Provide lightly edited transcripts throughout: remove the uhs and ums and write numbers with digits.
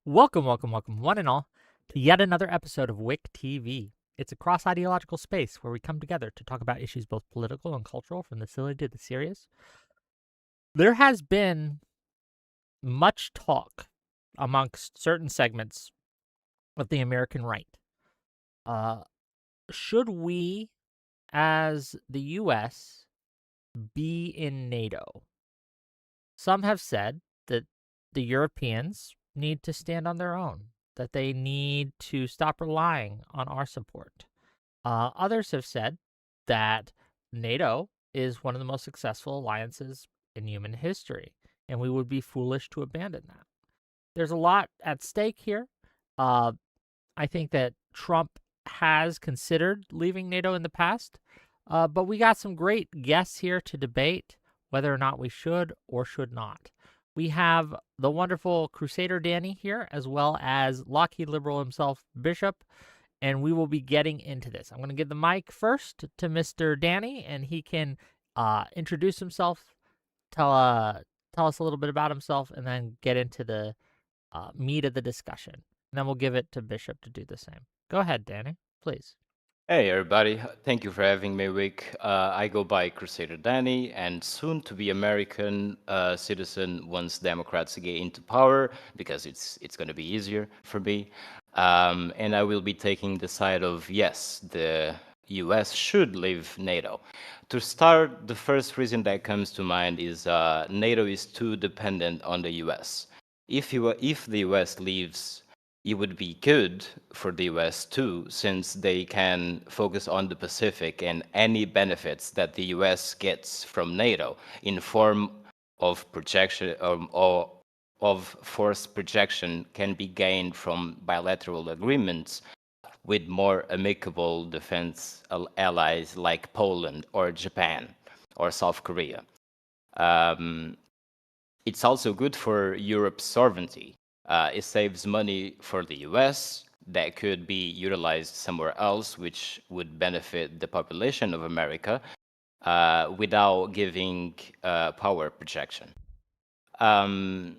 Welcome, one and all, to yet another episode of WIC TV. It's a cross-ideological space where we come together to talk about issues both political and cultural, from the silly to the serious. There has been much talk amongst certain segments of the American right. Should we, as the U.S., be in NATO? Some have said that the Europeans need to stand on their own, that they need to stop relying on our support. Others have said that NATO is one of the most successful alliances in human history, and we would be foolish to abandon that. There's a lot at stake here. I think that Trump has considered leaving NATO in the past, but we got some great guests here to debate whether or not we should or should not. We have the wonderful Crusader Danny here, as well as Lockheed Liberal himself, Bishop, and we will be getting into this. I'm going to give the mic first to Mr. Danny, and he can introduce himself, tell us a little bit about himself, and then get into the meat of the discussion. And then we'll give it to Bishop to do the same. Go ahead, Danny, please. Hey everybody, thank you for having me, Wick. I go by Crusader Danny, and soon to be American citizen once Democrats get into power, because it's going to be easier for me. And I will be taking the side of yes, the US should leave NATO. To start, the first reason that comes to mind is NATO is too dependent on the US. If the US leaves, it would be good for the US too, since they can focus on the Pacific and any benefits that the US gets from NATO in form of projection or of force projection can be gained from bilateral agreements with more amicable defense allies like Poland or Japan or South Korea. It's also good for Europe's sovereignty. It saves money for the US that could be utilized somewhere else, which would benefit the population of America without giving power projection. It's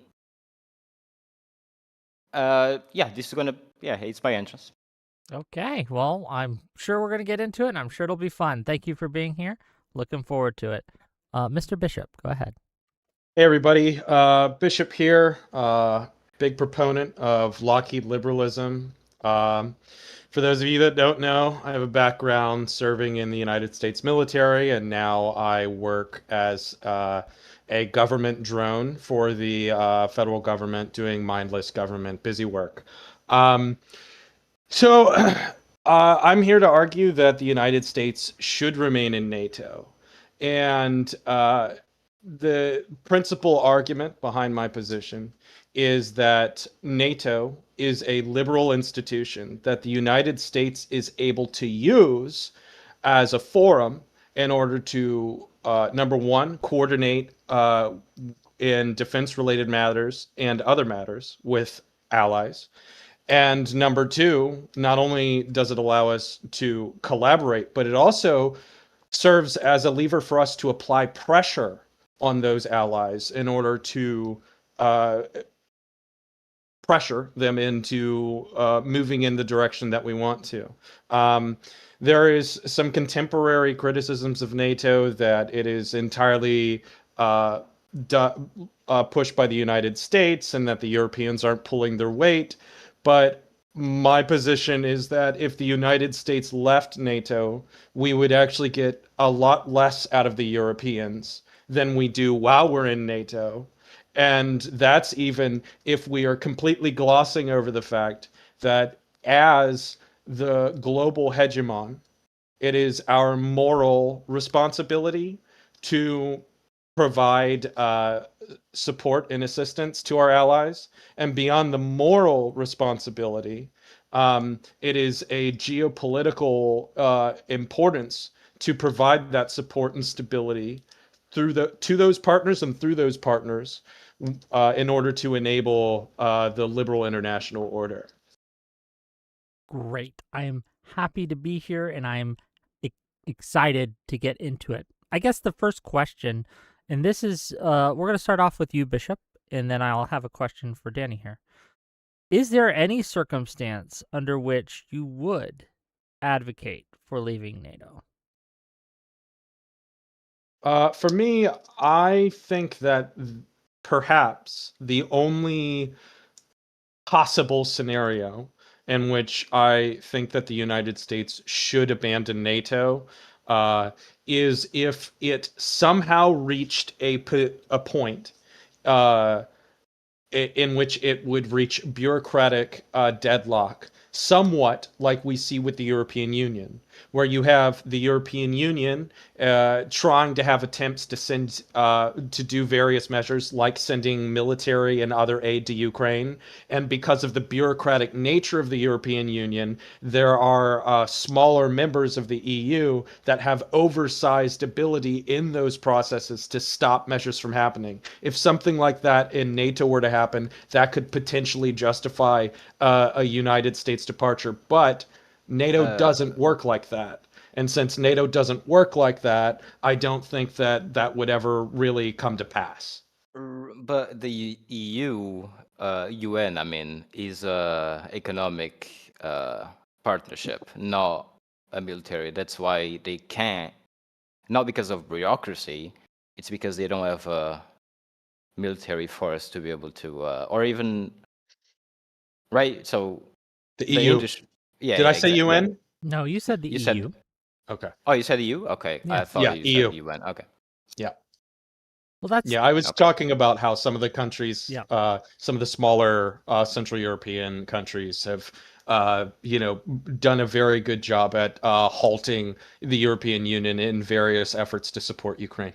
my entrance. Okay, well, I'm sure we're going to get into it, and I'm sure it'll be fun. Thank you for being here. Looking forward to it. Mr. Bishop, go ahead. Hey, everybody. Bishop here. Big proponent of Lockheed liberalism. For those of you that don't know, I have a background serving in the United States military, and now I work as a government drone for the federal government, doing mindless government busy work. So I'm here to argue that the United States should remain in NATO. And the principal argument behind my position is that NATO is a liberal institution that the United States is able to use as a forum in order to, number one, coordinate in defense-related matters and other matters with allies. And number two, not only does it allow us to collaborate, but it also serves as a lever for us to apply pressure on those allies in order to pressure them into moving in the direction that we want to. There is some contemporary criticisms of NATO that it is entirely pushed by the United States and that the Europeans aren't pulling their weight. But my position is that if the United States left NATO, we would actually get a lot less out of the Europeans than we do while we're in NATO. And that's even if we are completely glossing over the fact that as the global hegemon, it is our moral responsibility to provide support and assistance to our allies. And beyond the moral responsibility, it is a geopolitical importance to provide that support and stability to those partners and through those partners in order to enable the liberal international order. Great. I am happy to be here and I'm excited to get into it. I guess the first question, and this is, we're going to start off with you, Bishop, and then I'll have a question for Danny here. Is there any circumstance under which you would advocate for leaving NATO? For me, I think that perhaps the only possible scenario in which I think that the United States should abandon NATO is if it somehow reached a point in which it would reach bureaucratic deadlock, somewhat like we see with the European Union, where you have the European Union trying to have attempts to send to do various measures like sending military and other aid to Ukraine, and because of the bureaucratic nature of the European Union, there are smaller members of the EU that have oversized ability in those processes to stop measures from happening. If something like that in NATO were to happen, that could potentially justify a United States departure. But NATO doesn't work like that. And since NATO doesn't work like that, I don't think that that would ever really come to pass. But the EU, UN, I mean, is a economic partnership, not a military. That's why they can't, not because of bureaucracy, it's because they don't have a military force to be able to, or even, right? So The the EU. industry, yeah, Did I yeah, say exactly. UN? No, you said the You EU. said, Okay. oh, you said EU? Okay, Yeah. I thought Yeah, you EU. said UN. Okay. Yeah. Well, that's Yeah, I was Okay. talking about how some of the countries, Yeah. some of the smaller Central European countries have, done a very good job at halting the European Union in various efforts to support Ukraine.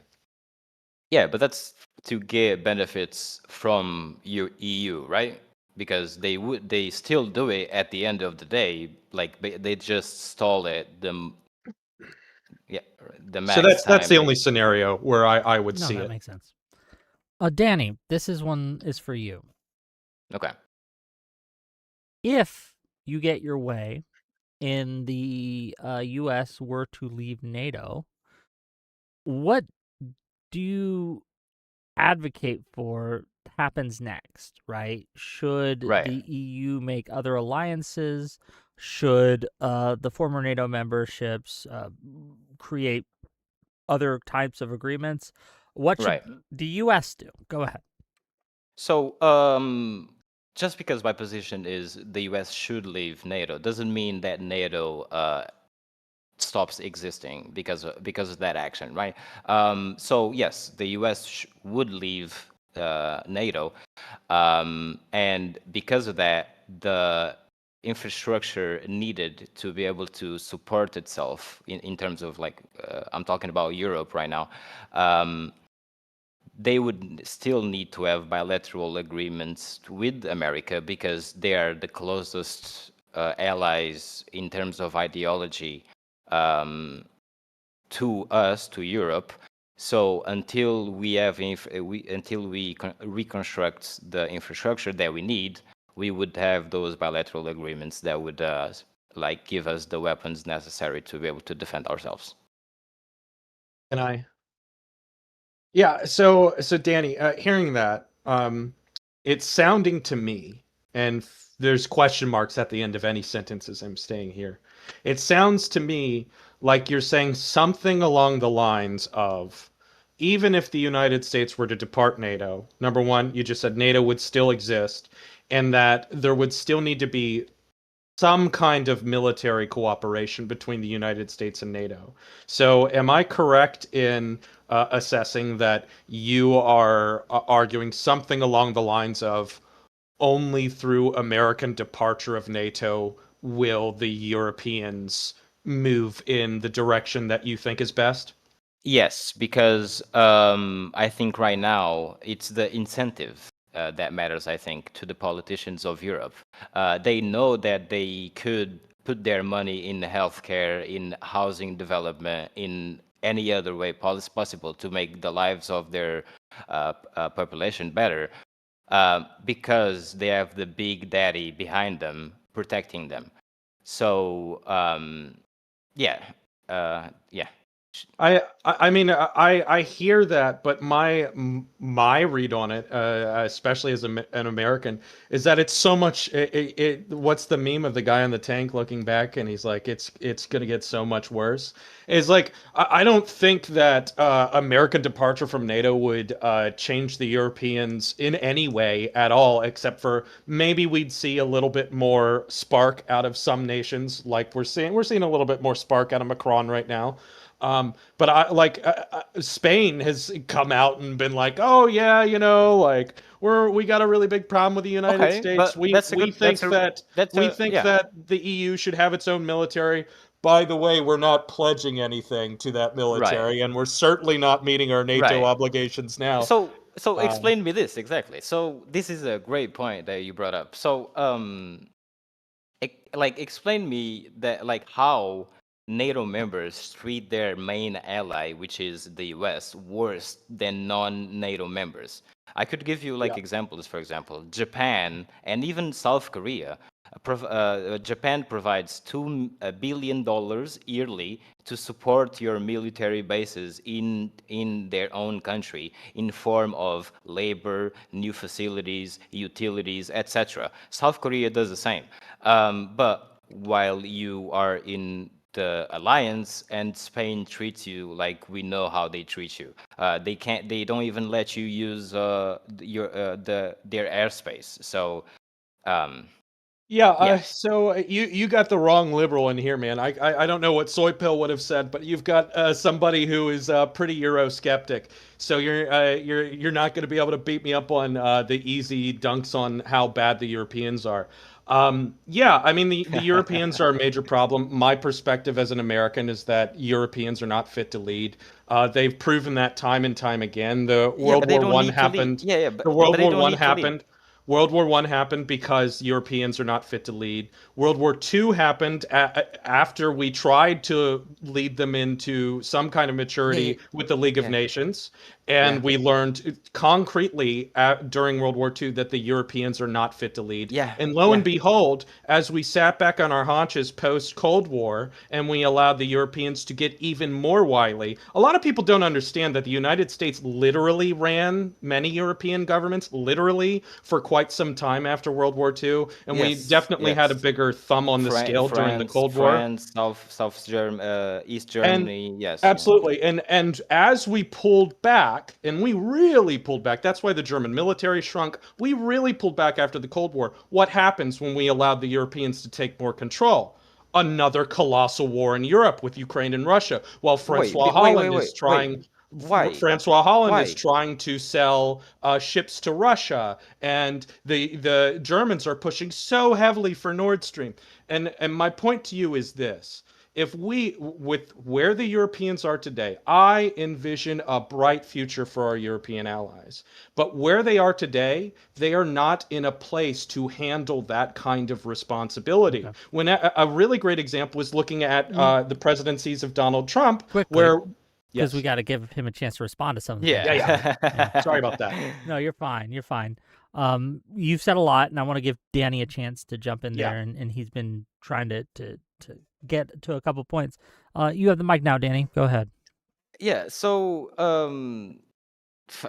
Yeah, but that's to get benefits from your EU, right? Because they still do it at the end of the day. Like they just stall it the So max that's time the they. only scenario where I would no, see that it. makes sense. Danny, this is for you. Okay. If you get your way and the U.S. were to leave NATO, what do you advocate for happens next, right? Should Right. the EU make other alliances? Should the former NATO memberships create other types of agreements? What should Right. the U.S. do? Go ahead. So, just because my position is the US should leave NATO doesn't mean that NATO stops existing because of that action, right? So yes, the US would leave NATO, and because of that, the infrastructure needed to be able to support itself in terms of like I'm talking about Europe right now. They would still need to have bilateral agreements with America because they are the closest allies in terms of ideology to us, to Europe. So until we have until we reconstruct the infrastructure that we need, we would have those bilateral agreements that would like give us the weapons necessary to be able to defend ourselves. Can I? Yeah, so Danny, hearing that, it's sounding to me, and there's question marks at the end of any sentences I'm staying here. It sounds to me like you're saying something along the lines of, even if the United States were to depart NATO, number one, you just said NATO would still exist, and that there would still need to be some kind of military cooperation between the United States and NATO. So, am I correct in assessing that you are arguing something along the lines of only through American departure of NATO will the Europeans move in the direction that you think is best? Yes, because I think right now it's the incentive that matters, I think, to the politicians of Europe. They know that they could put their money in healthcare, in housing development, in any other way possible to make the lives of their population better, because they have the big daddy behind them protecting them. So yeah, yeah. I mean I hear that, but my read on it, especially as an American, is that it's so much. What's the meme of the guy on the tank looking back and he's like, it's gonna get so much worse. It's like I don't think that American departure from NATO would change the Europeans in any way at all, except for maybe we'd see a little bit more spark out of some nations, like we're seeing a little bit more spark out of Macron right now. But Spain has come out and been like, oh yeah, like we got a really big problem with the United Okay, States. but that's a good. We think Yeah. that the EU should have its own military. By the way, we're not pledging anything to that Right. military, and we're certainly not meeting our NATO Right. obligations now. So Um, explain me this exactly. So this is a great point that you brought up. So like explain me that like how NATO members treat their main ally, which is the US, worse than non-NATO members. I could give you like yeah. examples. For example, Japan and even South Korea. Japan provides $2 billion yearly to support your military bases in their own country in form of labor, new facilities, utilities, etc. South Korea does the same. But while you are in the alliance and Spain treats you like we know how they treat you. They don't even let you use their airspace. So um, Yeah, yeah. you got the wrong liberal in here, man. I don't know what Soypill would have said, but you've got somebody who is pretty Eurosceptic. So you're not going to be able to beat me up on the easy dunks on how bad the Europeans are. Yeah, I mean the Europeans are a major problem. My perspective as an American is that Europeans are not fit to lead. They've proven that time and time again. The Yeah, World but they War don't One need to lead. happened. Yeah, yeah, The but World they War don't One need to lead. happened. World War One happened because Europeans are not fit to lead. World War Two happened after we tried to lead them into some kind of Yeah, maturity with the League of yeah, Nations. yeah, And we learned concretely during World War II that the Europeans are not fit to lead. yeah, And lo and yeah. behold, as we sat back on our haunches post Cold War and we allowed the Europeans to get even more wily, a lot of people don't understand that the United States literally ran many European governments, literally, for quite some time after World War II. And we Yes, definitely had a yes. bigger thumb on the scale during the Cold War. East And Germany. Yes, yeah. absolutely. And as we pulled back, and we really pulled back, that's why the German military shrunk. We really pulled back after the Cold War. What happens when we allowed the Europeans to take more control? Another colossal war in Europe with Ukraine and Russia. While Wait. Why? Francois Holland is Why? trying to sell ships to Russia, and the Germans are pushing so heavily for Nord Stream. And my point to you is this: if we, with where the Europeans are today, I envision a bright future for our European allies. But where they are today, they are not in a place to handle that kind of responsibility. Okay. When a really great example is looking at Mm, the presidencies of Donald Trump, quickly, where because we yes, got to give him a chance to respond to some of the things yeah, you yeah, said. Yeah. sorry about that. No, you're fine. You're fine. You've said a lot, and I want to give Danny a chance to jump in Yeah. there, and he's been trying to get to a couple points. You have the mic now, Danny. Go ahead. Yeah. So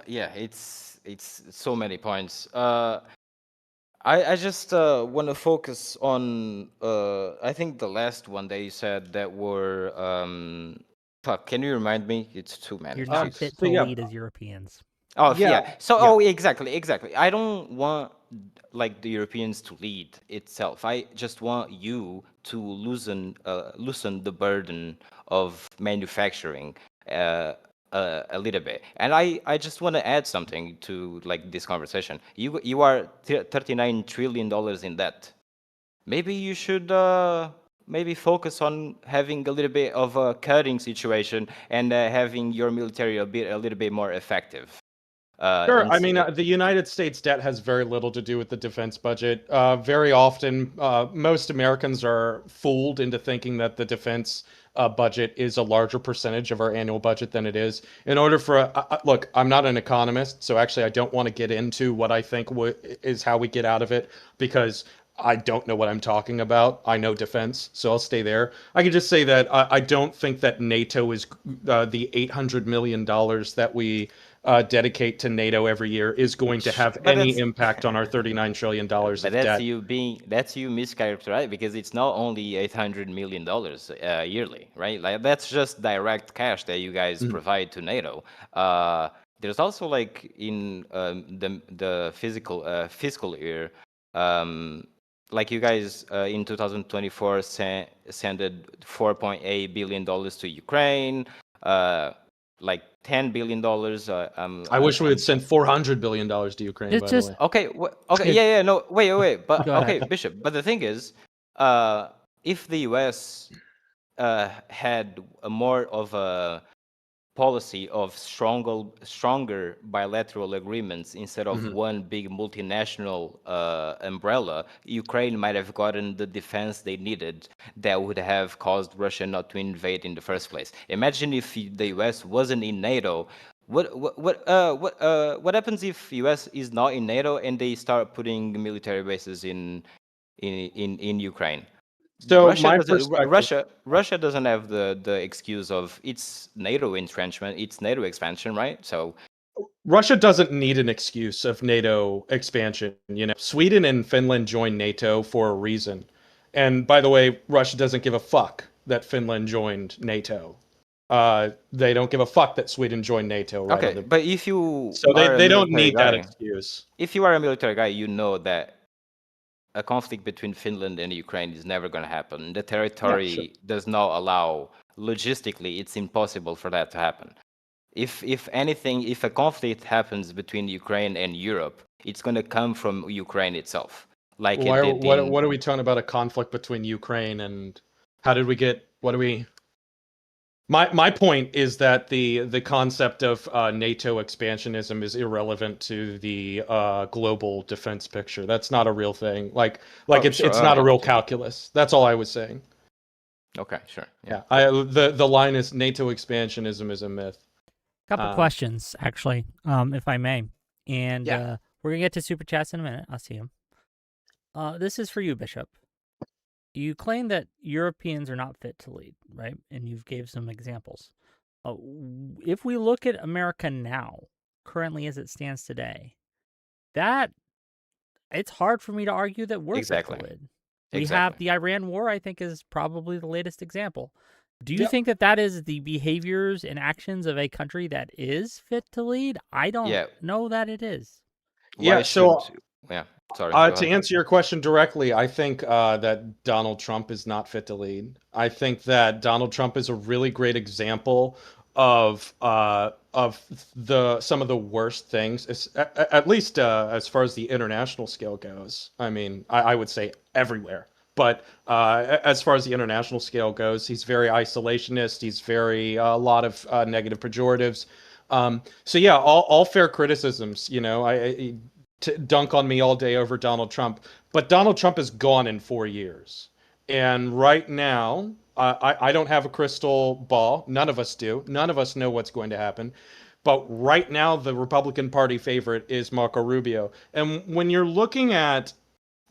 yeah, it's so many points. I just want to focus on I think the last one that you said that were fuck. Can you remind me? It's too many. You're not Jesus. fit So to yeah, lead as Europeans. Oh yeah, yeah. So yeah. exactly. I don't want like the Europeans to lead itself. I just want you to loosen the burden of manufacturing uh, a little bit. And I just want to add something to like this conversation. You are $39 trillion in debt. Maybe you should maybe focus on having a little bit of a cutting situation and having your military a little bit more effective. Sure. In, I mean, the United States debt has very little to do with the defense budget. Very often, most Americans are fooled into thinking that the defense budget is a larger percentage of our annual budget than it is. In order for look, I'm not an economist, so actually I don't want to get into what I think is how we get out of it because I don't know what I'm talking about. I know defense, so I'll stay there. I can just say that I don't think that NATO is the $800 million that we dedicate to NATO every year is going to have But any that's impact on our $39 trillion but of debt. that's you mischaracterized because it's not only $800 million yearly, right? Like that's just direct cash that you guys provide to NATO. There's also like in the fiscal year, like you guys in 2024 sent $4.8 billion to Ukraine, like $10 billion. I wish we had sent $400 billion to Ukraine, It's by just the way. Okay, okay, yeah, no, wait. But Go okay, ahead. Bishop. But the thing is, if the U.S. Had a more of a policy of stronger bilateral agreements instead of one big multinational umbrella, Ukraine might have gotten the defense they needed that would have caused Russia not to invade in the first place. Imagine if the US wasn't in NATO. What happens if US is not in NATO and they start putting military bases in Ukraine? So my perspective, Russia doesn't have the excuse of its NATO entrenchment, its NATO expansion, right? So Russia doesn't need an excuse of NATO expansion. You know, Sweden and Finland joined NATO for a reason. And by the way, Russia doesn't give a fuck that Finland joined NATO. They don't give a fuck that Sweden joined NATO, right? okay, but if you So are a they don't military need that guy, excuse. if you are a military guy, you know that a conflict between Finland and Ukraine is never going to happen. The territory Yeah, sure. does not allow, logistically, it's impossible for that to happen. If anything, if a conflict happens between Ukraine and Europe, it's going to come from Ukraine itself, like it did in. What are we talking about? A conflict between Ukraine and how did we get? What do we? My point is that the concept of NATO expansionism is irrelevant to the global defense picture. That's not a real thing. Like Oh, it's sure. it's not a real calculus. That's all I was saying. Okay, sure. Yeah. The line is NATO expansionism is a myth. Couple questions, actually, if I may. And Yeah. we're going to get to Super Chats in a minute. I'll see them. This is for you, Bishop. You claim that Europeans are not fit to lead, right? And you've gave some examples. If we look at America now, currently as it stands today, it's hard for me to argue that we're fit to lead. We have the Iran war, I think, is probably the latest example. Do you think that is the behaviors and actions of a country that is fit to lead? I don't know that it is. Sorry. To answer your question directly, I think that Donald Trump is not fit to lead. I think that Donald Trump is a really great example of some of the worst things, at least as far as the international scale goes. I mean, I would say everywhere. But as far as the international scale goes, he's very isolationist. He's very a lot of negative pejoratives. So yeah, all fair criticisms. You know, I dunk on me all day over Donald Trump, but Donald Trump is gone in 4 years, and right now I don't have a crystal ball. None of us do. None of us know what's going to happen. But right now, the Republican Party favorite is Marco Rubio. And when you're looking at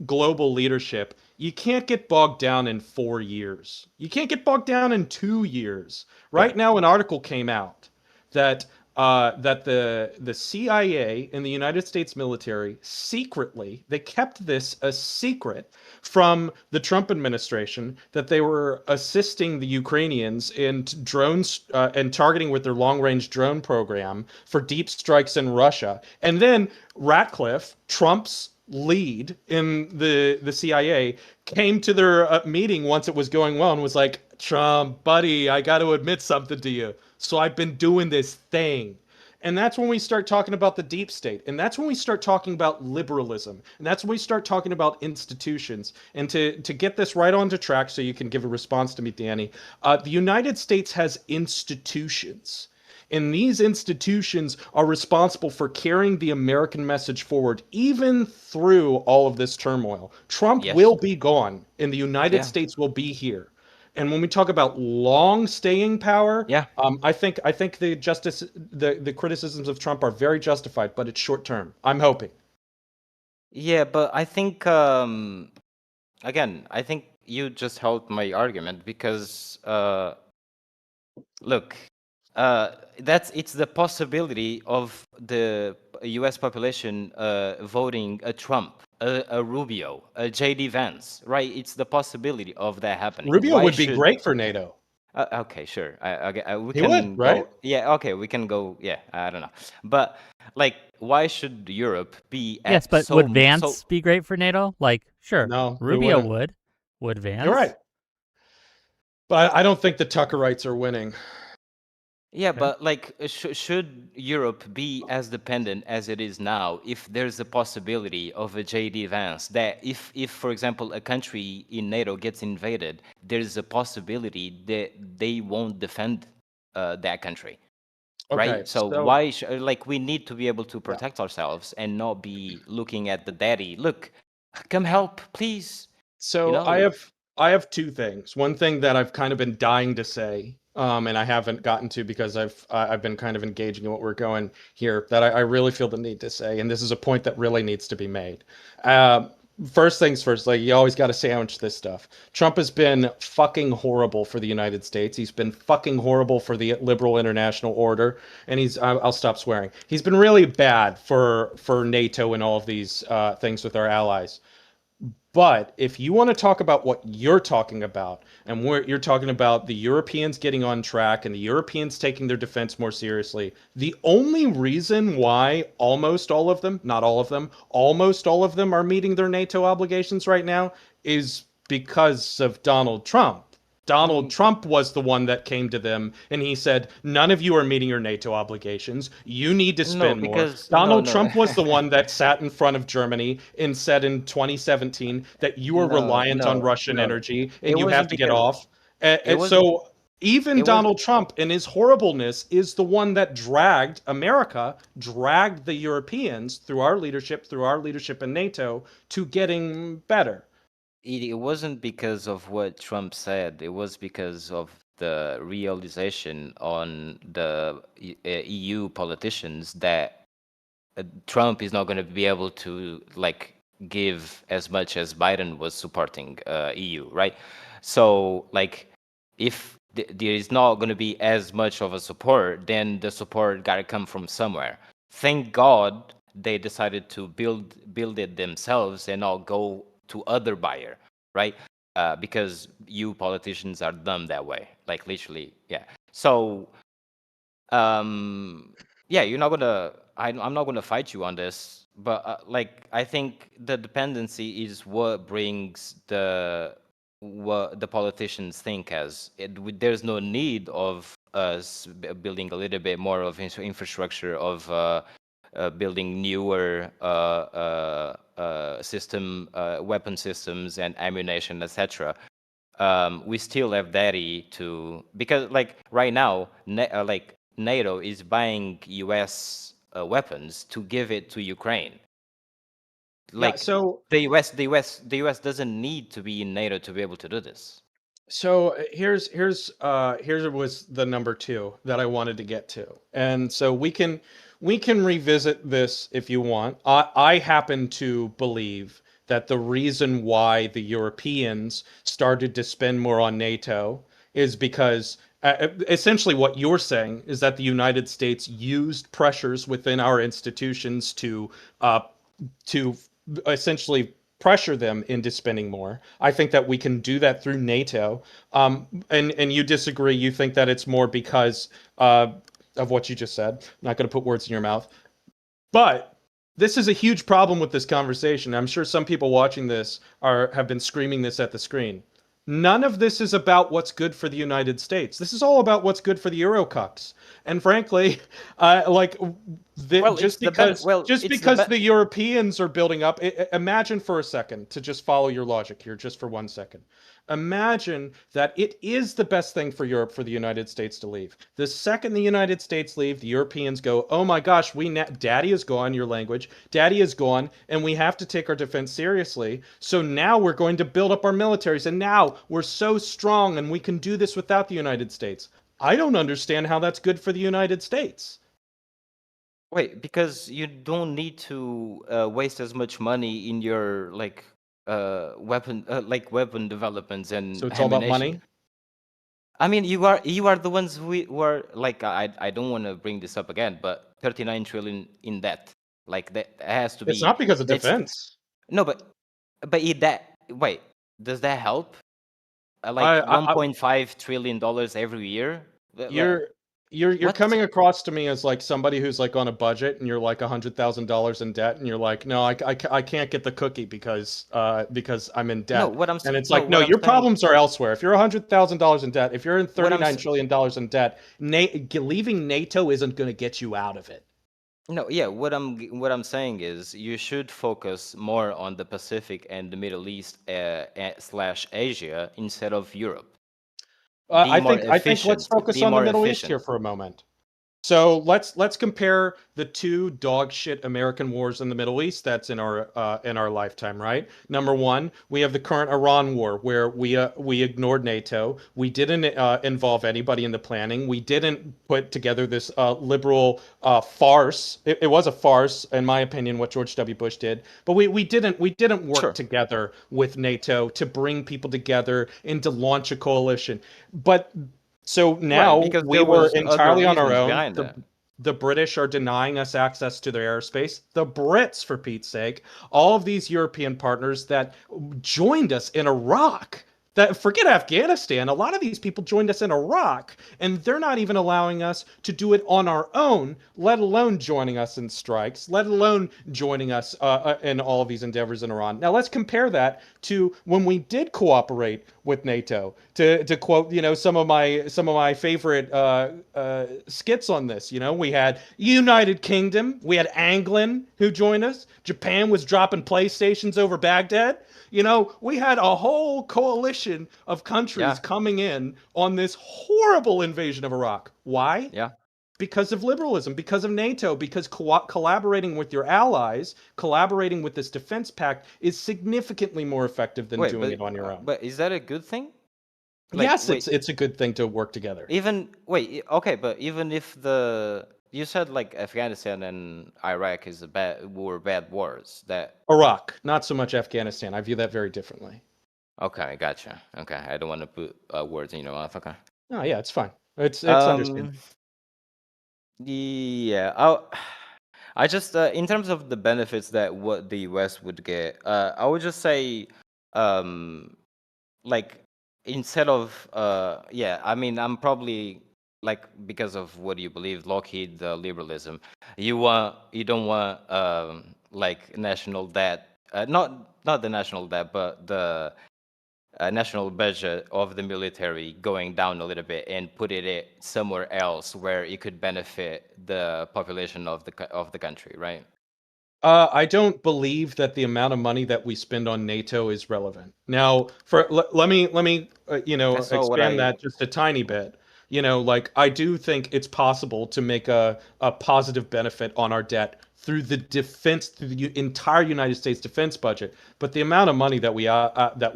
global leadership, you can't get bogged down in 4 years. You can't get bogged down in 2 years. Right now, an article came out that the CIA and the United States military secretly, they kept this a secret from the Trump administration, that they were assisting the Ukrainians in drones and targeting with their long-range drone program for deep strikes in Russia. And then Ratcliffe, Trump's lead in the CIA, came to their meeting once it was going well and was like, Trump, buddy, I got to admit something to you. So I've been doing this thing. And that's when we start talking about the deep state. And that's when we start talking about liberalism. And that's when we start talking about institutions. And to get this right onto track so you can give a response to me, Danny, the United States has institutions. And these institutions are responsible for carrying the American message forward, even through all of this turmoil. Trump will be gone, and the United States will be here. And when we talk about long staying power, Yeah. I think the criticisms of Trump are very justified, but it's short term. I'm hoping. Yeah, but I think again, I think you just held my argument because look, it's the possibility of the U.S. population voting a Trump, a Rubio, a J.D. Vance, right? It's the possibility of that happening. Rubio Why would be should great for NATO. okay, sure. We He would, can right? go. Yeah, okay, we can go. Yeah, I don't know, but like, why should Europe be Yes, at but would so? Vance be great for NATO? Like, sure, No, he Rubio wouldn't. would. Would You're right. Vance? But I don't think the Tuckerites are winning. Yeah, Okay. but like, should Europe be as dependent as it is now if there's a possibility of a JD Vance that if for example a country in NATO gets invaded, there's a possibility that they won't defend that country, Okay, right? So so why like we need to be able to yeah. protect ourselves and not be looking at the daddy. Look, come help, please. You So know, I have two things. One thing that I've kind of been dying to say, and I haven't gotten to because I've been kind of engaging in what we're going here that I really feel the need to say, and this is a point that really needs to be made. Uh, First things first, like you always got to sandwich this stuff. Trump has been fucking horrible for the United States. He's been fucking horrible for the liberal international order, and I'll stop swearing. He's been really bad for NATO and all of these things with our allies. But if you want to talk about what you're talking about, and where you're talking about the Europeans getting on track and the Europeans taking their defense more seriously, the only reason why almost all of them, not all of them, almost all of them are meeting their NATO obligations right now is because of Donald Trump. Donald mm, Trump was the one that came to them and he said, none of you are meeting your NATO obligations. You need to no, spend more. because no, Donald no, Trump was the one that sat in front of Germany and said in 2017 that you are no, reliant on no, Russian no. energy It and you have wasn't to get because off. it was So even it was Donald Trump in his horribleness is the one that dragged America, dragged the Europeans through our leadership in NATO to getting better. it wasn't because of what Trump said. It was because of the realization on the EU politicians that Trump is not going to be able to like give as much as Biden was supporting EU, right? So like if there is not going to be as much of a support, then the support got to come from somewhere. Thank God they decided to build it themselves and not go to other buyer, right? Because you politicians are dumb that way, like literally, yeah. So um yeah, you're not gonna I'm not gonna fight you on this, but like I think the dependency is what brings what the politicians think as there's no need of us building a little bit more of infrastructure of building newer weapon systems and ammunition, etc. We still have daddy to because like right now like NATO is buying US weapons to give it to Ukraine. Yeah, Like so the US doesn't need to be in NATO to be able to do this. here's was the number two that I wanted to get to, and so we can revisit this if you want. I happen to believe that the reason why the Europeans started to spend more on NATO is because essentially what you're saying is that the United States used pressures within our institutions uh, to essentially pressure them into spending more. I think that we can do that through NATO. And you disagree. You think that it's more because of what you just said. I'm not going to put words in your mouth. But this is a huge problem with this conversation. I'm sure some people watching this have been screaming this at the screen. None of this is about what's good for the United States. This is all about what's good for the Eurocucks. And frankly, like Well, Just it's the ben. because Well, it's the the Europeans are building up, imagine for a second, to just follow your logic here, just for 1 second. Imagine that it is the best thing for Europe for the United States to leave. The second the United States leave, the Europeans go, "Oh my gosh, Daddy is gone." Your language, Daddy is gone, and we have to take our defense seriously. So now we're going to build up our militaries, and now we're so strong, and we can do this without the United States. I don't understand how that's good for the United States. Wait, because you don't need to waste as much money in your weapon developments and So it's all about ammunition. money. I mean, you are the ones who are like I don't want to bring this up again, but 39 trillion in debt. Like that has to It's be not because of that's defense. no, but that wait, does that help? Like I 1.5 trillion dollars every year? you're you're What? coming across to me as like somebody who's like on a budget and you're like $100,000 in debt and you're like, no, I can't get the cookie because I'm in No, debt. And it's no, like, no, what I'm your saying, problems are elsewhere. If you're $100,000 in debt, if you're in what I'm 39 s- trillion dollars in debt, leaving NATO isn't going to get you out of it. No, yeah, what I'm saying is you should focus more on the Pacific and the Middle East slash Asia instead of Europe. Be more I think let's efficient. focus Be on the more Middle East efficient. here for a moment. So let's compare the two dog shit American wars in the Middle East that's in our lifetime, right? Number one, we have the current Iran war where we ignored NATO. We didn't involve anybody in the planning. We didn't put together this liberal farce. It was a farce, in my opinion, what George W. Bush did. But we didn't work Sure. together with NATO to bring people together and to launch a coalition. But so Right, now because we there were was other entirely on our reasons own. behind that. The British are denying us access to their airspace. The Brits, for Pete's sake, all of these European partners that joined us in Iraq. That forget Afghanistan. A lot of these people joined us in Iraq, and they're not even allowing us to do it on our own, let alone joining us in strikes, let alone joining us in all of these endeavors in Iran. Now let's compare that to when we did cooperate with NATO. To quote, some of my favorite skits on this. We had United Kingdom, we had Anglin who joined us. Japan was dropping PlayStations over Baghdad. We had a whole coalition of countries Yeah, coming in on this horrible invasion of Iraq. Why? yeah. Because of liberalism, because of NATO, because collaborating with your allies, collaborating with this defense pact is significantly more effective than Wait, doing it on your own. but is that a good thing? Like, Yes, wait, it's a good thing to work together. okay, but even if you said like Afghanistan and Iraq were bad wars. Iraq, not so much Afghanistan. I view that very differently. Okay, gotcha. Okay, I don't want to put words in your mouth. Okay. Oh yeah, it's fine. It's understandable. Um, yeah. I just in terms of the benefits that what the US would get, I would just say, um, like instead of yeah, I mean, I'm probably like because of what you believe, Lockheed liberalism. You don't want like national debt, not the national debt, but the national budget of the military going down a little bit and put it somewhere else where it could benefit the population of the country, right? I don't believe that the amount of money that we spend on NATO is relevant. Now, let me That's all what expand I. that just a tiny bit. Like I do think it's possible to make a positive benefit on our debt through through the entire United States defense budget. But the amount of money that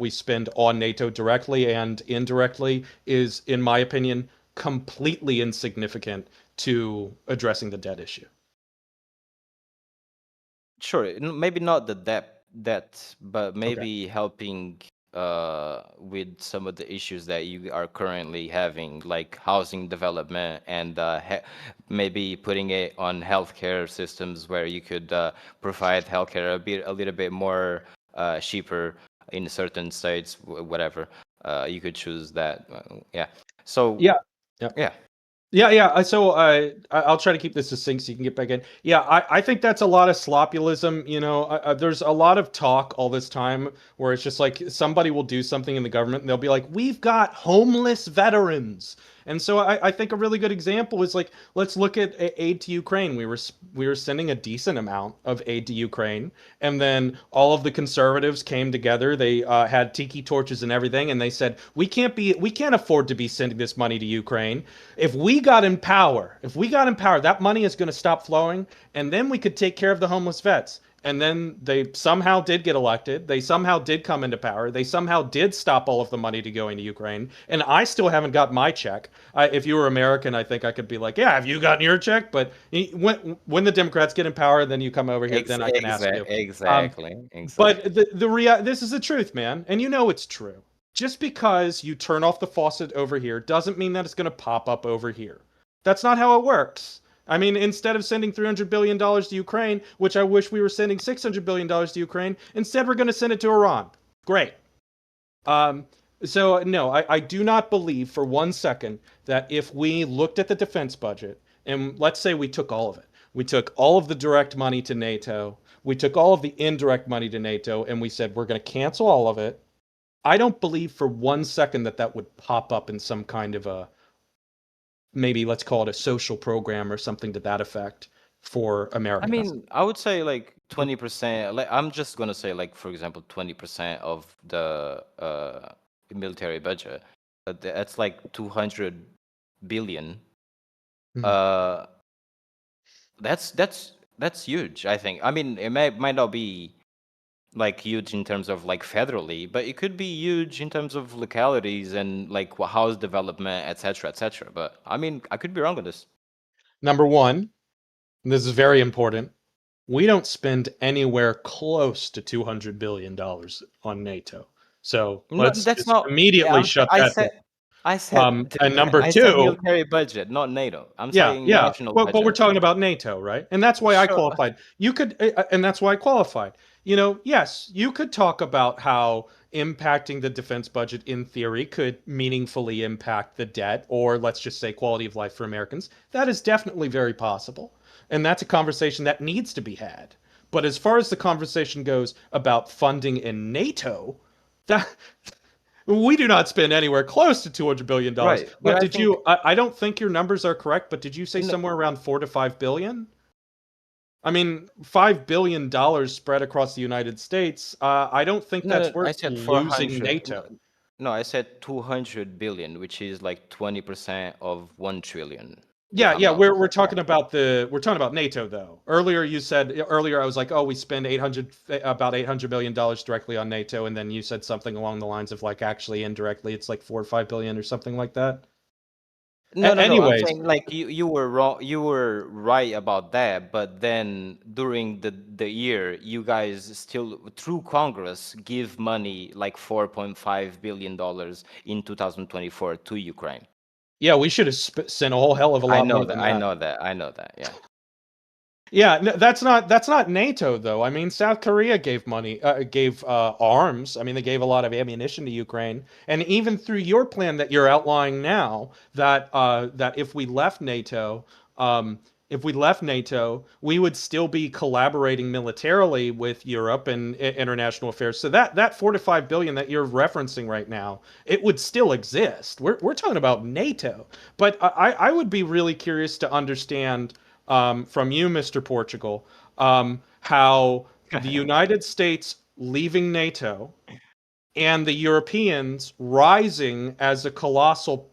we spend on NATO directly and indirectly is, in my opinion, completely insignificant to addressing the debt issue. Sure, maybe not the debt, but Okay. maybe helping with some of the issues that you are currently having, like housing development and maybe putting it on healthcare systems where you could provide healthcare a little bit more cheaper in certain states, whatever. You could choose that. Yeah. So Yeah. Yeah. yeah. Yeah. So I'll try to keep this succinct so you can get back in. Yeah, I think that's a lot of slopulism. There's a lot of talk all this time where it's just like somebody will do something in the government and they'll be like, "We've got homeless veterans," And so I think a really good example is like, let's look at aid to Ukraine. We were sending a decent amount of aid to Ukraine, and then all of the conservatives came together. They had tiki torches and everything, and they said we can't afford to be sending this money to Ukraine. If we got in power, that money is going to stop flowing, and then we could take care of the homeless vets. And then they somehow did get elected. They somehow did come into power. They somehow did stop all of the money to going to Ukraine. And I still haven't got my check. If you were American, I think I could be like, yeah, have you gotten your check? But when the Democrats get in power, then you come over here, then I can ask you. Exactly. But this is the truth, man. And you know it's true. Just because you turn off the faucet over here doesn't mean that it's going to pop up over here. That's not how it works. I mean, instead of sending $300 billion to Ukraine, which I wish we were sending $600 billion to Ukraine, instead we're going to send it to Iran. Great. So, no, I do not believe for one second that if we looked at the defense budget, and let's say we took all of it, we took all of the direct money to NATO, we took all of the indirect money to NATO, and we said we're going to cancel all of it, I don't believe for one second that that would pop up in some kind of a, maybe let's call it a social program or something to that effect for I Americans. mean, I would say like 20%. Like I'm just gonna say like for example 20% of the military budget. That's like 200 billion. Mhm. Uh, that's huge. I think. I mean, it might not be like huge in terms of like federally, but it could be huge in terms of localities and like house development, etc., etc. But I mean, I could be wrong on this. Number one, and this is very important, we don't spend anywhere close to $200 billion on NATO. So No, let's that's just not. immediately shut that down. I said, And number I said two, military budget, not NATO. I'm yeah, saying yeah. national Well, but we're budget. talking about NATO, right? And that's why I Sure. qualified. You could, and that's why I qualified. You know, yes, you could talk about how impacting the defense budget in theory could meaningfully impact the debt, or let's just say quality of life for Americans. That is definitely very possible. And that's a conversation that needs to be had. But as far as the conversation goes about funding in NATO, that we do not spend anywhere close to $200 billion. Right, but But I did think you, I don't think your numbers are correct, but did you say no, somewhere around 4 to 5 billion? I mean, $5 billion spread across the United States. I don't think no, that's no, I worth said losing 400. NATO. No, I said 200 billion, which is like 20% of 1 trillion, if Yeah, I'm yeah, not we're mistaken. talking about NATO though. Earlier I was like, oh, we spend about $800 million directly on NATO, and then you said something along the lines of like actually indirectly it's like 4 or 5 billion or something like that. No, no, no. I'm Anyways, saying like you were wrong. You were right about that, but then during the year, you guys still through Congress give money like $4.5 billion in 2024 to Ukraine. yeah, we should have sent a whole hell of a I lot know more that. than I that. know that. I know that. Yeah. Yeah, that's not NATO though. I mean, South Korea gave arms. I mean, they gave a lot of ammunition to Ukraine, and even through your plan that you're outlining now, that if we left NATO, we would still be collaborating militarily with Europe and international affairs. So that 4 to 5 billion that you're referencing right now, it would still exist. We're talking about NATO, but I would be really curious to understand from you, Mr. Portugal, how the United States leaving NATO and the Europeans rising as a colossal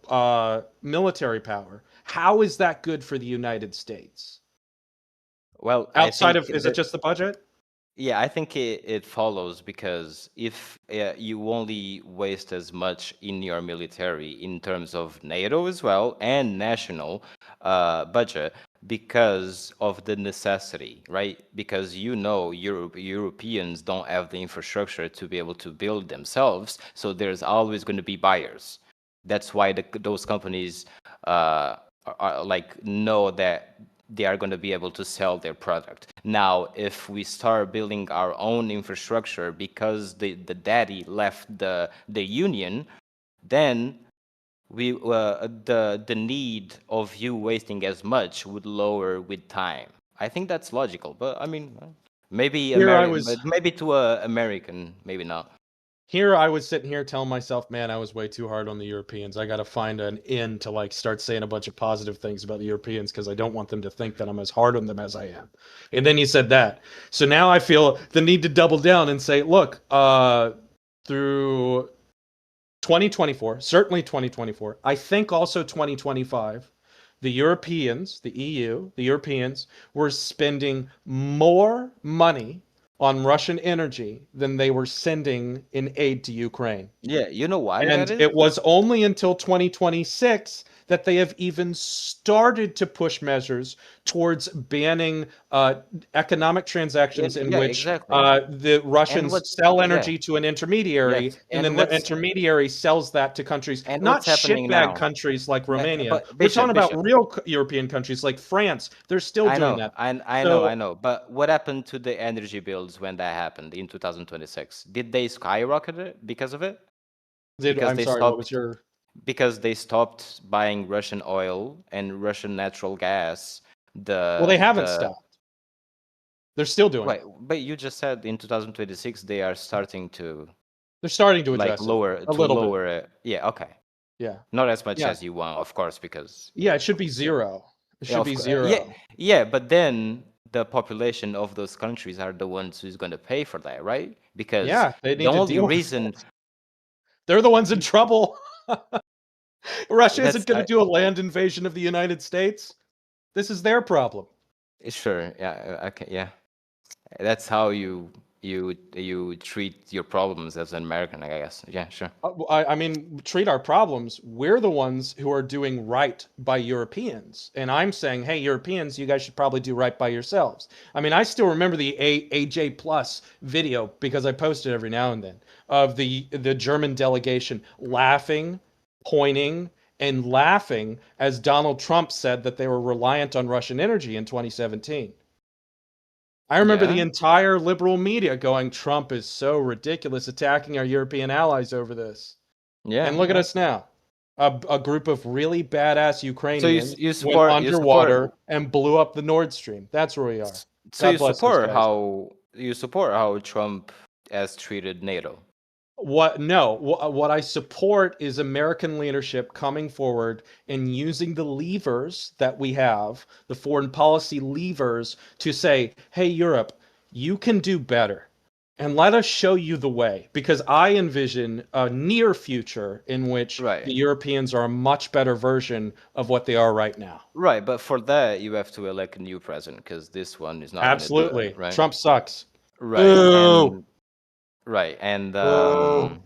military power, how is that good for the United States? Well, I Outside think of, is it that just the budget? yeah, I think it follows because if you only waste as much in your military in terms of NATO as well and national budget because of the necessity, right? Because you know Europeans don't have the infrastructure to be able to build themselves, so there's always going to be buyers. That's why those companies are like know that they are going to be able to sell their product. Now, if we start building our own infrastructure because the daddy left the union, then the need of you wasting as much would lower with time. I think that's logical, but I mean, maybe Here I American, was but maybe to a American, maybe not. Here I was sitting here telling myself, man, I was way too hard on the Europeans. I got to find an in to like start saying a bunch of positive things about the Europeans because I don't want them to think that I'm as hard on them as I am. And then you said that. So now I feel the need to double down and say, look, through 2024, certainly 2024, I think also 2025, the Europeans, the EU, the Europeans were spending more money on Russian energy than they were sending in aid to Ukraine. Yeah, you know why that And is? it was only until 2026 that they have even started to push measures towards banning economic transactions in Yeah, which exactly. the And Russians what's sell yeah, energy to an intermediary, yes, and then the intermediary sells that to countries, and not what's happening shitbag now? countries like Romania. But We're talking about Bishop, real European countries like France. They're still I doing know, that. I So know. But what happened to the energy bills when that happened in 2026? Did they skyrocket it because of it? Because I'm they sorry, what was stopped your... because they stopped buying Russian oil and Russian natural gas. Well, they The haven't the stopped. They're still doing Wait, it. but you just said in 2026 they are starting to They're starting to like address it a little bit. lower it. Yeah, okay. Yeah. Not as much Yeah. as you want, of course, because Yeah, it should be zero. It yeah, should be yeah, zero. yeah. But then the population of those countries are the ones who's going to pay for that, right? Because Yeah, they the need to only deal with reason it. They're the ones in trouble. Russia isn't that's going to do a land invasion of the United States. This is their problem. sure, yeah, okay, yeah. That's how you treat your problems as an American, I guess. Yeah, sure. I mean, treat our problems. We're the ones who are doing right by Europeans. And I'm saying, hey, Europeans, you guys should probably do right by yourselves. I mean, I still remember the AJ Plus video because I post it every now and then of the German delegation laughing, pointing, and laughing as Donald Trump said that they were reliant on Russian energy in 2017. I remember the Yeah, entire liberal media going, Trump is so ridiculous attacking our European allies over this. And yeah, look at yeah. us now. A group of really badass So Ukrainians went you support underwater and blew up the Nord Stream. That's where we are. so God bless those guys. you support how Trump has treated NATO. What? No. What I support is American leadership coming forward and using the levers that we have, the foreign policy levers, to say, hey, Europe, you can do better. And let us show you the way. Because I envision a near future in which Right. the Europeans are a much better version of what they are right now. Right, but for that you have to elect a new president because this one is not going to do it, Absolutely. right? Trump sucks. Right, Boo! and right, and Boo!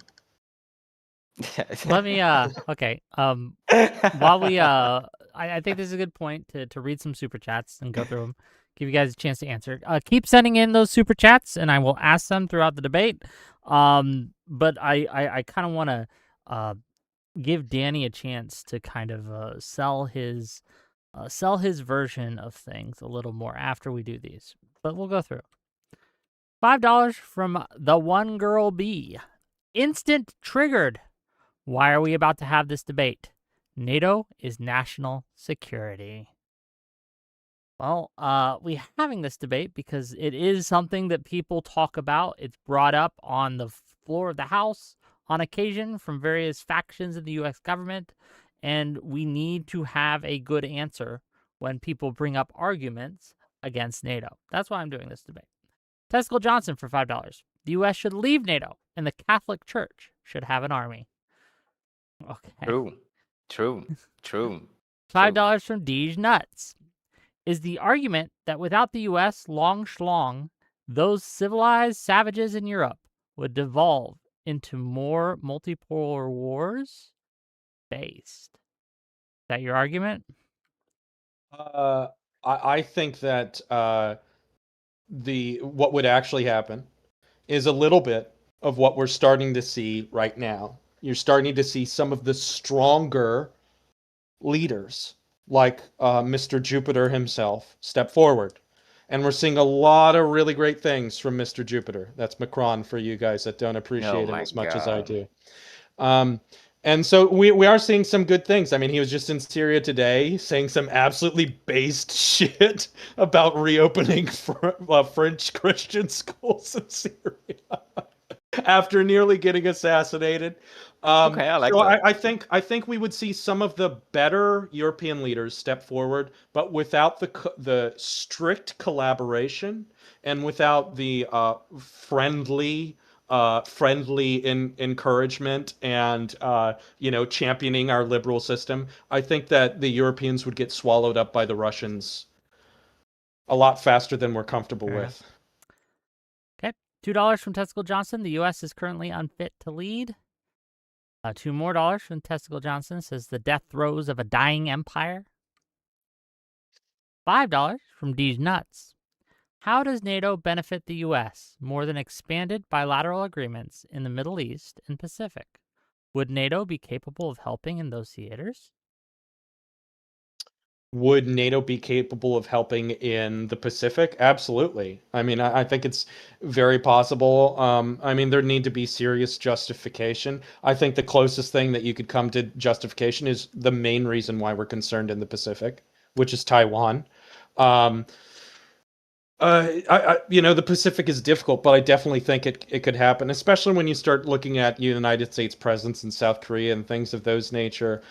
Let me okay. While we I think this is a good point to read some super chats and go through them. Give you guys a chance to answer. Keep sending in those super chats and I will ask them throughout the debate. But I kind of want to give Danny a chance to kind of sell his version of things a little more after we do these. But we'll go through. $5 from the one girl B. Instant triggered. Why are we about to have this debate? NATO is national security. Well, we're having this debate because it is something that people talk about. It's brought up on the floor of the House on occasion from various factions of the U.S. government, and we need to have a good answer when people bring up arguments against NATO. That's why I'm doing this debate. Tesco Johnson for $5. The U.S. should leave NATO, and the Catholic Church should have an army. Okay. true, true, true, true. $5 from Deej Nuts. Is the argument that without the U.S. long schlong, those civilized savages in Europe would devolve into more multipolar wars? Based. Is that your argument? I think that what would actually happen is a little bit of what we're starting to see right now. You're starting to see some of the stronger leaders, like Mr. Jupiter himself, step forward. And we're seeing a lot of really great things from Mr. Jupiter. That's Macron for you guys that don't Oh appreciate him my as much as I God. do. And so we are seeing some good things. I mean, he was just in Syria today saying some absolutely based shit about reopening French Christian schools in Syria. after nearly getting assassinated. Okay, I like So that. I think we would see some of the better European leaders step forward, but without the strict collaboration and without the friendly encouragement and championing our liberal system, I think that the Europeans would get swallowed up by the Russians a lot faster than we're comfortable Fair enough. with. Okay. $2 from Testicle Johnson. The U.S. is currently unfit to lead. $2 more from Testicle Johnson says the death throes of a dying empire. $5 from D's Nuts. How does NATO benefit the U.S. more than expanded bilateral agreements in the Middle East and Pacific? Would NATO be capable of helping in those theaters? Would NATO be capable of helping in the Pacific? Absolutely. I mean, I think it's very possible. I mean, there need to be serious justification. I think the closest thing that you could come to justification is the main reason why we're concerned in the Pacific, which is Taiwan. Um, the Pacific is difficult, but I definitely think it could happen, especially when you start looking at United States presence in South Korea and things of those nature.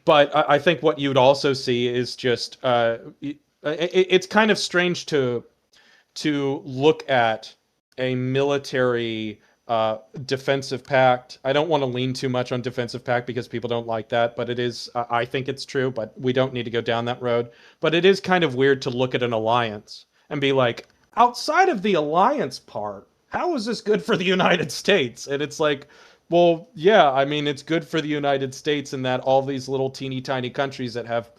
But I think what you'd also see is just it's kind of strange to look at a military defensive pact. I don't want to lean too much on defensive pact because people don't like that, but it is. I think it's true, but we don't need to go down that road. But it is kind of weird to look at an alliance and be like, outside of the alliance part, how is this good for the United States? And it's like, well, yeah, I mean, it's good for the United States in that all these little teeny tiny countries that have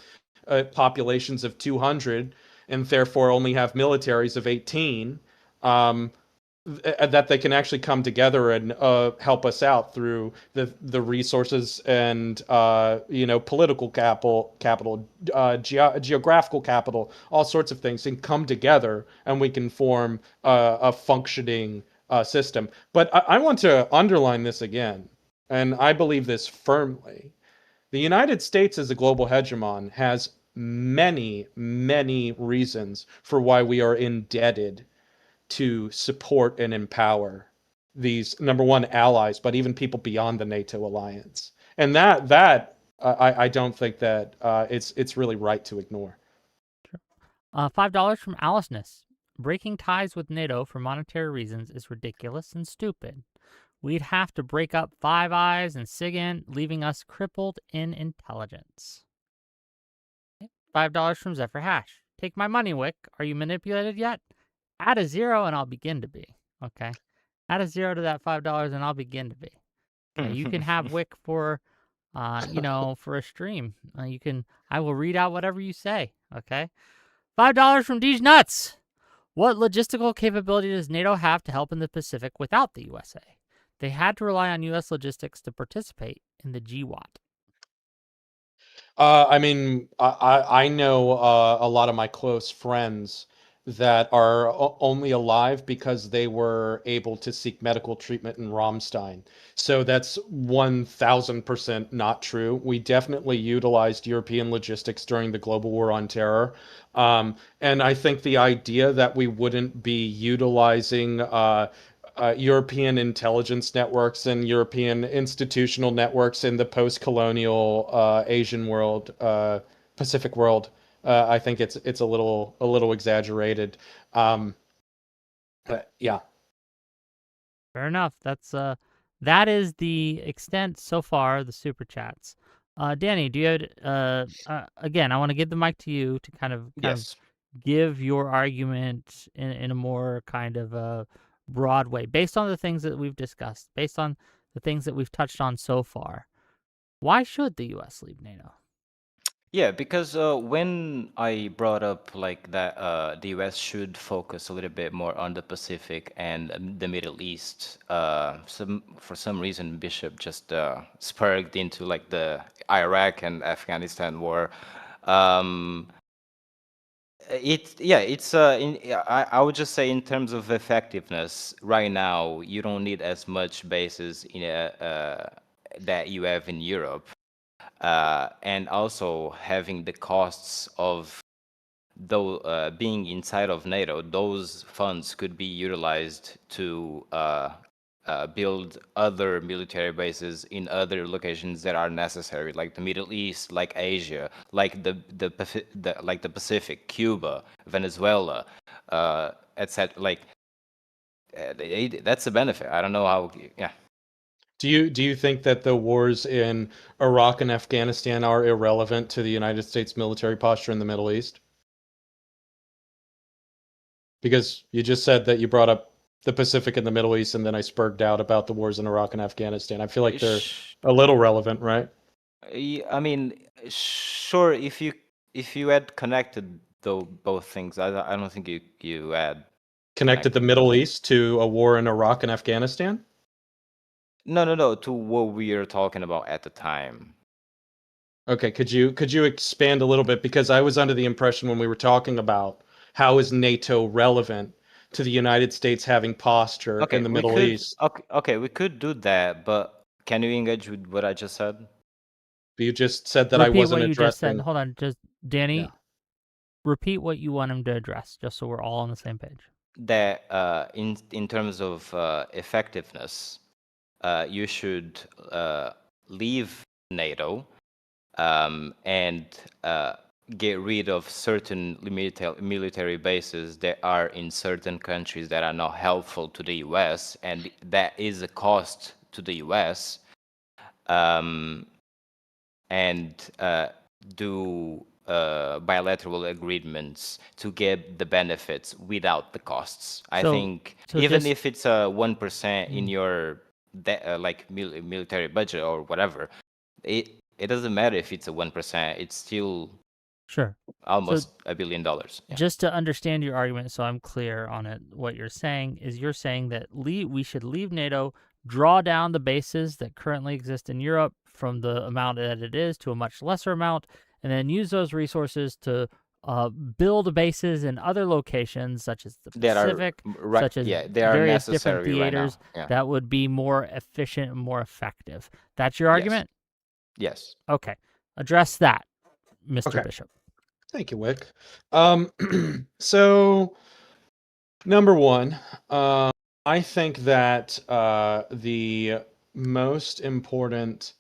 populations of 200 and therefore only have militaries of 18, um, that they can actually come together and help us out through the resources and political geographical capital, all sorts of things, and come together, and we can form a functioning system. But I want to underline this again, and I believe this firmly. The United States as a global hegemon has many, many reasons for why we are indebted to support and empower these number one allies, but even people beyond the NATO alliance. And I don't think that it's really right to ignore. $5 from Aliceness. Breaking ties with NATO for monetary reasons is ridiculous and stupid. We'd have to break up Five Eyes and SIGINT, leaving us crippled in intelligence. $5 from Zephyr Hash. Take my money, Wick. Are you manipulated yet? Add a 0 and I'll begin to be. Okay. Add a 0 to that $5 and I'll begin to be. Okay. You can have Wick for, for a stream. I will read out whatever you say. Okay. $5 from Deej Nuts. What logistical capability does NATO have to help in the Pacific without the USA? They had to rely on U.S. logistics to participate in the GWAT. I mean, I know a lot of my close friends that are only alive because they were able to seek medical treatment in Ramstein. So that's 1000% not true. We definitely utilized European logistics during the global war on terror. And I think the idea that we wouldn't be utilizing European intelligence networks and European institutional networks in the post-colonial Asian world, Pacific world. I think it's a little exaggerated. But yeah. Fair enough. That is the extent so far the super chats. Danny, do you again? I want to give the mic to you to kind of Yes. give your argument in a more kind of broad way, based on the things that we've discussed, based on the things that we've touched on so far. Why should the U.S. leave NATO? Yeah, because when I brought up like that, the U.S. should focus a little bit more on the Pacific and the Middle East. For some reason, Bishop just spurred into like the Iraq and Afghanistan war. I would just say in terms of effectiveness, right now you don't need as much bases in that you have in Europe. And also having the costs of being inside of NATO, those funds could be utilized to build other military bases in other locations that are necessary, like the Middle East, like Asia, like like the Pacific, Cuba, Venezuela, etc. Like that's a benefit. I don't know how. Yeah. Do you think that the wars in Iraq and Afghanistan are irrelevant to the United States military posture in the Middle East? Because you just said that you brought up the Pacific and the Middle East, and then I spurred out about the wars in Iraq and Afghanistan. I feel like they're Sh- a little relevant, right? I mean, sure. If you had connected though both things, I don't think you had Connected the connected them. Middle East to a war in Iraq and Afghanistan? No. To what we are talking about at the time. Okay, could you expand a little bit, because I was under the impression when we were talking about how is NATO relevant to the United States having posture in Okay, the we Middle could. East? Okay, we could do that, but can you engage with what I just said? You just said that I Repeat wasn't what you just said. addressing. Hold on, just Yeah. Danny, repeat what you want him to address, just so we're all on the same page. That in terms of effectiveness, you should leave NATO and get rid of certain military bases that are in certain countries that are not helpful to the U.S. and that is a cost to the U.S. Um, and do bilateral agreements to get the benefits without the costs. I So, think so even just if it's a 1% in mm, your like military budget or whatever, it doesn't matter if it's a 1%. It's still sure. So almost $1 billion. Yeah. just to understand your argument, so I'm clear on it, what you're saying is you're saying that we should leave NATO, draw down the bases that currently exist in Europe from the amount that it is to a much lesser amount, and then use those resources to build bases in other locations, such as the That are Pacific, right. such as Yeah, they are various different necessary right now. theaters Yeah. that would be more efficient and more effective. That's your Yes. argument? Yes. Okay. Address that, Mr. Okay. Bishop. Thank you, Wick. So number one, I think that the most important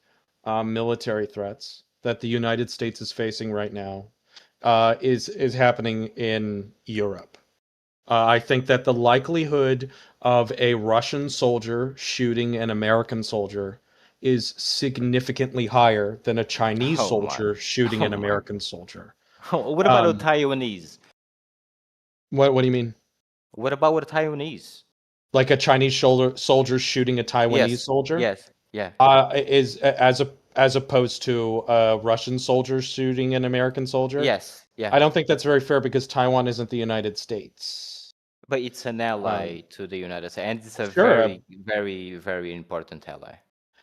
military threats that the United States is facing right now is happening in Europe. I think that the likelihood of a Russian soldier shooting an American soldier is significantly higher than a Chinese Oh my. soldier shooting Oh an my. American soldier. What about the Um, Taiwanese? what do you mean? What about with Taiwanese? Like a Chinese soldier shooting a Taiwanese Yes, soldier? yes, yeah, As opposed to a Russian soldier shooting an American soldier? yes, yeah. I don't think that's very fair because Taiwan isn't the United States. But it's an ally Um, to the United States, and it's a sure, very, very, very important ally.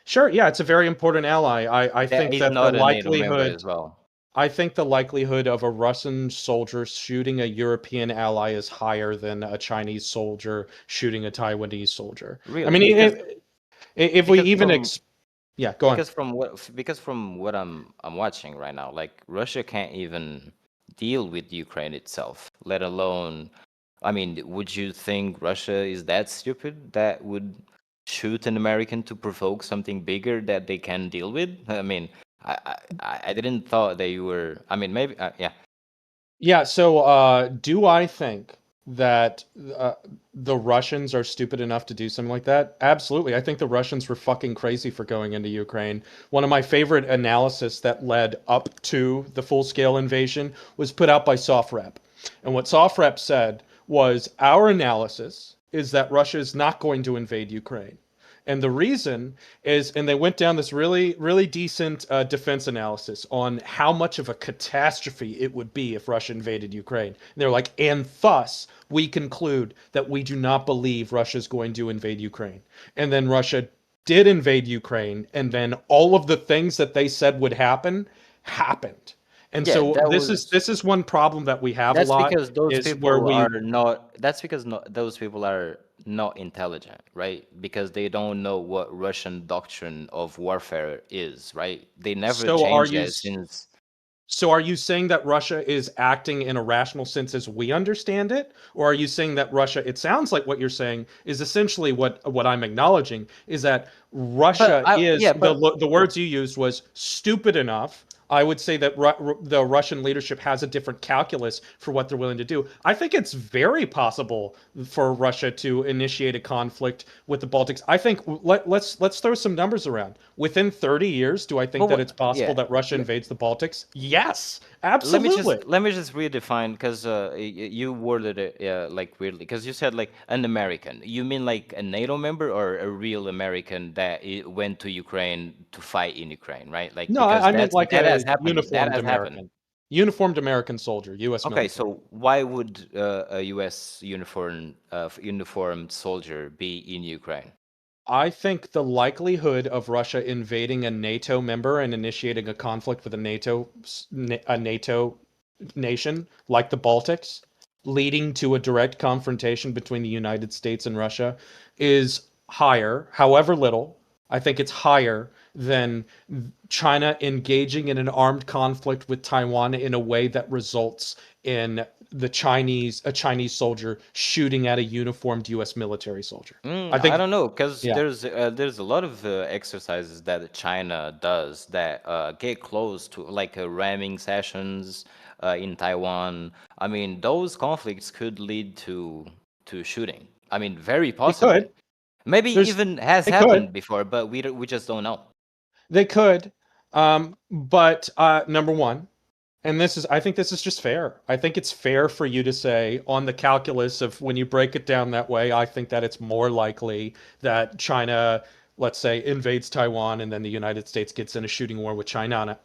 sure, yeah, it's a very important ally. I That think is that the not a NATO member likelihood as well. I think the likelihood of a Russian soldier shooting a European ally is higher than a Chinese soldier shooting a Taiwanese soldier. I Really, mean, if we because even from yeah, go on. because from what I'm watching right now, like Russia can't even deal with Ukraine itself, let alone. I mean, would you think Russia is that stupid that would shoot an American to provoke something bigger that they can deal with? I mean, I didn't thought that you were. I mean, maybe yeah. Yeah, so do I think that the Russians are stupid enough to do something like that? Absolutely. I think the Russians were fucking crazy for going into Ukraine. One of my favorite analysis that led up to the full-scale invasion was put out by SOFREP. And what SOFREP said was our analysis is that Russia is not going to invade Ukraine. And the reason is, and they went down this really, really decent defense analysis on how much of a catastrophe it would be if Russia invaded Ukraine. And they're like, and thus we conclude that we do not believe Russia is going to invade Ukraine. And then Russia did invade Ukraine, and then all of the things that they said would happen happened. And Yeah, so that this is was. this is one problem that we have a That's lot because those is where people are we not. That's because those people are not intelligent, right? Because they don't know what Russian doctrine of warfare is, right? They never so are changed you that since. So are you saying that Russia is acting in a rational sense as we understand it? Or are you saying that Russia, it sounds like what you're saying is essentially what I'm acknowledging is that But Russia is yeah, but the words you used was stupid enough. I would say that the Russian leadership has a different calculus for what they're willing to do. I think it's very possible for Russia to initiate a conflict with the Baltics. I think let's throw some numbers around. Within 30 years, do I think but that it's what? possible Yeah. that Russia invades the Baltics? Yes, Let me absolutely. just redefine because you worded it like weirdly because you said like an American. You mean like a NATO member or a real American that went to Ukraine to fight in Ukraine, right? Like No, because I meant like that has a happened. That has happened. Uniformed American soldier, U.S. Okay, military. so why would a U.S. uniformed soldier be in Ukraine? I think the likelihood of Russia invading a NATO member and initiating a conflict with a NATO nation like the Baltics, leading to a direct confrontation between the United States and Russia, is higher, however little. I think it's higher than China engaging in an armed conflict with Taiwan in a way that results in a Chinese soldier shooting at a uniformed U.S. military soldier. I I think, don't know, because yeah, there's a lot of exercises that China does that get close to like ramming sessions in Taiwan. I mean, those conflicts could lead to shooting. I mean, very they could. possibly. Maybe There's, even has they could. happened before, but we just don't know. They could. But number one, and I think this is just fair. I think it's fair for you to say, on the calculus of when you break it down that way, I think that it's more likely that China, let's say, invades Taiwan and then the United States gets in a shooting war with China.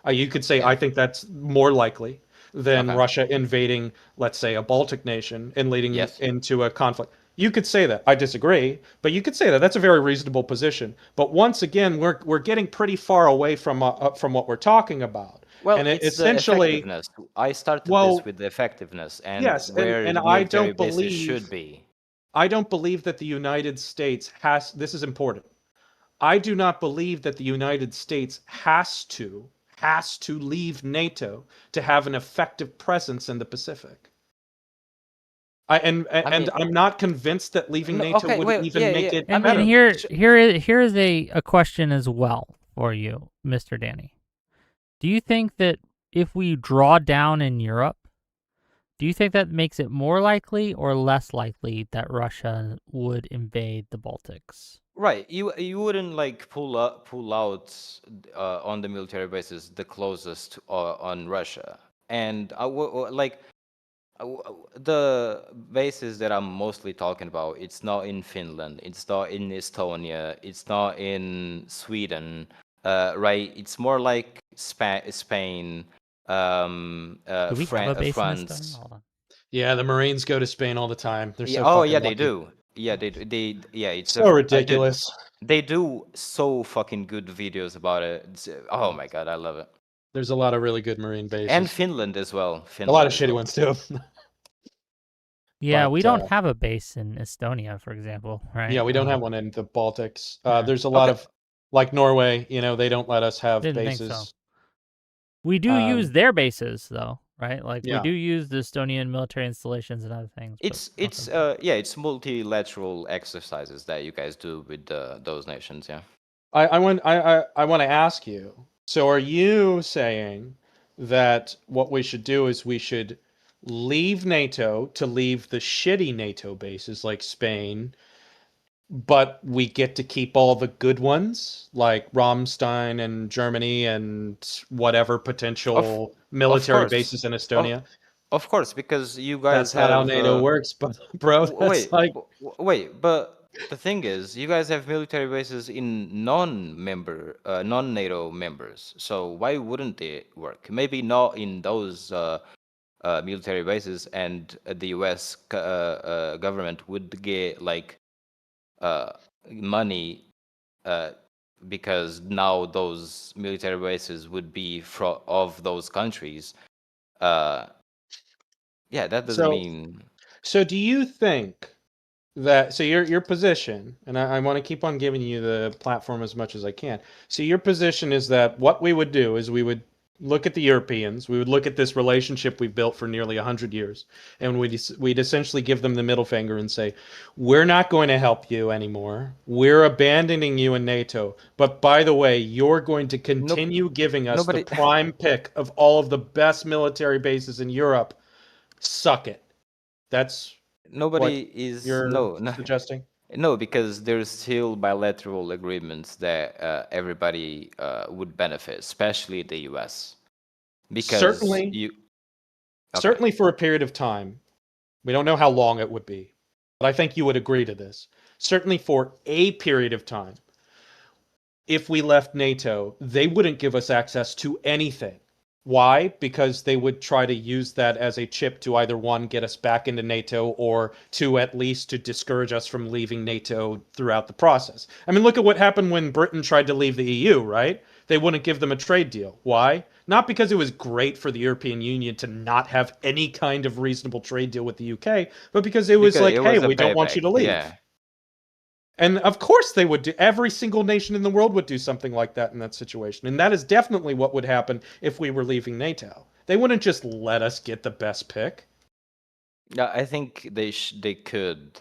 You could say, Yeah. I think that's more likely than Okay. Russia invading, let's say, a Baltic nation and leading Yes. into a conflict. You could say that. I disagree, but you could say that. That's a very reasonable position. But once again, we're getting pretty far away from what we're talking about. Well, And it's the essentially, effectiveness. I started this well, with the effectiveness and yes, where and military bases should be. I don't believe that the United States has, this is important. I do not believe that the United States has to leave NATO to have an effective presence in the Pacific. I And mean, I'm not convinced that leaving no, NATO okay, would wait, even yeah, make yeah. it I And mean, better. here is a question as well for you, Mr. Danny. Do you think that if we draw down in Europe, do you think that makes it more likely or less likely that Russia would invade the Baltics? right. You wouldn't like pull out on the military bases the closest on Russia, and like the bases that I'm mostly talking about. It's not in Finland. It's not in Estonia. It's not in Sweden. Right. It's more like Spain, Do we have a base in Estonia? France. Hold on. Yeah, the Marines go to Spain all the time. They're Yeah. so Oh, fucking yeah, they lucky. do. Yeah, they do. Yeah, it's So dude. ridiculous. They do so fucking good videos about it. Oh my god, I love it. There's a lot of really good Marine And bases. Finland as well. A lot Finland of as shitty well. ones too. Yeah, we But don't have a base in Estonia, for example, yeah, right? we don't have one in the Baltics. Yeah, There's a lot Okay. of, like Norway, they don't let us have didn't think so. bases. We do use Um, their bases, though, right? Like we yeah. do use the Estonian military installations and other things, but most of them. Yeah, it's multilateral exercises that you guys do with those nations, yeah. I want to ask you. So, are you saying that what we should do is we should leave NATO to leave the shitty NATO bases like Spain, but we get to keep all the good ones like Ramstein and Germany and whatever Of potential of military course. bases in Of Estonia? of course, because you guys That's not how have NATO works, but bro, that's like wait, but the thing is, you guys have military bases in non-NATO members. So why wouldn't it work? Maybe not in those military bases, and the U.S. Government would get like uh, money uh, because now those military bases would be of those countries. Uh, yeah, that doesn't so. mean So, do you think that your position, and I want to keep on giving you the platform as much as I can. So your position is that what we would do is we would look at the Europeans. We would look at this relationship we've built for nearly 100 years, and we'd essentially give them the middle finger and say, "We're not going to help you anymore. We're abandoning you in NATO. But by the way, you're going to Nope. continue giving us the Nobody, prime pick of all of the best military bases in Europe. Suck it." That's what nobody is you're no, no, suggesting? no, because there's still bilateral agreements that everybody would benefit, especially the U.S. Because Certainly, you, okay, certainly for a period of time. We don't know how long it would be, but I think you would agree to this. Certainly for a period of time, if we left NATO, they wouldn't give us access to anything. Why? Because they would try to use that as a chip to either one, get us back into NATO, or two, at least to discourage us from leaving NATO throughout the process. I mean, look at what happened when Britain tried to leave the EU, right? They wouldn't give them a trade deal. Why? Not because it was great for the European Union to not have any kind of reasonable trade deal with the UK, but because it was because like, it hey, was a we don't want you payback. to leave. Yeah. And of course they would do, every single nation in the world would do something like that in that situation. And that is definitely what would happen if we were leaving NATO. They wouldn't just let us get the best pick. Yeah, I think they could,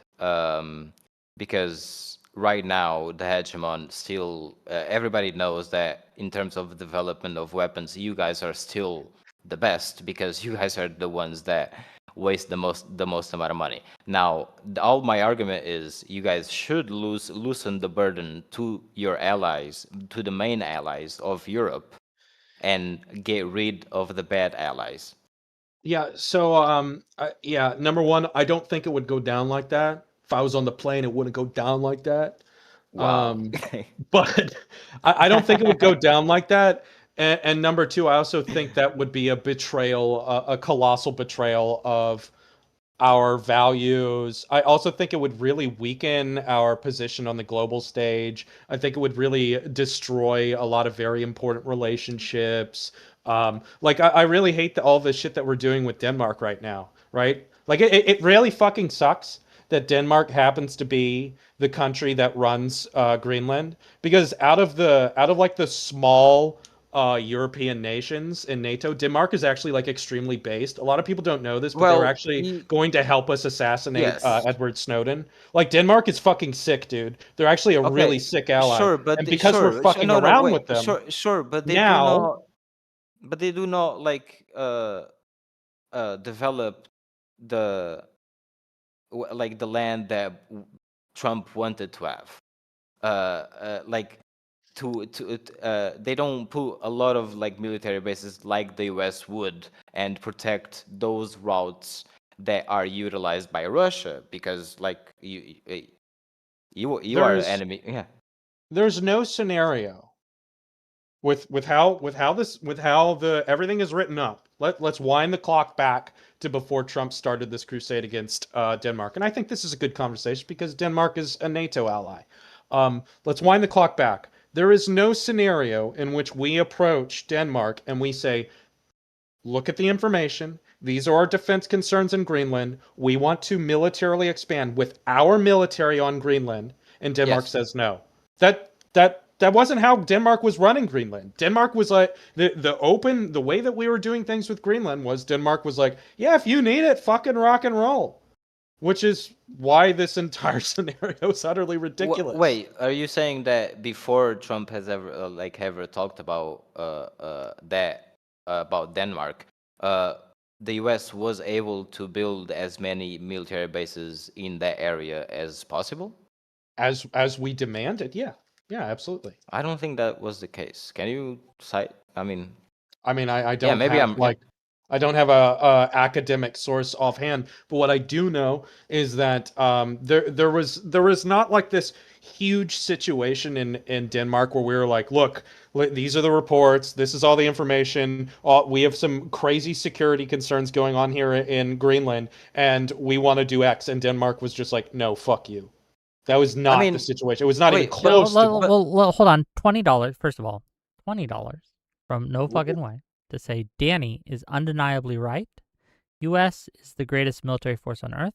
because right now the hegemon still everybody knows that in terms of development of weapons, you guys are still the best because you guys are the ones that waste the most amount of money. Now, all my argument is you guys should loosen the burden to your allies, to the main allies of Europe, and get rid of the bad allies. Yeah, so yeah, number one, I don't think it would go down like that. If I was on the plane, it wouldn't go down like that. Wow. Um, but I don't think it would go down like that. And number two, I also think that would be a betrayal, a colossal betrayal of our values. I also think it would really weaken our position on the global stage. I think it would really destroy a lot of very important relationships. Like I really hate all the shit that we're doing with Denmark right now, right? Like it really fucking sucks that Denmark happens to be the country that runs Greenland because out of like the small European nations in NATO, Denmark is actually like extremely based. A lot of people don't know this, but they were Well, actually going to help us assassinate yes. Edward Snowden. Like Denmark is fucking sick, dude. They're actually a really Okay, sick ally, sure, but and because we're fucking no, no, around wait, with them sure, but now, they do not like develop the like the land that Trump wanted to have. Like they don't put a lot of like military bases like the US would and protect those routes that are utilized by Russia because like you are there's enemy. Yeah. there's no scenario with how the everything is written up. Let's wind the clock back to before Trump started this crusade against Denmark, and I think this is a good conversation because Denmark is a NATO ally. Let's wind the clock back. There is no scenario in which we approach Denmark and we say, "Look at the information. These are our defense concerns in Greenland. We want to militarily expand with our military on Greenland." And Denmark Yes. says no. That wasn't how Denmark was running Greenland. Denmark was like the way that we were doing things with Greenland was Denmark was like, "Yeah, if you need it, fucking rock and roll." Which is why this entire scenario is utterly ridiculous. Wait, are you saying that before Trump has ever ever talked about that about Denmark, uh, the U.S. was able to build as many military bases in that area as possible? As we demanded, yeah. Yeah, absolutely. I don't think that was the case. Can you cite? I mean, I mean, I yeah, don't maybe have I'm. Yeah. like I don't have a academic source offhand, but what I do know is that there was not like this huge situation in Denmark where we were like, look, these are the reports, this is all the information. We have some crazy security concerns going on here in Greenland, and we want to do X. And Denmark was just like, no, fuck you. That was I not the mean, situation. It was not even wait, close to that. Well, hold on. $20, first of all. $20 from no fucking way to say Danny is undeniably right. U.S. is the greatest military force on Earth.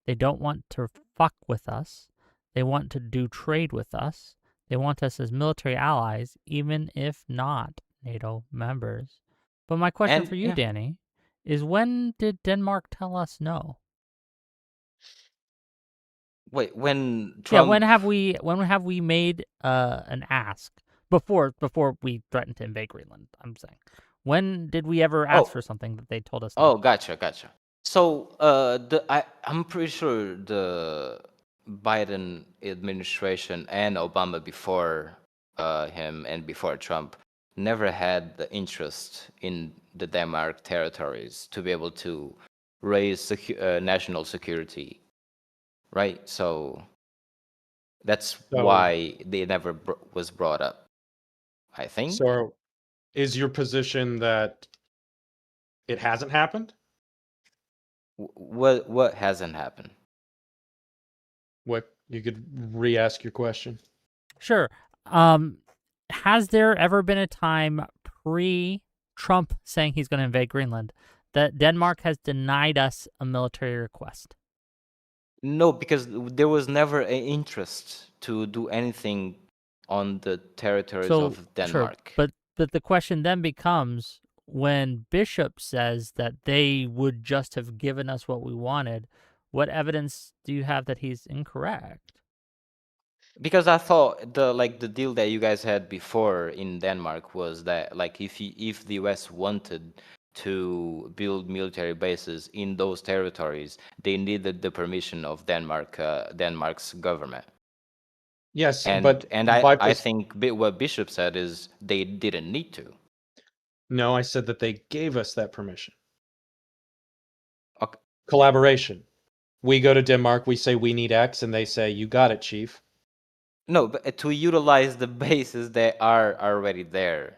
They don't want to fuck with us. They want to do trade with us. They want us as military allies, even if not NATO members. But my question And for you, yeah, Danny, is when did Denmark tell us no? wait, when Yeah, Trump, when have we made an ask before we threatened to invade Greenland? I'm saying, when did we ever ask for oh, something that they told us no? oh, gotcha. So, I'm pretty sure the Biden administration and Obama before him and before Trump never had the interest in the Denmark territories to be able to raise national security, right? So that's So, why they never was brought up, I think. so is your position that it hasn't happened? What hasn't happened? What you could re-ask your question. Sure. Has there ever been a time pre-Trump saying he's going to invade Greenland that Denmark has denied us a military request? No, because there was never an interest to do anything on the territories So of sure, Denmark. but the question then becomes, when Bishop says that they would just have given us what we wanted, what evidence do you have that he's incorrect? Because I thought the deal that you guys had before in Denmark was that like if the US wanted to build military bases in those territories, they needed the permission of Denmark's government. Yes, And but and I by I think what Bishop said is they didn't need to. no, I said that they gave us that permission. Okay. Collaboration. We go to Denmark, we say we need X, and they say, you got it, chief. No, but to utilize the bases that are already there.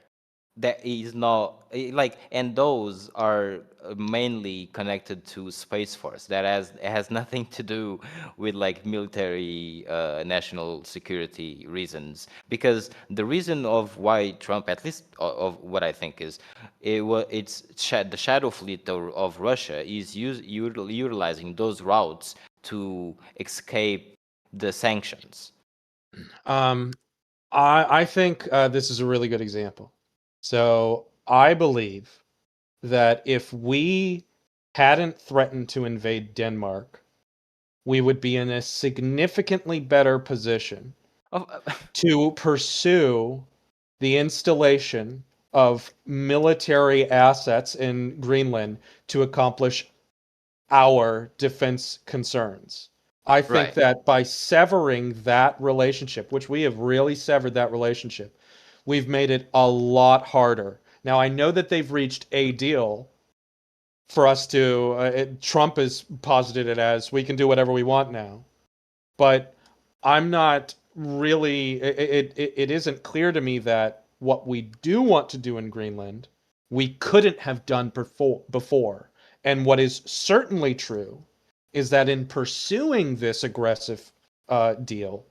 That is not like, and those are mainly connected to Space Force. It has nothing to do with like military national security reasons. Because the reason of why Trump, at least of what I think is, the shadow fleet of Russia is utilizing those routes to escape the sanctions. Um, I think this is a really good example. So I believe that if we hadn't threatened to invade Denmark, we would be in a significantly better position Of- to pursue the installation of military assets in Greenland to accomplish our defense concerns. I think right. that by severing that relationship, which we have really severed that relationship, we've made it a lot harder. Now, I know that they've reached a deal for us to, Trump has posited it as we can do whatever we want now. But I'm not really, it isn't clear to me that what we do want to do in Greenland, we couldn't have done before. And what is certainly true is that in pursuing this aggressive deal,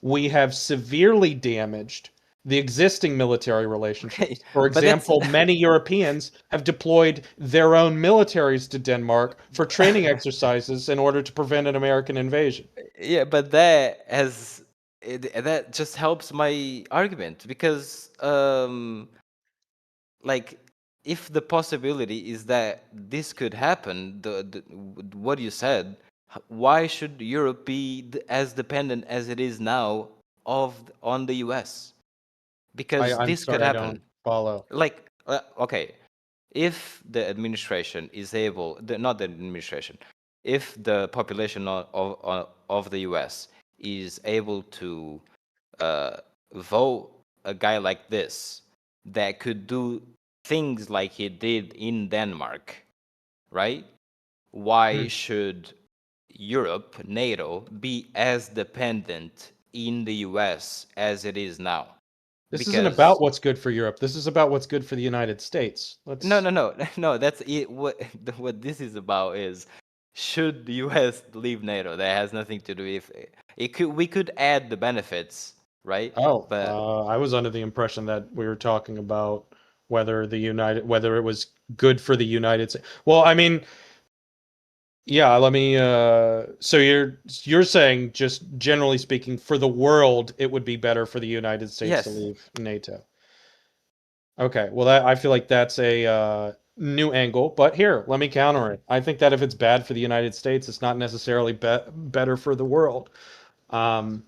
we have severely damaged the existing military Okay, relationships. For but that's example, many Europeans have deployed their own militaries to Denmark for training exercises in order to prevent an American invasion. yeah, but that just helps my argument because like if the possibility is that this could happen, what you said, why should Europe be as dependent as it is now on the US? Because I'm this could sorry, I don't happen. follow. Like okay, if the administration is able, not the administration, if the population of the US is able to uh, vote a guy like this that could do things like he did in Denmark, right? Why Hmm. should Europe, NATO, be as dependent in the US as it is now? This isn't about Because what's good for Europe. This is about what's good for the United States. Let's no. That's it. What this is about is, should the U.S. leave NATO? That has nothing to do with it. We could add the benefits, right? Oh, But I was under the impression that we were talking about whether it was good for the United States. Well, I mean, yeah, let me so you're saying just generally speaking for the world it would be better for the United States to yes, leave NATO. Okay, well, I feel like that's a new angle, but here, let me counter it. I think that if it's bad for the United States, it's not necessarily better for the world. Um,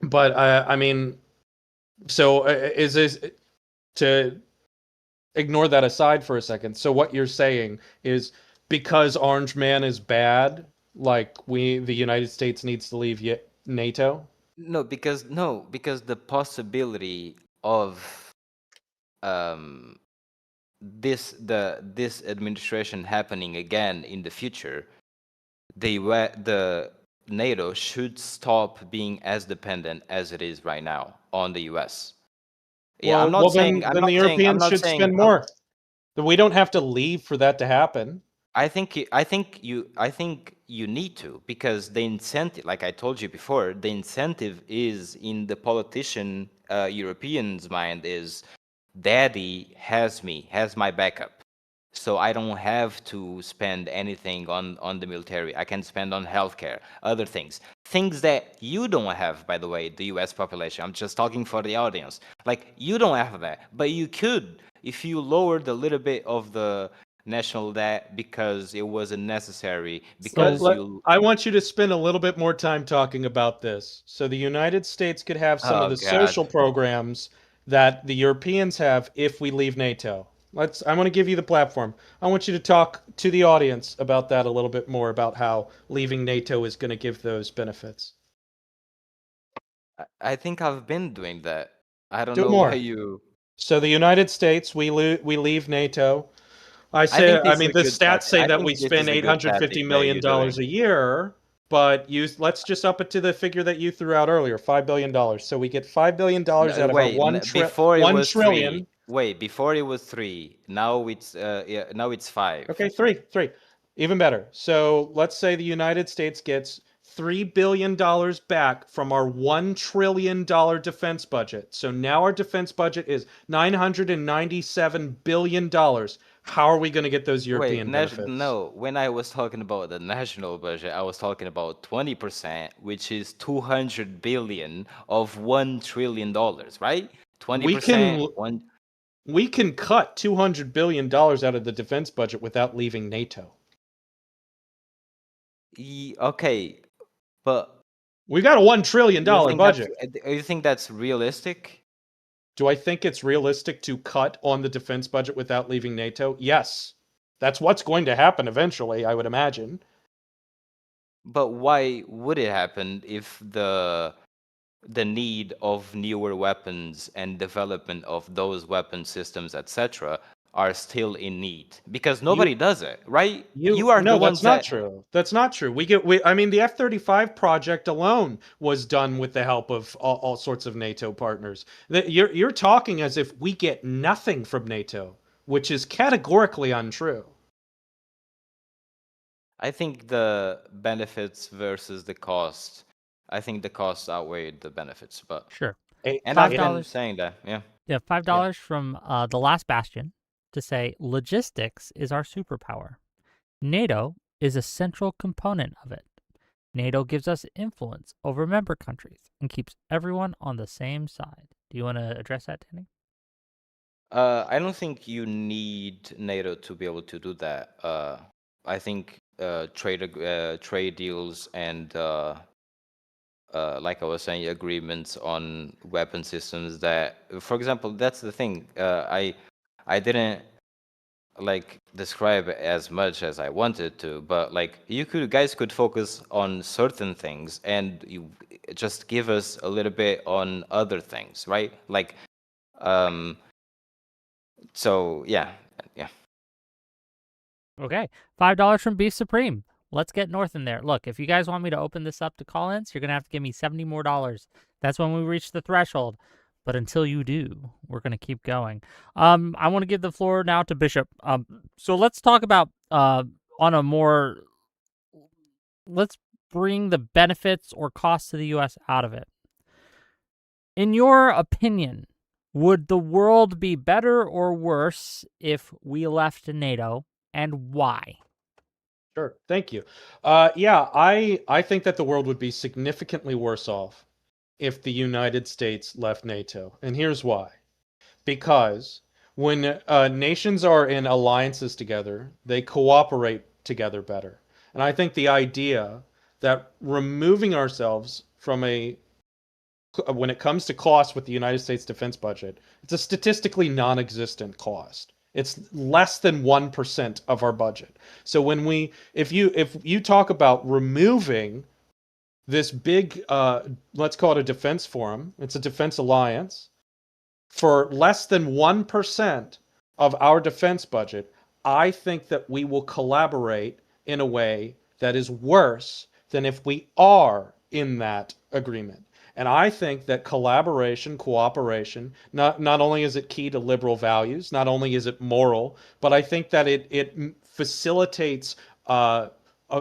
but I mean, so is this to ignore that aside for a second? So what you're saying is because Orange Man is bad, like the United States needs to leave NATO? No, because the possibility of um, this administration happening again in the future, the NATO should stop being as dependent as it is right now on the U.S. Yeah, I'm Well, not saying I'm then not the saying I'm Europeans not should saying spend more. We don't have to leave for that to happen. I think you need to, because the incentive, like I told you before, the incentive is in the politician Europeans' mind is, Daddy has me, has my backup, so I don't have to spend anything on the military. I can spend on healthcare, other things that you don't have. By the way, the U.S. population. I'm just talking for the audience. Like, you don't have that, but you could if you lowered a little bit of the national debt because it wasn't necessary, because you. I want you to spend a little bit more time talking about this. So the United States could have some of Oh the God. social programs that the Europeans have if we leave NATO. I want to give you the platform. I want you to talk to the audience about that a little bit more, about how leaving NATO is going to give those benefits. I think I've been doing that. I don't Do it know why more. you. So the United States, we leave NATO. I think I this is mean, a the good stats tactic. say I that we think this spend is a good tactic $850 that million you're doing. a year, but let's just up it to the figure that you threw out earlier, $5 billion. So we get $5 billion out of our Wait, before it 1 was three. trillion. Wait, before it was three. Now it's yeah, now it's five. Okay, three. Even better. So let's say the United States gets $3 billion back from our $1 trillion defense budget. So now our defense budget is $997 billion. How are we going to get those Wait, European benefits? no. When I was talking about the national budget, I was talking about 20%, which is 200 billion of $1 trillion, right? We 20%, can one. we can cut $200 billion out of the defense budget without leaving NATO. Okay, but We got a $1 trillion budget. do you think that's realistic? Do I think it's realistic to cut on the defense budget without leaving NATO? Yes. That's what's going to happen eventually, I would imagine. But why would it happen if the need of newer weapons and development of those weapon systems, etc., are still in need? Because You nobody does it, right? you You are the No, ones that's not that. true. That's not true. I mean, the F-35 project alone was done with the help of all sorts of NATO partners. You're talking as if we get nothing from NATO, which is categorically untrue. I think the benefits versus the cost. I think the costs outweighed the benefits, but Sure. and Five I've been dollars. saying that, yeah. Yeah, five Yeah. dollars from the last bastion to say logistics is our superpower. NATO is a central component of it. NATO gives us influence over member countries and keeps everyone on the same side. Do you want to address that, Danny? I don't think you need NATO to be able to do that. I think trade deals and like I was saying, agreements on weapon systems that, for example, that's the thing. I didn't like describe it as much as I wanted to, but like guys could focus on certain things and you just give us a little bit on other things, right? Like, um, so yeah, yeah. Okay. $5 from Beef Supreme. Let's get north in there. Look, if you guys want me to open this up to call-ins, you're going to have to give me $70 more. That's when we reach the threshold. But until you do, we're going to keep going. I want to give the floor now to Bishop. So let's talk about on a more, let's bring the benefits or costs to the U.S. out of it. In your opinion, would the world be better or worse if we left NATO, and why? Sure. Thank you. Yeah, I think that the world would be significantly worse off if the United States left NATO. And here's why. Because When nations are in alliances together, they cooperate together better. And I think the idea that removing ourselves from a when it comes to cost with the United States defense budget, it's a statistically non-existent cost. It's less than 1% of our budget. So if you talk about removing this big let's call it a defense forum, it's a defense alliance for less than 1% of our defense budget, I think that we will collaborate in a way that is worse than if we are in that agreement. And I think that collaboration, cooperation, not only is it key to liberal values, not only is it moral, but I think that it facilitates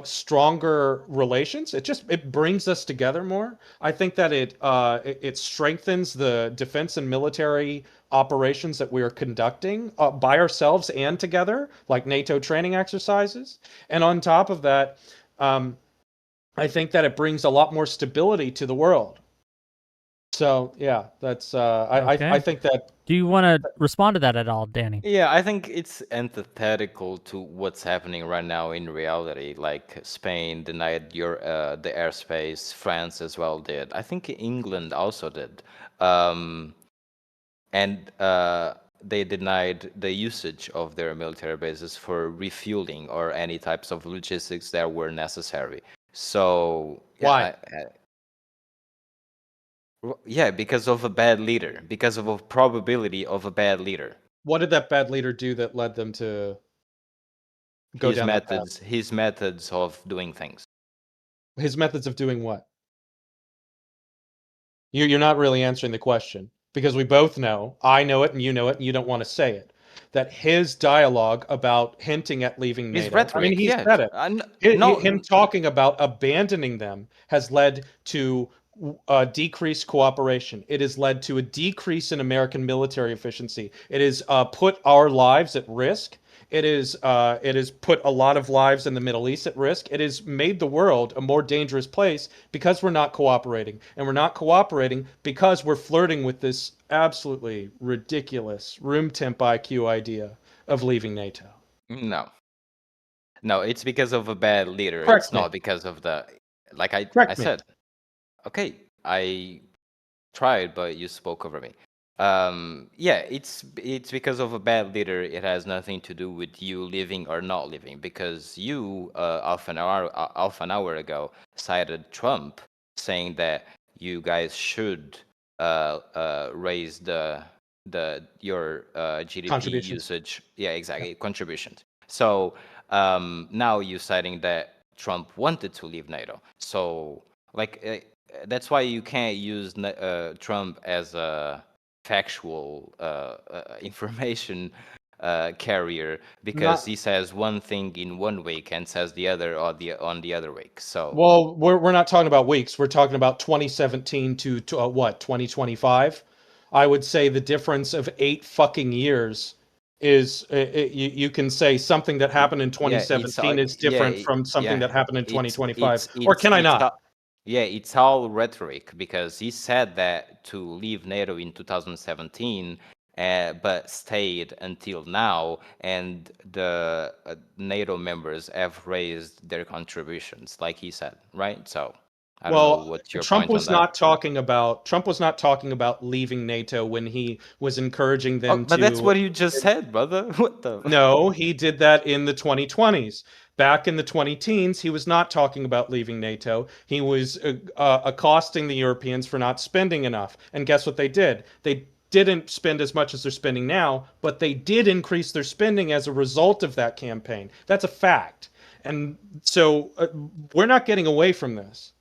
stronger relations. It brings us together more. I think that it strengthens the defense and military operations that we are conducting by ourselves and together, like NATO training exercises. And on top of that, I think that it brings a lot more stability to the world. So yeah, that's Okay. I think that. Do you want to respond to that at all, Danny? Yeah, I think it's antithetical to what's happening right now in reality. Like Spain denied the airspace, France as well did. I think England also did, and they denied the usage of their military bases for refueling or any types of logistics that were necessary. So Why? Yeah, because of a bad leader, because of a probability of a bad leader. What did that bad leader do that led them to go down that path? His methods of doing things. His methods of doing what? You're not really answering the question because we both know, I know it and you don't want to say it, that his dialogue about hinting at leaving His NATO, I mean, rhetoric, he yeah. said it. No, Him talking about abandoning them has led to decreased cooperation. It has led to a decrease in American military efficiency. It has put our lives at risk. It has put a lot of lives in the Middle East at risk. It has made the world a more dangerous place because we're not cooperating. And we're not cooperating because we're flirting with this absolutely ridiculous room temp IQ idea of leaving NATO. no. No, it's because of a bad leader. Correct It's me. not because of the like I Correct me. said. Okay, I tried, but you spoke over me. Yeah, it's because of a bad leader. It has nothing to do with you living or not living. Because you, half an hour ago, cited Trump saying that you guys should raise your GDP Contributions. usage. Yeah, Yeah. exactly, contributions. So now you're citing that Trump wanted to leave NATO. So like that's why you can't use Trump as a factual information carrier because Not he says one thing in one week and says the other on the other week. So Well, we're not talking about weeks. We're talking about 2017 to what, 2025? I would say the difference of 8 fucking years is you can say something that happened in yeah, it's 2017 is yeah, different from something yeah, that happened in it's 2025. it's Or it's can I it's not? yeah, it's all rhetoric because he said that to leave NATO in 2017, but stayed until now, and the NATO members have raised their contributions, like he said, right? So I don't know Well, what's your Trump point on was that. not talking about leaving NATO when he was encouraging Oh, them but that's to. what you just said, brother. What the? No, he did that in the 2020s. Back in the 20-teens, he was not talking about leaving NATO. He was accosting the Europeans for not spending enough. And guess what they did? They didn't spend as much as they're spending now, but they did increase their spending as a result of that campaign. That's a fact. And so we're not getting away from this.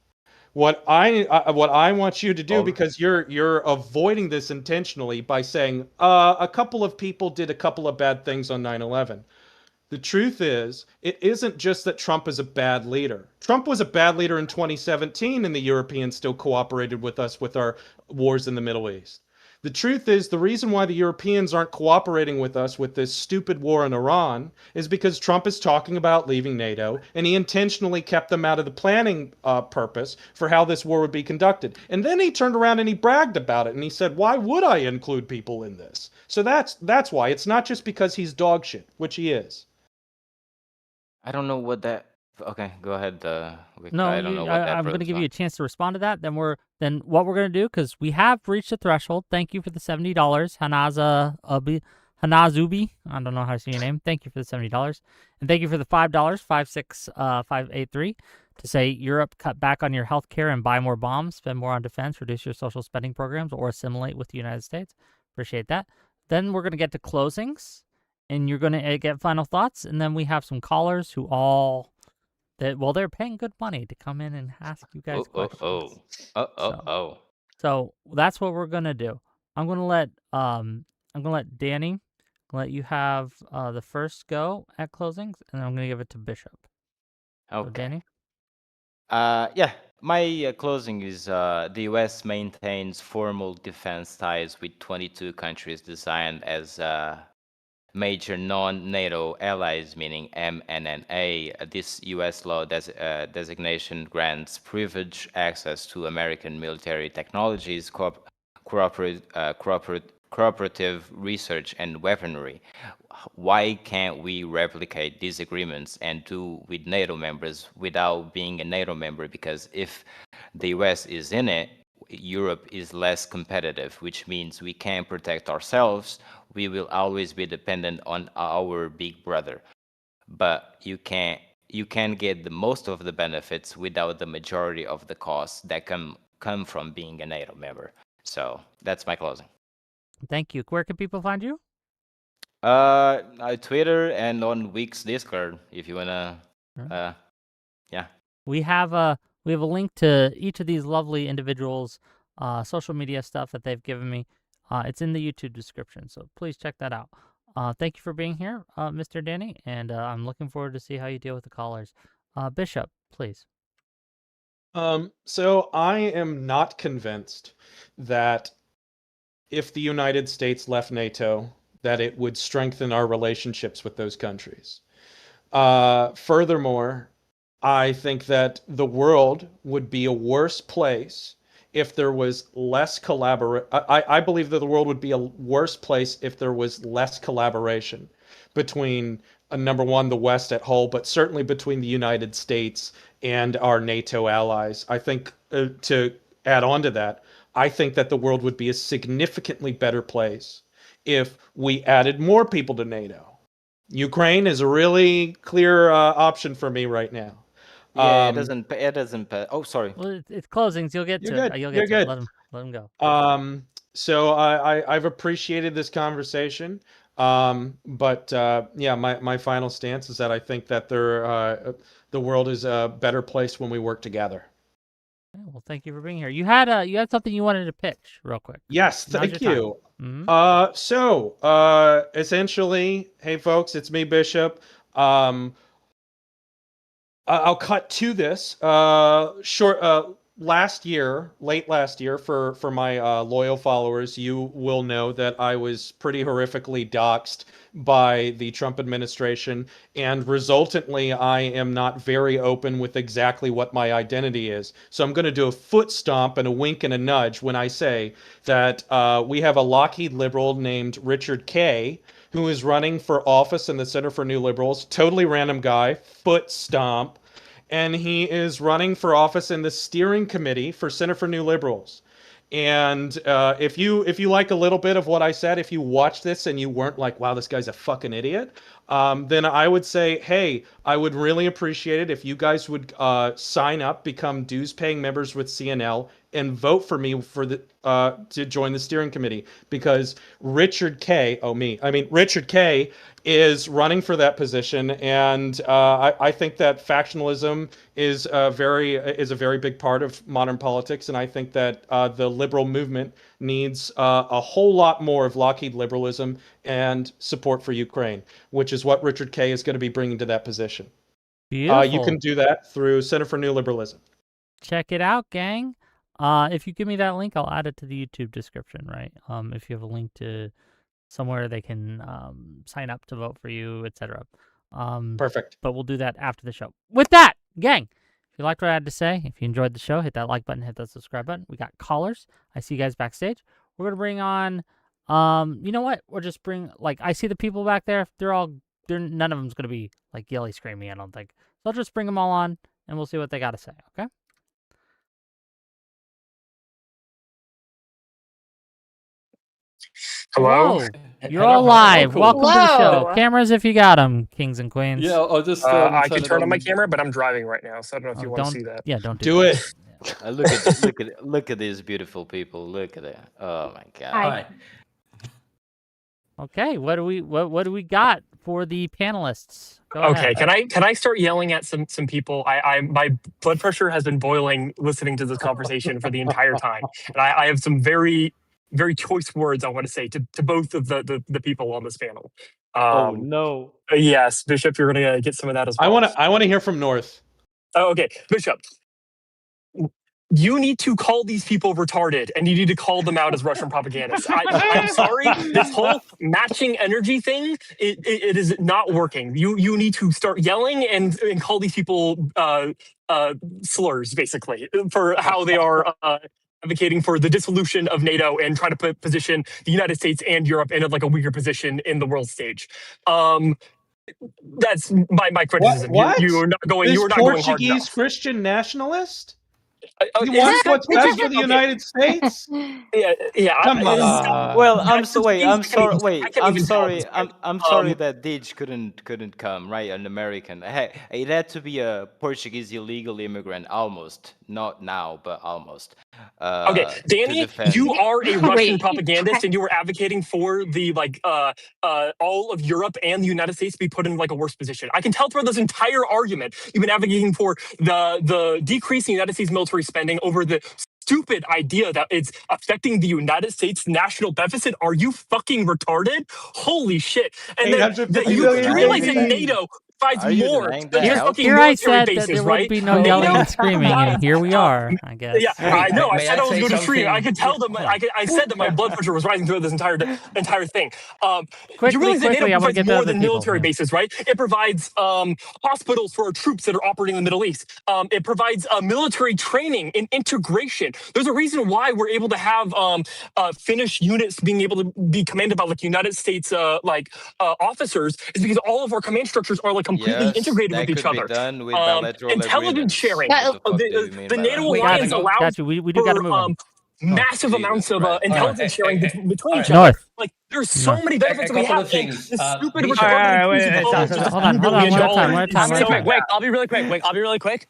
What I want you to do, Oh, because you're avoiding this intentionally by saying a couple of people did a couple of bad things on 9/11. The truth is, it isn't just that Trump is a bad leader. Trump was a bad leader in 2017, and the Europeans still cooperated with us with our wars in the Middle East. The truth is, the reason why the Europeans aren't cooperating with us with this stupid war in Iran is because Trump is talking about leaving NATO, and he intentionally kept them out of the planning purpose for how this war would be conducted. And then he turned around and he bragged about it, and he said, "Why would I include people in this?" So that's why. It's not just because he's dog shit, which he is. I don't know what that. Okay, go ahead, Vic. No, I don't know what that I'm going to proves give you on. a chance to respond to that. Then what we're going to do, because we have reached the threshold. Thank you for the $70, Hanazubi. I don't know how to say your name. Thank you for the $70, and thank you for the $5, 56583, to say Europe cut back on your health care and buy more bombs, spend more on defense, reduce your social spending programs, or assimilate with the United States. Appreciate that. Then we're going to get to closings, and you're going to get final thoughts, and then we have some callers who they're paying good money to come in and ask you guys questions. So that's what we're gonna do. I'm gonna let Danny let you have the first go at closings, and then I'm gonna give it to Bishop. Okay. So Danny. Yeah. My closing is the U.S. maintains formal defense ties with 22 countries designed as major non-NATO allies, meaning MNNA. This U.S. law designation grants privileged access to American military technologies, cooperative research, and weaponry. Why can't we replicate these agreements and do with NATO members without being a NATO member? Because if the U.S. is in it, Europe is less competitive, which means we can't protect ourselves. We will always be dependent on our big brother. But you can get the most of the benefits without the majority of the costs that come from being a NATO member. So that's my closing. Thank you. Where can people find you? Twitter and on Week's Discord, if you wanna. Yeah. We have a link to each of these lovely individuals' social media stuff that they've given me. It's in the YouTube description, so please check that out. Thank you for being here, Mr. Danny, and I'm looking forward to see how you deal with the callers. Bishop, please. So I am not convinced that if the United States left NATO, that it would strengthen our relationships with those countries. Furthermore, I think that the world would be a worse place if there was less collaboration. I believe that the world would be a worse place if there was less collaboration between, number one, the West at whole, but certainly between the United States and our NATO allies. I think, to add on to that, I think that the world would be a significantly better place if we added more people to NATO. Ukraine is a really clear option for me right now. Yeah, it doesn't. It doesn't. Oh, sorry. Well, it's closings. You'll get You're to good. it. You'll You're get to it. good. Let him go. So I've appreciated this conversation. But yeah, my final stance is that I think that the world is a better place when we work together. Okay, well, thank you for being here. You had something you wanted to pitch real quick. Yes, Now's thank your you. time. So essentially, hey folks, it's me, Bishop. I'll cut to this. Late last year, for my loyal followers, you will know that I was pretty horrifically doxxed by the Trump administration, and resultantly, I am not very open with exactly what my identity is. So I'm going to do a foot stomp and a wink and a nudge when I say that we have a Lockheed liberal named Richard Kay, who is running for office in the Center for New Liberals. Totally random guy, foot stomp. And he is running for office in the steering committee for Center for New Liberals. And if you like a little bit of what I said, if you watch this and you weren't like, wow, this guy's a fucking idiot, then I would say, hey, I would really appreciate it if you guys would sign up, become dues-paying members with CNL, and vote for me to join the steering committee, because Richard Kay is running for that position, and I think that factionalism is a very big part of modern politics, and I think that the liberal movement needs a whole lot more of Lockheed liberalism and support for Ukraine, which is what Richard Kay is going to be bringing to that position. Beautiful. You can do that through Center for New Liberalism. Check it out, gang. If you give me that link, I'll add it to the YouTube description, right? If you have a link to somewhere they can sign up to vote for you, etc. Perfect. But we'll do that after the show. With that, gang, if you liked what I had to say, if you enjoyed the show, hit that like button, hit that subscribe button. We got callers. I see you guys backstage. We're gonna bring on, you know what? We'll just bring I see the people back there. None of them's gonna be like yelly screaming. I don't think. So I'll just bring them all on, and we'll see what they got to say. Okay. Hello? You're all live. cool. Welcome to the show. Hello. Cameras if you got them, kings and queens. Yeah, I'll just. I can it turn on my camera, but I'm driving right now, so I don't know if you want to don't see that. Yeah, don't Do it. Look at these beautiful people. Look at that. Oh my God. Hi. Okay, what do we got for the panelists? Go Okay, ahead. can I start yelling at some people? My blood pressure has been boiling listening to this conversation for the entire time, and I have some very choice words I want to say to both of the people on this panel. Oh no. Yes, Bishop, you're gonna get some of that as well. I want to hear from North. Oh, okay, Bishop. You need to call these people retarded, and you need to call them out as Russian propagandists. I'm sorry, this whole matching energy thing, it is not working. You need to start yelling and call these people slurs, basically, for how they are advocating for the dissolution of NATO and trying to position the United States and Europe in a weaker position in the world stage. That's my criticism. What? You are not going. This You are not going hard Portuguese enough. Christian nationalist? Is You this want guy- what's is best this for the guy- United States? Yeah. Come I- on. Well, I I'm can't sorry. even- I'm I sorry. can't Wait, even I'm tell sorry. this guy. I'm sorry that Dij couldn't come. Right, an American. Hey, it had to be a Portuguese illegal immigrant. Almost, not now, but almost. Okay, to Danny, defend- you are a Russian Wait. propagandist, and you were advocating for the all of Europe and the United States to be put in a worse position. I can tell throughout this entire argument, you've been advocating for the decrease in United States military spending over the stupid idea that it's affecting the United States national deficit. Are you fucking retarded? Holy shit! And then 850 you billion, realize that baby. NATO provides Are you more denying than that? just fucking Here I military said bases, that there right? would be no NATO yelling and screaming, and provides, here we are, I guess. Yeah, I know. I May said I I was say going to scream. I something? could tell them. I said that my blood pressure was rising throughout this entire thing. You realize that NATO quickly, I wanna provides get to more other than people, military yeah. bases, right? It provides hospitals for our troops that are operating in the Middle East. It provides military training and integration. There's a reason why we're able to have Finnish units being able to be commanded by United States officers, is because all of our command structures are completely Yes, integrated that with each could be other. done with bilateral Intelligence agreements. sharing. What the fuck do you The mean by NATO that? Wait, alliance got allows you. We do got to move on. massive Jesus amounts of Christ. intelligence sharing between each North. other. There's so North. many benefits A that we couple have. of things. This stupid Bishop. retarded Wait, piece of code stop. just Hold on, $1 one billion at a time, one at a time, is one at a so time. bad. I'll be really quick. I'm really quick.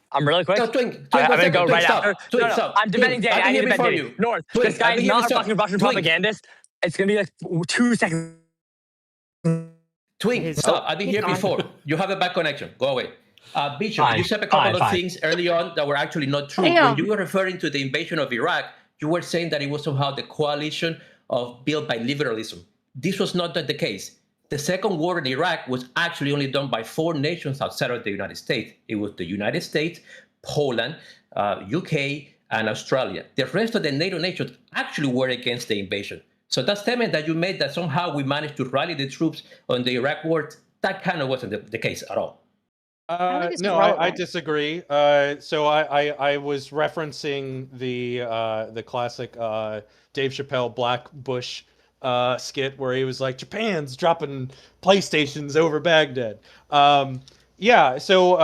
No, Twink, I'm one gonna go second. right Stop. after. Twink, No, stop. I'm defending Twink, Danny. I've I been need here to defend before Danny. you. North. Twink, This guy I've been is here not a before- fucking Russian Twink. propagandist. It's gonna be 2 seconds. Twink, stop. I've been here before. You have a bad connection. Go away. Bishop, Fine, you said a couple fine. of things early on that were actually not true. Damn. When you were referring to the invasion of Iraq, you were saying that it was somehow the coalition built by liberalism. This was not the case. The second war in Iraq was actually only done by 4 nations outside of the United States. It was the United States, Poland, UK, and Australia. The rest of the NATO nations actually were against the invasion. So that statement that you made that somehow we managed to rally the troops on the Iraq war, that kind of wasn't the case at all. No, I disagree. So I was referencing the classic Dave Chappelle Black Bush skit where he was like, Japan's dropping PlayStations over Baghdad. Yeah, so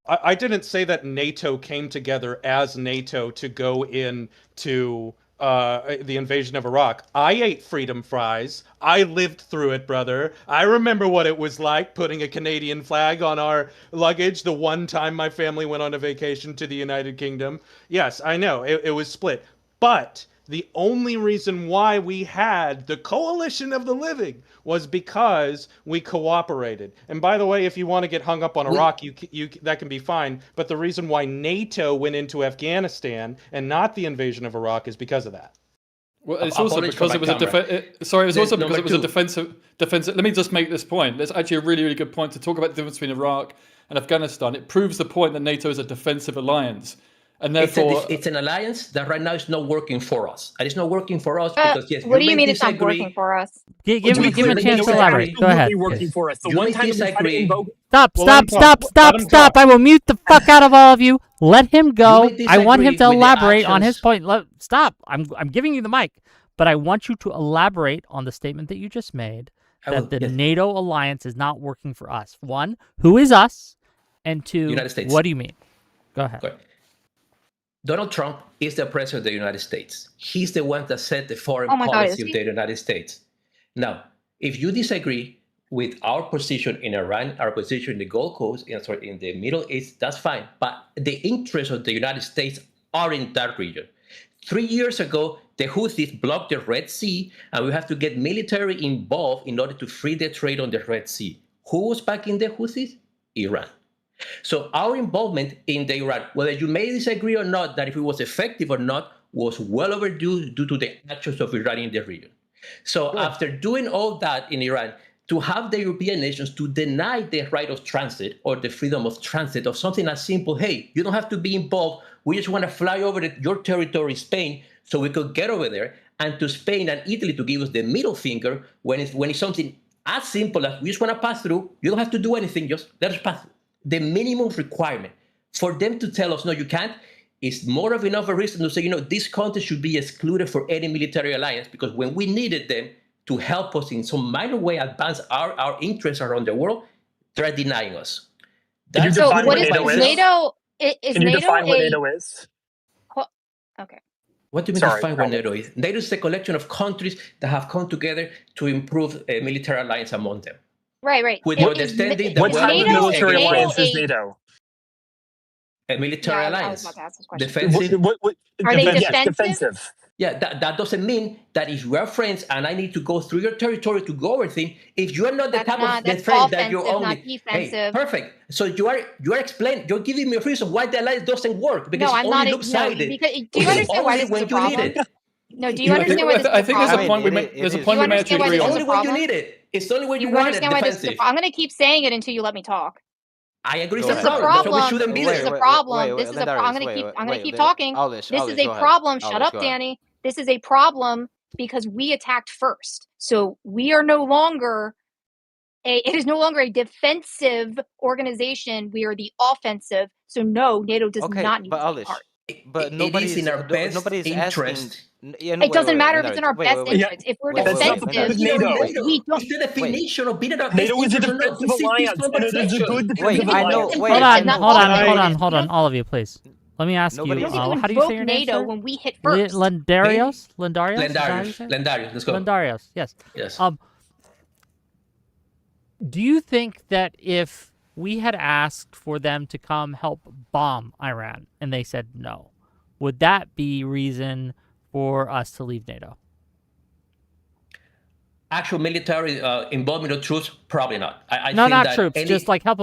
I didn't say that NATO came together as NATO to go into the invasion of Iraq. I ate freedom fries. I lived through it, brother. I remember what it was like putting a Canadian flag on our luggage the one time my family went on a vacation to the United Kingdom. Yes, I know, it was split. But the only reason why we had the coalition of the living was because we cooperated. And by the way, if you want to get hung up on Iraq, you that can be fine. But the reason why NATO went into Afghanistan and not the invasion of Iraq is because of that. Well, it's also because it was a defensive. Let me just make this point. There's actually a really, really good point to talk about the difference between Iraq and Afghanistan. It proves the point that NATO is a defensive alliance. and therefore it's an alliance that right now is not working for us, and it's not working for us because yes, What do you you may mean it's not disagree. working for us? Give We him a clearly chance to elaborate. Go ahead. Working for us. The You one may time that we tried to disagree. invoke Stop, Well, let him stop, talk. stop, Let stop, him stop. talk. I will mute the fuck out of all of you. Let him go. may I want him disagree to with the elaborate on his actions- point. Stop. I'm giving you the mic. But I want you to elaborate on the statement that you just made I that will, the yes. NATO alliance is not working for us. One, who is us? And two, United States. what do you mean? Go ahead. Okay. Donald Trump is the president of the United States. He's the one that set the foreign Oh my God, policy is of he? the United States. Now, if you disagree with our position in Iran, our position in the Gulf Coast, in the Middle East, that's fine. But the interests of the United States are in that region. 3 years ago, the Houthis blocked the Red Sea, and we have to get military involved in order to free the trade on the Red Sea. Who was backing the Houthis? Iran. So our involvement in the Iran, whether you may disagree or not, that if it was effective or not, was well overdue due to the actions of Iran in the region. So after doing all that in Iran, to have the European nations to deny the right of transit or the freedom of transit of something as simple, hey, you don't have to be involved. We just want to fly over your territory, Spain, so we could get over there, and to Spain and Italy to give us the middle finger when it's something as simple as we just want to pass through. You don't have to do anything, just let us pass through. The minimum requirement for them to tell us, no, you can't, is more of enough a reason to say, this country should be excluded for any military alliance, because when we needed them to help us in some minor way advance our interests around the world, they're denying us. Can you So define what what is NATO is? NATO? Is Can you NATO define what a? NATO is? Okay. What do you mean Sorry, define what Alex. NATO is? NATO is a collection of countries that have come together to improve a military alliance among them. Right. With the understanding that What we type will of be military against alliance is a- NATO? a military Yeah, I was alliance. about to ask this question. Defensive. Are they Yes, defensive? defensive. Yeah, that doesn't mean that if we are friends and I need to go through your territory to go everything, if you are not the That's type not- of the that's friend that you're offensive, only, not defensive. hey, perfect. So you are explaining, you're giving me a reason why the alliance doesn't work because No, it I'm only not. looks No, sided. because do you understand why Only this is when a you need problem? it. No, do you understand why this is a I think there's a problem? point there's a point You we may actually understand why agree this on. is Only a when you problem? need it. It's only when Do you you want it. understand why this is a Defensive. problem? I'm going to keep saying it until you let me talk. I agree. This It's is a a problem. So we problem. shouldn't be This is there. a problem. This is a. I'm going to keep. I'm going to keep talking. This is a problem. Shut up, Danny. This is a problem because we attacked first. So we are no longer. It is no longer a defensive organization. We are the offensive. So no, NATO does not need to take part. But It is in our best nobody's interest. It doesn't matter if it's in our best interest. If we're That's not the defensive, point of NATO. we don't. It's the definition of being in our best NATO is a interest or not to defensive seek alliance, peaceful and it is a conversation. good defensive alliance. Hold on, all of you, please. Let me ask you. We don't need to How do you say invoke your name, NATO sir? when we hit first. Lendarios? Lendarios? Is that how you say it? Lendarios, let's go. Lendarios, yes. Yes. Do you think that if we had asked for them to come help bomb Iran and they said no, would that be reason for us to leave NATO? Actual military involvement of troops, probably not. I No, think not that troops. Just like help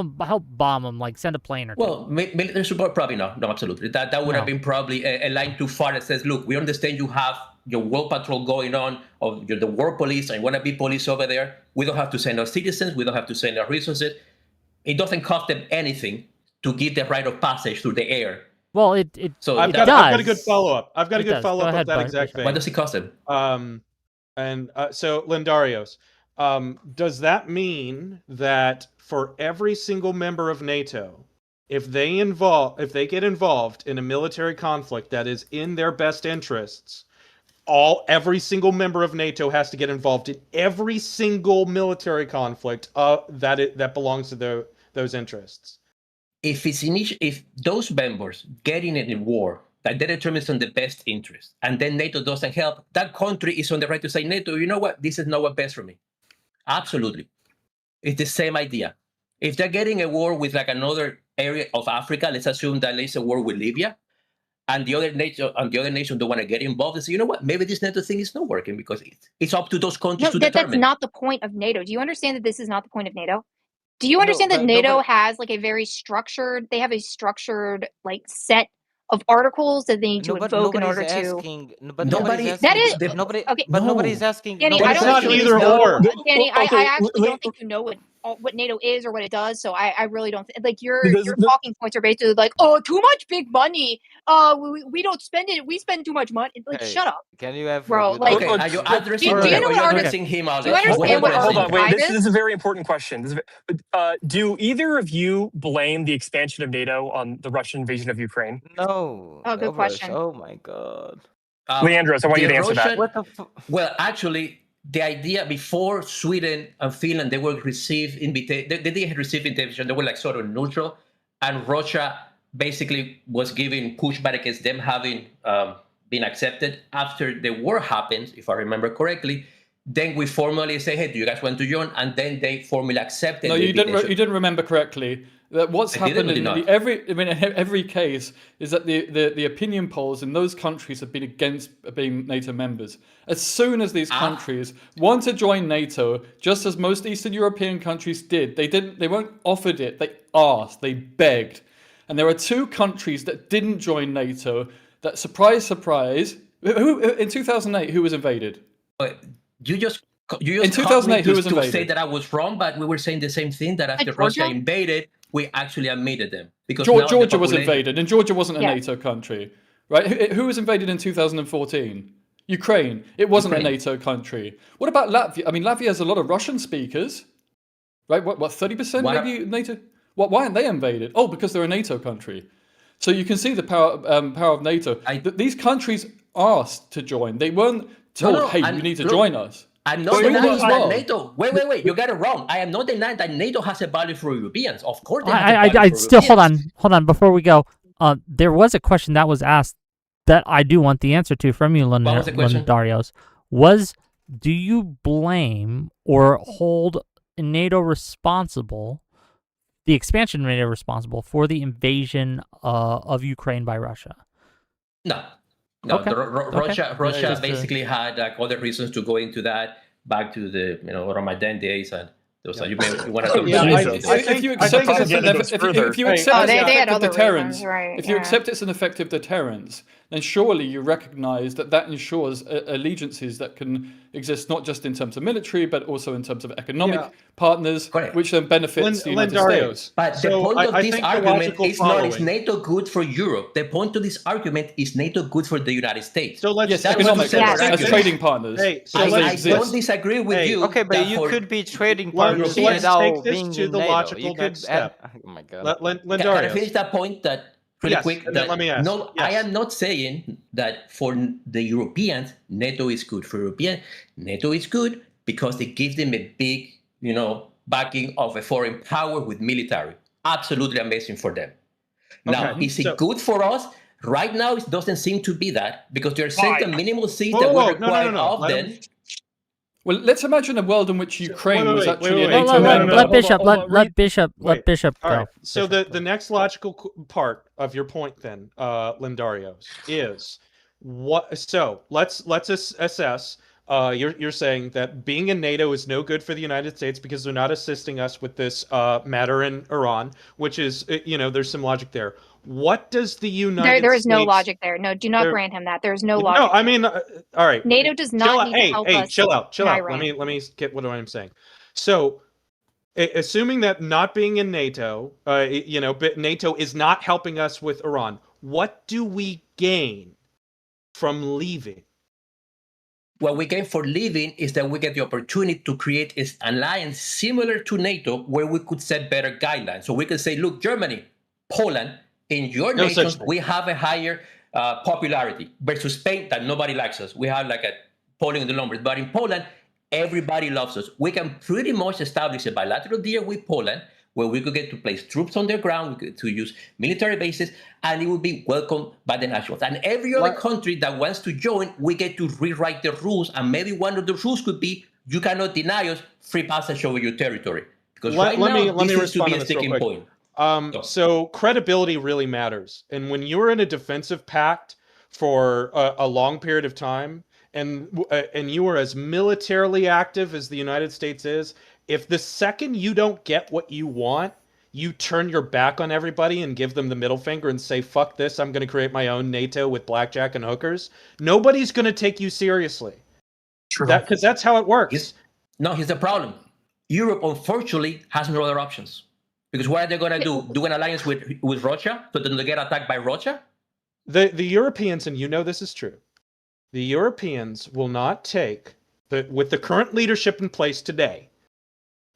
bomb them, like send a plane or two. Well, military support, probably not. No, absolutely. That would have been probably a line too far that says, look, we understand you have your war patrol going on, or you're the war police, and you want to be police over there. We don't have to send our citizens. We don't have to send our resources. It doesn't cost them anything to give the right of passage through the air. Well, it I've does. got a good follow-up. I've got a It good does. Go follow-up ahead, of that Bart. exact thing. What does it cost them? So Lendarios, does that mean that for every single member of NATO, if they get involved in a military conflict that is in their best interests, every single member of NATO has to get involved in every single military conflict that belongs to those interests? If those members getting in a war that they determines on the best interest, and then NATO doesn't help, that country is on the right to say, NATO, you know what? This is not what best for me. Absolutely. It's the same idea. If they're getting a war with like another area of Africa, let's assume that there's a war with Libya, and the other nation don't want to get involved and say, you know what? Maybe this NATO thing is not working because it's up to those countries to determine. That's not the point of NATO. Do you understand that this is not the point of NATO? Do you understand that NATO has like they have a structured like set of articles that they need to invoke in order to. Nobody's asking. Danny, But I it's don't not think you either know. or. Danny, I Okay, actually don't think you know what what NATO is or what it does. So I really don't like your talking points are basically like, oh, too much big money. We don't spend it. We spend too much money. Like, shut up. Can you have bro? Like, okay, are you addressing do you know what addressing him, Alex? Do you understand what hold on, wait. this is a very important question. Do either of you blame the expansion of NATO on the Russian invasion of Ukraine? No. Oh, good question. Oh my god. Leandros, I want you to answer that. Well, actually, the idea before Sweden and Finland, they were received invitation. They didn't receive invitation. They were like sort of neutral, and Russia basically was giving pushback against them having been accepted after the war happened, if I remember correctly. Then we formally say, "Hey, do you guys want to join?" And then they formally accepted. No, you didn't. You didn't remember correctly. That what's happened in every case is that the opinion polls in those countries have been against being NATO members. As soon as these countries want to join NATO, just as most Eastern European countries did, they weren't offered it. They asked. They begged. And there are two countries that didn't join NATO. That surprise, who in 2008 who was invaded? You just in 2008 who was invaded? To say that I was wrong, but we were saying the same thing, that after Russia invaded, we actually admitted them because Georgia was invaded, and Georgia wasn't a NATO country, right? Who was invaded in 2014? Ukraine. It wasn't a NATO country. What about Latvia? I mean, Latvia has a lot of Russian speakers, right? What 30% maybe NATO? Why aren't they invaded? Oh, because they're a NATO country. So you can see the power of NATO. These countries asked to join. They weren't told, "Hey, you need to join us." I'm not denying that NATO. Wait. You got it wrong. I am not denying that NATO has a value for Europeans. Of course, I still hold on before we go. There was a question that was asked that I do want the answer to from you, Darius. Do you blame or hold NATO responsible, the expansion of NATO responsible for the invasion of Ukraine by Russia? No. No, okay. Russia basically had other reasons to go into that, back to the Ramadan days, and those are, you want to talk about. If you accept it's an effective deterrence, then surely you recognize that ensures allegiances that can exist not just in terms of military, but also in terms of economic partners, which then benefits the United States. But the point of this argument is not, is NATO good for Europe? The point of this argument is NATO good for the United States? So let's economic as trading partners. I don't disagree with you. Okay, but you could be trading partners without being to the logical next step. Oh my god. Can I finish that point? That really quick. That, let me ask. No, I am not saying that for the Europeans, NATO is good. For Europeans, NATO is good because it gives them a big, backing of a foreign power with military. Absolutely amazing for them. Now, is it good for us? Right now, it doesn't seem to be that, because there are certain minimal seats that were required of them. Well, let's imagine a world in which Ukraine was actually a NATO member. Let Bishop go. All right. So the next logical part of your point then, Lindarios, is what? So let's assess. You're saying that being in NATO is no good for the United States because they're not assisting us with this matter in Iran, which is there's some logic there. What does the United States... There is no logic there. No, do not grant him that. There is no logic. No, I mean, all right. NATO does not need to help us. Chill out. Let me get what I'm saying. So, assuming that not being in NATO, but NATO is not helping us with Iran, what do we gain from leaving? What we gain for leaving is that we get the opportunity to create an alliance similar to NATO, where we could set better guidelines. So we can say, look, Germany, Poland, in your nations, we have a higher popularity versus Spain that nobody likes us. We have like a polling in the numbers. But in Poland, everybody loves us. We can pretty much establish a bilateral deal with Poland where we could get to place troops on the ground, we could to use military bases, and it would be welcomed by the nationals. And every other country that wants to join, we get to rewrite the rules. And maybe one of the rules could be, you cannot deny us free passage over your territory. Because let me seems to be a sticking point. So credibility really matters. And when you're in a defensive pact for a long period of time, and you are as militarily active as the United States is, if the second you don't get what you want, you turn your back on everybody and give them the middle finger and say, fuck this, I'm going to create my own NATO with blackjack and hookers, nobody's going to take you seriously. True. Because that's how it works. Here's the problem. Europe, unfortunately, has no other options. Because what are they going to do? Do an alliance with Russia so that they get attacked by Russia? The Europeans, and you know this is true, the Europeans will not take, with the current leadership in place today,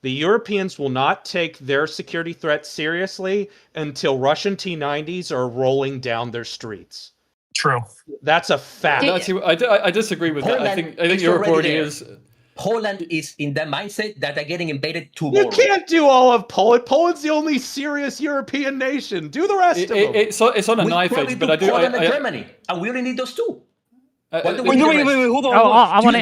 the Europeans will not take their security threat seriously until Russian T-90s are rolling down their streets. True. That's a fact. I disagree with that. I think Europe already is. Poland is in that mindset that they're getting invaded tomorrow. You can't do all of Poland. Poland's the only serious European nation. Do the rest of them. It's on a knife edge, but I do. Poland and Germany, and we only need those two. Wait, hold on. I want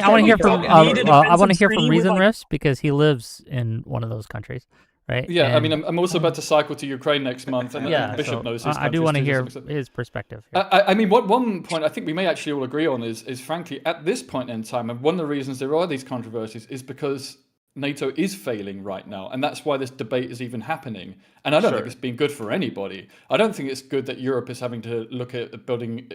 to hear from Reason Riffs because he lives in one of those countries, right? Yeah, I mean, I'm also about to cycle to Ukraine next month, and Bishop knows his. I do want to hear his perspective. I mean, one point I think we may actually all agree on is frankly at this point in time, and one of the reasons there are these controversies is because NATO is failing right now, and that's why this debate is even happening. And I don't think it's been good for anybody. I don't think it's good that Europe is having to look at building,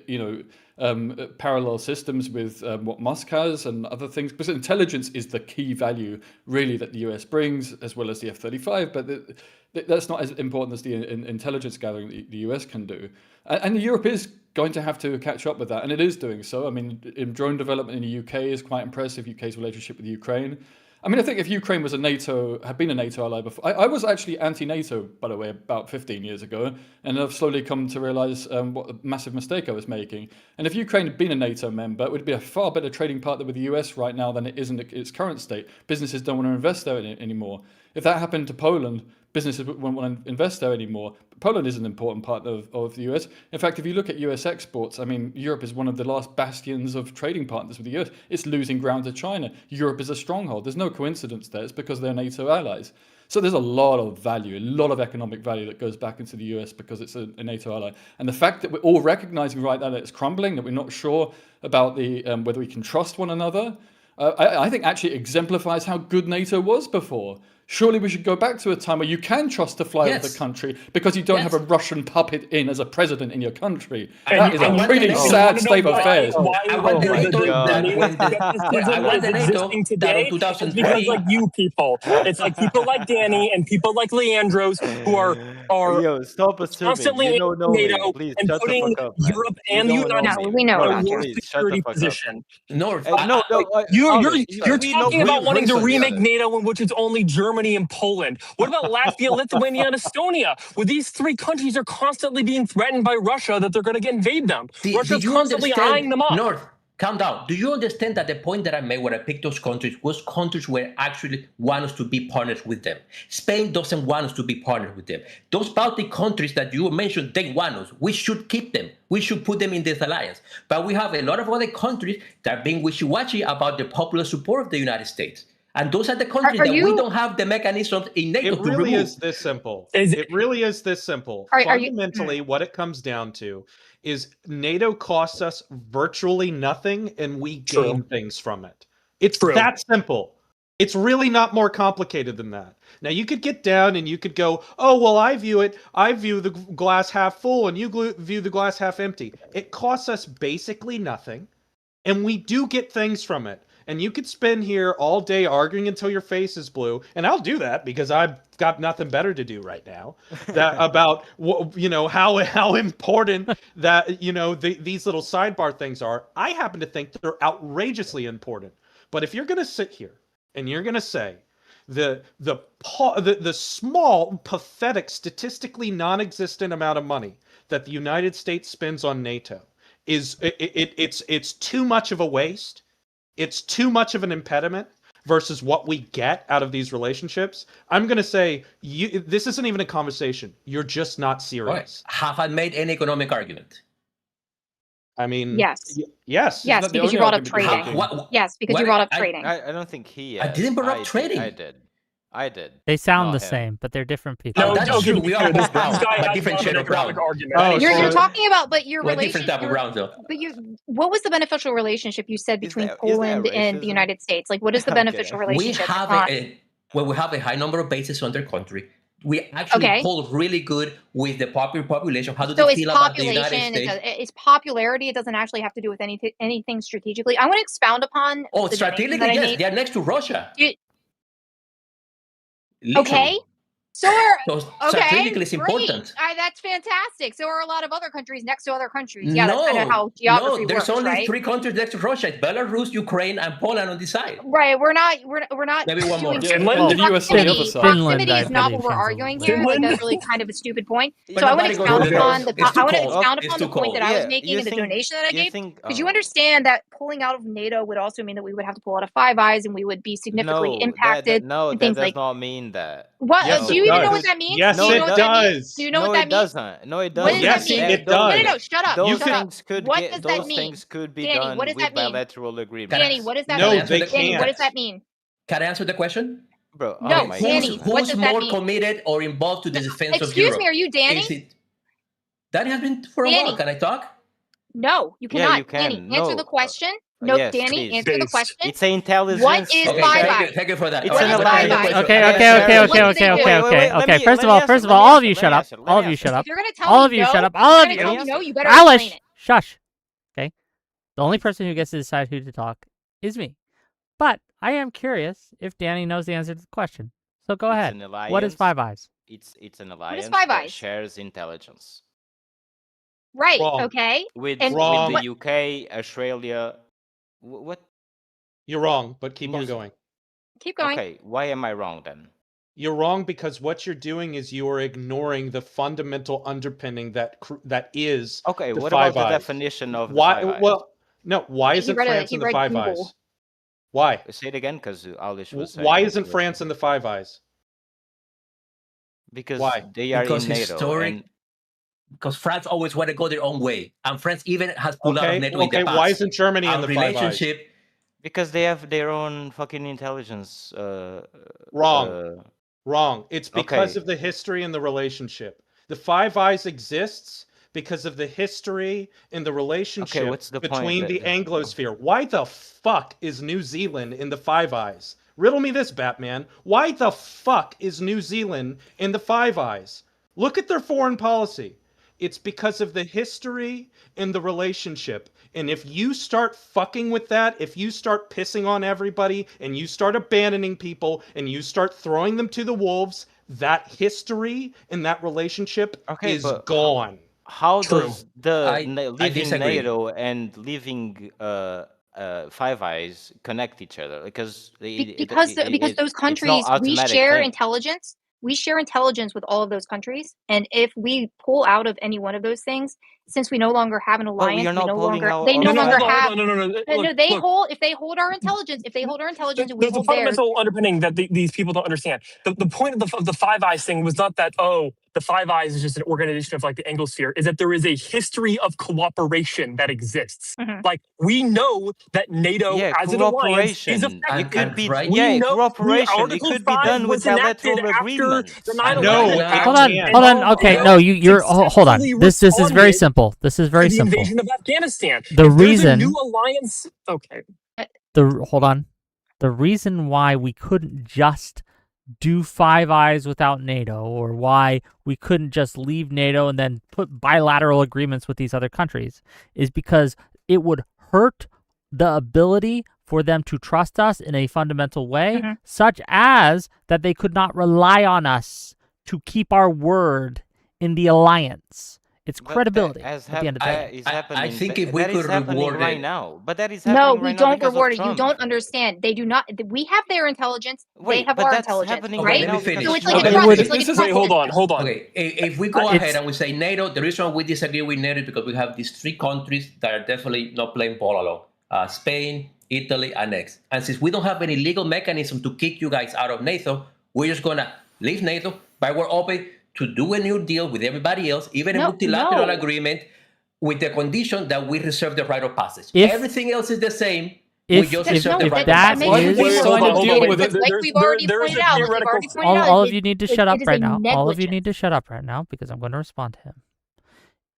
parallel systems with what Musk has and other things. Because intelligence is the key value, really, that the US brings, as well as the F-35. But that's not as important as the intelligence gathering that the US can do. And Europe is going to have to catch up with that, and it is doing so. I mean, in drone development in the UK is quite impressive. UK's relationship with Ukraine. I mean, I think if Ukraine had been a NATO ally before, I was actually anti-NATO, by the way, about 15 years ago, and I've slowly come to realize what a massive mistake I was making. And if Ukraine had been a NATO member, it would be a far better trading partner with the US right now than it is in its current state. Businesses don't want to invest there anymore. If that happened to Poland, businesses won't want to invest there anymore. Poland is an important partner of the US. In fact, if you look at US exports, I mean, Europe is one of the last bastions of trading partners with the US. It's losing ground to China. Europe is a stronghold. There's no coincidence there. It's because they're NATO allies. So there's a lot of value, a lot of economic value that goes back into the US because it's a NATO ally. And the fact that we're all recognizing right now that it's crumbling, that we're not sure about whether we can trust one another, I think actually exemplifies how good NATO was before. Surely we should go back to a time where you can trust to fly with the country because you don't have a Russian puppet in as a president in your country. That is a pretty sad state of affairs. I want the NATO today because like you people. It's like people like Danny and people like Leandros who are constantly in NATO and putting Europe and the United States in a worse security position. You're talking about wanting to remake NATO in which it's only Germany and Poland. What about Latvia, Lithuania, and Estonia? Well, these three countries are constantly being threatened by Russia that they're going to invade them. Russia's constantly eyeing them up. North, calm down. Do you understand that the point that I made when I picked those countries was countries where actually want us to be partners with them? Spain doesn't want us to be partners with them. Those Baltic countries that you mentioned, they want us. We should keep them. We should put them in this alliance. But we have a lot of other countries that are being wishy-washy about the popular support of the United States. And those are the countries that we don't have the mechanisms in NATO to remove. It really is this simple. It really is this simple. Fundamentally, what it comes down to is NATO costs us virtually nothing and we gain things from it. It's that simple. It's really not more complicated than that. Now, you could get down and you could go, oh, well, I view the glass half full and you view the glass half empty. It costs us basically nothing and we do get things from it. And you could spend here all day arguing until your face is blue, and I'll do that because I've got nothing better to do right now. About how important that these little sidebar things are. I happen to think they're outrageously important. But if you're going to sit here and you're going to say the small, pathetic, statistically non-existent amount of money that the United States spends on NATO is it's too much of a waste. It's too much of an impediment versus what we get out of these relationships. I'm going to say this isn't even a conversation. You're just not serious. Right. Have I made an economic argument? I mean, yes. Yes, because you brought up trading. Yes, because you brought up trading. I don't think he has. I didn't bring up trading. I did. They sound the same, but they're different people. No, that's true. We are both brown, but different shade of brown. You're talking about, but your relationship. Different type of brown, though. But what was the beneficial relationship you said between Poland and the United States? Like, what is the beneficial relationship? We have a high number of bases on their country. We actually hold really good with the population. How do they feel about the United States? It's popularity. It doesn't actually have to do with anything strategically. I want to expound upon. Strategically, yes. They are next to Russia. Okay. So are strategically it's important. That's fantastic. So are a lot of other countries next to other countries. Yeah, that's kind of how geography there's works, only right? 3 countries next to Russia: it's Belarus, Ukraine, and Poland on this side. Right. We're not. Maybe one more. Finland, and the US on the other side. Proximity is not what we're arguing here. Like, that's really kind of a stupid point. So I want to expound upon the point that I was making and the donation that I gave. Because you understand that pulling out of NATO would also mean that we would have to pull out of Five Eyes and we would be significantly impacted. That does not mean that. What? Yes, do you even know what that means? Yes, it does. Do you know what that means? No, it doesn't. Yes, it does. No, shut up. Those shut things up. could What get, does those that mean? things could be Danny, done what does with that mean? bilateral agreements. Danny, what does that No, mean? they Danny, can't. what does that mean? Can I answer the question? Bro, No, oh my Danny, God. what Who's does that more mean? committed or involved to the defense of Excuse Europe? me, are you Danny? Danny has been for a while. Can I talk? No, you cannot. Yeah, you can. Danny, answer the question. No, yes, Danny, please. answer the question. It's an intelligence. What is Okay, Five Eyes? thank you for that. It's What an is alliance. Five Eyes? Okay. First of all, all of you shut up. All of you shut up. If you're gonna tell All of me you no, shut up. All of you. no, you better explain Alish, it. shush. Okay. The only person who gets to decide who to talk is me. But I am curious if Danny knows the answer to the question. So go ahead. What is Five Eyes? It's an alliance Five that Eyes? shares intelligence. Right. Wrong. Okay. With Wrong. the UK, Australia. What? You're wrong, but keep on going. Keep going. Okay, why am I wrong then? You're wrong because what you're doing is you are ignoring the fundamental underpinning that is Okay, the what Five about the Eyes. definition of the Why? Five Eyes? Well, no. Why He isn't read France in the Five Google. Eyes? Why? Say it again, because Alish was saying. Why isn't France in the Five Eyes? Because Why? they are in NATO. Because France always want to go their own way, and France even has pulled out of NATO in the Okay, past. why isn't Germany in the Five Eyes? Relationship. Because they have their own fucking intelligence. Wrong. Wrong. It's because of the history and the relationship. The Five Eyes exists because of the history and the relationship between the Anglosphere. Why the fuck is New Zealand in the Five Eyes? Riddle me this, Batman. Why the fuck is New Zealand in the Five Eyes? Look at their foreign policy. It's because of the history and the relationship. And if you start fucking with that, if you start pissing on everybody, and you start abandoning people, and you start throwing them to the wolves, that history and that relationship is gone. How does leaving NATO and leaving Five Eyes connect each other? Because those countries, we share intelligence. We share intelligence with all of those countries, and if we pull out of any one of those things, since we no longer have an alliance, we are not they no longer have. No, if they hold our intelligence, and we there's a hold theirs. fundamental underpinning that these people don't understand. The point of the Five Eyes thing was not that the Five Eyes is just an organization of like the Anglosphere. Is that there is a history of cooperation that exists. Like we know that NATO as an alliance is effective. It could be cooperation. It could be done with bilateral agreements. Hold on. Okay, no, you're hold on. This is very simple. This is very simple. The invasion of Afghanistan. The reason new alliance. Okay. Hold on. The reason why we couldn't just do Five Eyes without NATO, or why we couldn't just leave NATO and then put bilateral agreements with these other countries, is because it would hurt the ability for them to trust us in a fundamental way, such as that they could not rely on us to keep our word in the alliance. It's credibility at the end of the day. I think if we could reward right now, but that is happening no, right we now don't because reward of it. You Trump. don't understand. They do not. We have their intelligence. They have but our that's intelligence, happening right? Let me finish. So it's like a trust. Hold on. Okay, if we go ahead and we say NATO, the reason we disagree with NATO is because we have these 3 countries that are definitely not playing ball alone: Spain, Italy, and next. And since we don't have any legal mechanism to kick you guys out of NATO, we're just gonna leave NATO, but we're open to do a new deal with everybody else, even a multilateral agreement, with the condition that we reserve the right of passage. Everything else is the same. We just reserve the right of passage. All of you need to shut up right now. All of you need to shut up right now because I'm going to respond to him.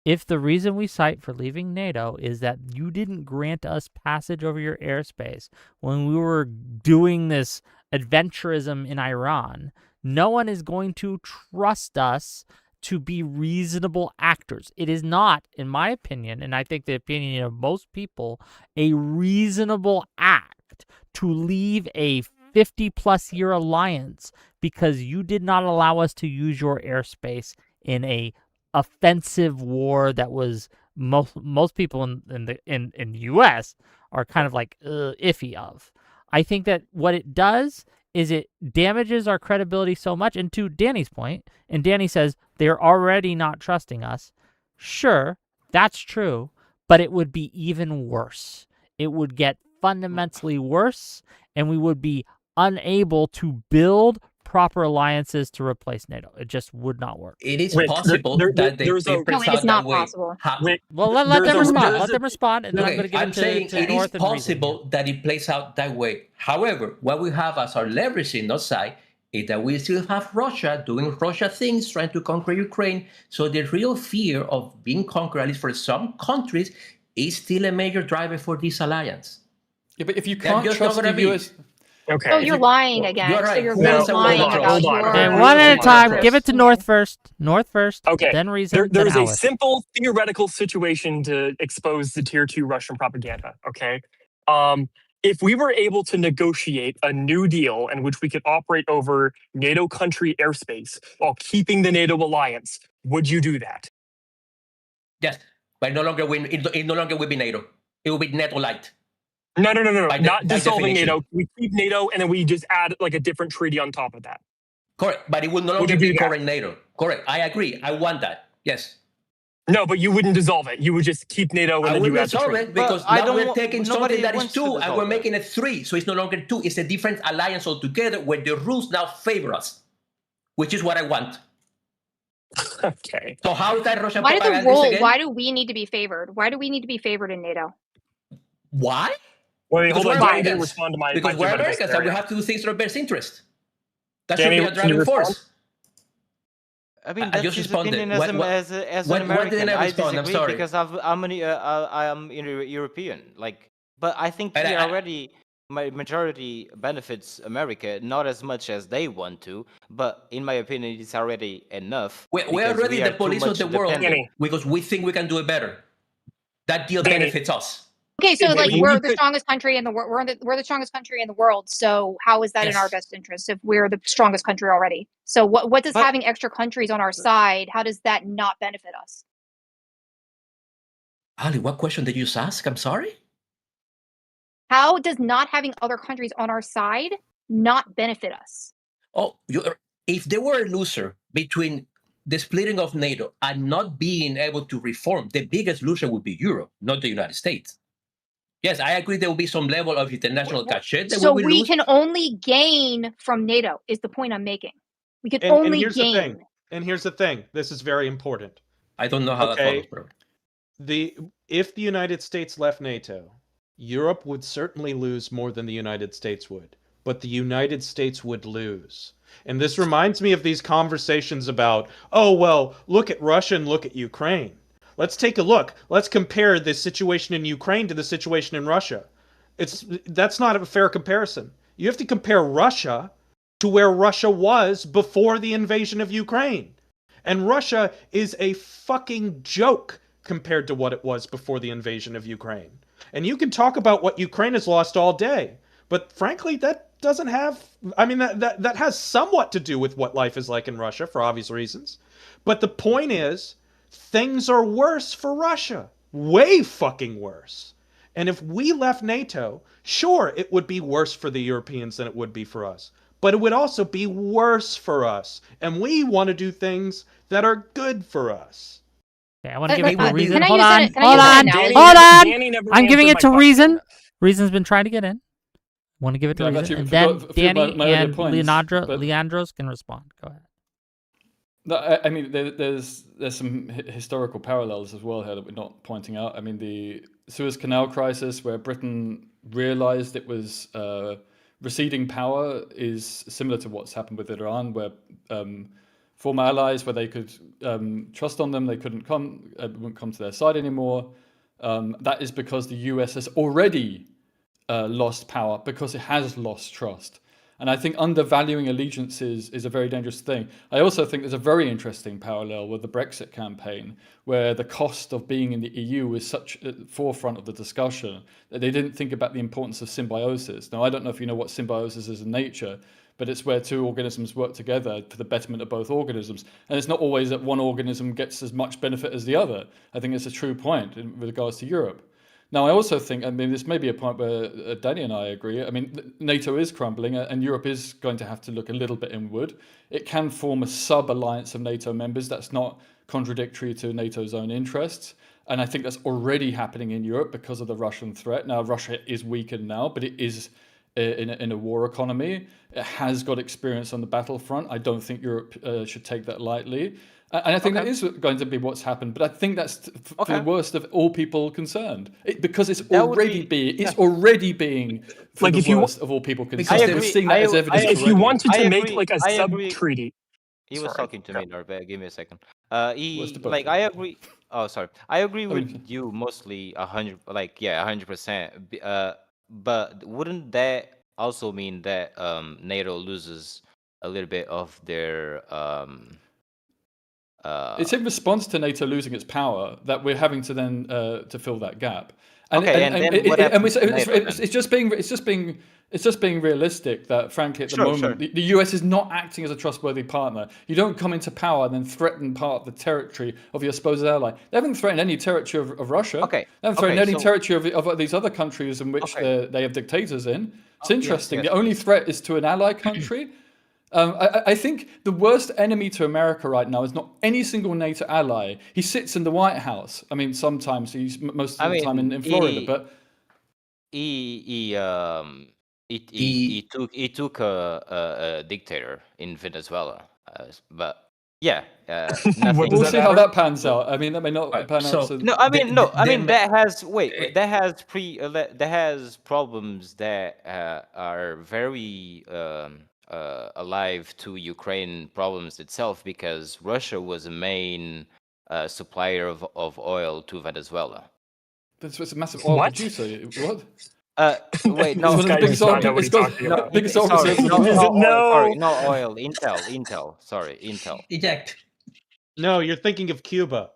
If the reason we cite for leaving NATO is that you didn't grant us passage over your airspace when we were doing this adventurism in Iran, no one is going to trust us to be reasonable actors. It is not, in my opinion, and I think the opinion of most people, a reasonable act to leave a 50+ year alliance because you did not allow us to use your airspace in a offensive war that was most people in the US are kind of like iffy of. I think that what it does is it damages our credibility so much. And to Danny's point, and Danny says they're already not trusting us. Sure, that's true, but it would be even worse. It would get fundamentally worse, and we would be unable to build proper alliances to replace NATO. It just would not work. It is possible that they no, it is not possible. Well, let them respond. Let them respond, and then I'm going to give I'm saying to it North is possible that it plays out that way. However, what we have as our leverage in our side is that we still have Russia doing Russia things, trying to conquer Ukraine. So the real fear of being conquered, at least for some countries, is still a major driver for this alliance. Yeah, but if you can't trust the US... Okay. So you're lying again. You're right. So you're lying about your... Okay, one at a time. Give it to North first. North first. Okay. Then Reason. There's then a simple theoretical situation to expose the tier 2 Russian propaganda. Okay. If we were able to negotiate a new deal in which we could operate over NATO country airspace while keeping the NATO alliance, would you do that? Yes, but it no longer will be NATO. It will be NATO light. No. Not dissolving NATO. We keep NATO and then we just add like a different treaty on top of that. Correct, but it will no longer be current NATO. Correct, I agree. I want that. Yes. No, but you wouldn't dissolve it. You would just keep NATO and then you add the treaty. It because now we're taking something that is 2 and we're making it 3. So it's no longer 2. It's a different alliance altogether where the rules now favor us, which is what I want. Okay. So how is that Russian propaganda? Again? Why do we need to be favored? Why do we need to be favored in NATO? Why? Wait, hold on. Danny didn't respond to my because we're Americans and we have to do things in our best interest. That Danny, should be a driving force. I mean, that's his opinion as an American. Why didn't I respond? I'm sorry. Because I am European. But I think he already majority benefits America, not as much as they want to. But in my opinion, it's already enough. We're already the police of the world because we think we can do it better. That deal benefits us. Okay, so we're the strongest country in the world. We're the strongest country in the world. So how is that in our best interest if we're the strongest country already? So what does having extra countries on our side? How does that not benefit us? Ali, what question did you just ask? I'm sorry. How does not having other countries on our side not benefit us? Oh, if there were a loser between the splitting of NATO and not being able to reform, the biggest loser would be Europe, not the United States. Yes, I agree there will be some level of international cachet. So we can only gain from NATO is the point I'm making. We can only gain. And here's the thing. This is very important. I don't know how that follows, bro. If the United States left NATO, Europe would certainly lose more than the United States would. But the United States would lose. And this reminds me of these conversations about, oh, well, look at Russia and look at Ukraine. Let's take a look. Let's compare the situation in Ukraine to the situation in Russia. That's not a fair comparison. You have to compare Russia to where Russia was before the invasion of Ukraine. And Russia is a fucking joke compared to what it was before the invasion of Ukraine. And you can talk about what Ukraine has lost all day, but frankly, that doesn't have, I mean, that has somewhat to do with what life is like in Russia for obvious reasons. But the point is, things are worse for Russia. Way fucking worse. And if we left NATO, sure, it would be worse for the Europeans than it would be for us. But it would also be worse for us. And we want to do things that are good for us. Okay, I want to give it to Reason. Hold on. I'm giving it to Reason. Reason's been trying to get in. I want to give it to Reason. And then Danny and Leandros can respond. Go ahead. No, I mean, there's some historical parallels as well here that we're not pointing out. I mean, the Suez Canal crisis, where Britain realized it was receding power, is similar to what's happened with Iran, where former allies, where they could trust on them, they wouldn't come to their side anymore. That is because the US has already lost power, because it has lost trust. And I think undervaluing allegiances is a very dangerous thing. I also think there's a very interesting parallel with the Brexit campaign, where the cost of being in the EU was such at the forefront of the discussion that they didn't think about the importance of symbiosis. Now, I don't know if you know what symbiosis is in nature, but it's where two organisms work together for the betterment of both organisms. And it's not always that one organism gets as much benefit as the other. I think it's a true point with regards to Europe. Now, I also think, I mean, this may be a point where Danny and I agree. I mean, NATO is crumbling and Europe is going to have to look a little bit inward. It can form a sub-alliance of NATO members. That's not contradictory to NATO's own interests. And I think that's already happening in Europe because of the Russian threat. Now, Russia is weakened now, but it is in a war economy. It has got experience on the battlefront. I don't think Europe should take that lightly. And I think that is going to be what's happened, but I think that's for the worst of all people concerned, because it's already being for like the worst of all people concerned. We're seeing that as evidence. If you wanted to make like a sub-treaty, he was talking to me, Norbert. Give me a second. I agree. Oh, sorry. I agree with you mostly 100%. But wouldn't that also mean that NATO loses a little bit of their it's in response to NATO losing its power that we're having to then to fill that gap. It's just being realistic that, frankly, at the moment, the US is not acting as a trustworthy partner. You don't come into power and then threaten part of the territory of your supposed ally. They haven't threatened any territory of Russia. They haven't threatened any territory of these other countries in which they have dictators in. It's interesting. The only threat is to an ally country. I think the worst enemy to America right now is not any single NATO ally. He sits in the White House. I mean, sometimes he's most of the time in Florida, but he took a dictator in Venezuela, but yeah, we'll see how that pans out. I mean, that may not pan out. That has problems that are very alive to Ukraine problems itself, because Russia was a main supplier of oil to Venezuela. That's a massive oil producer. What? Wait, no. Biggest sorry, no, oil. Intel. Sorry, Intel. Eject. No, you're thinking of Cuba.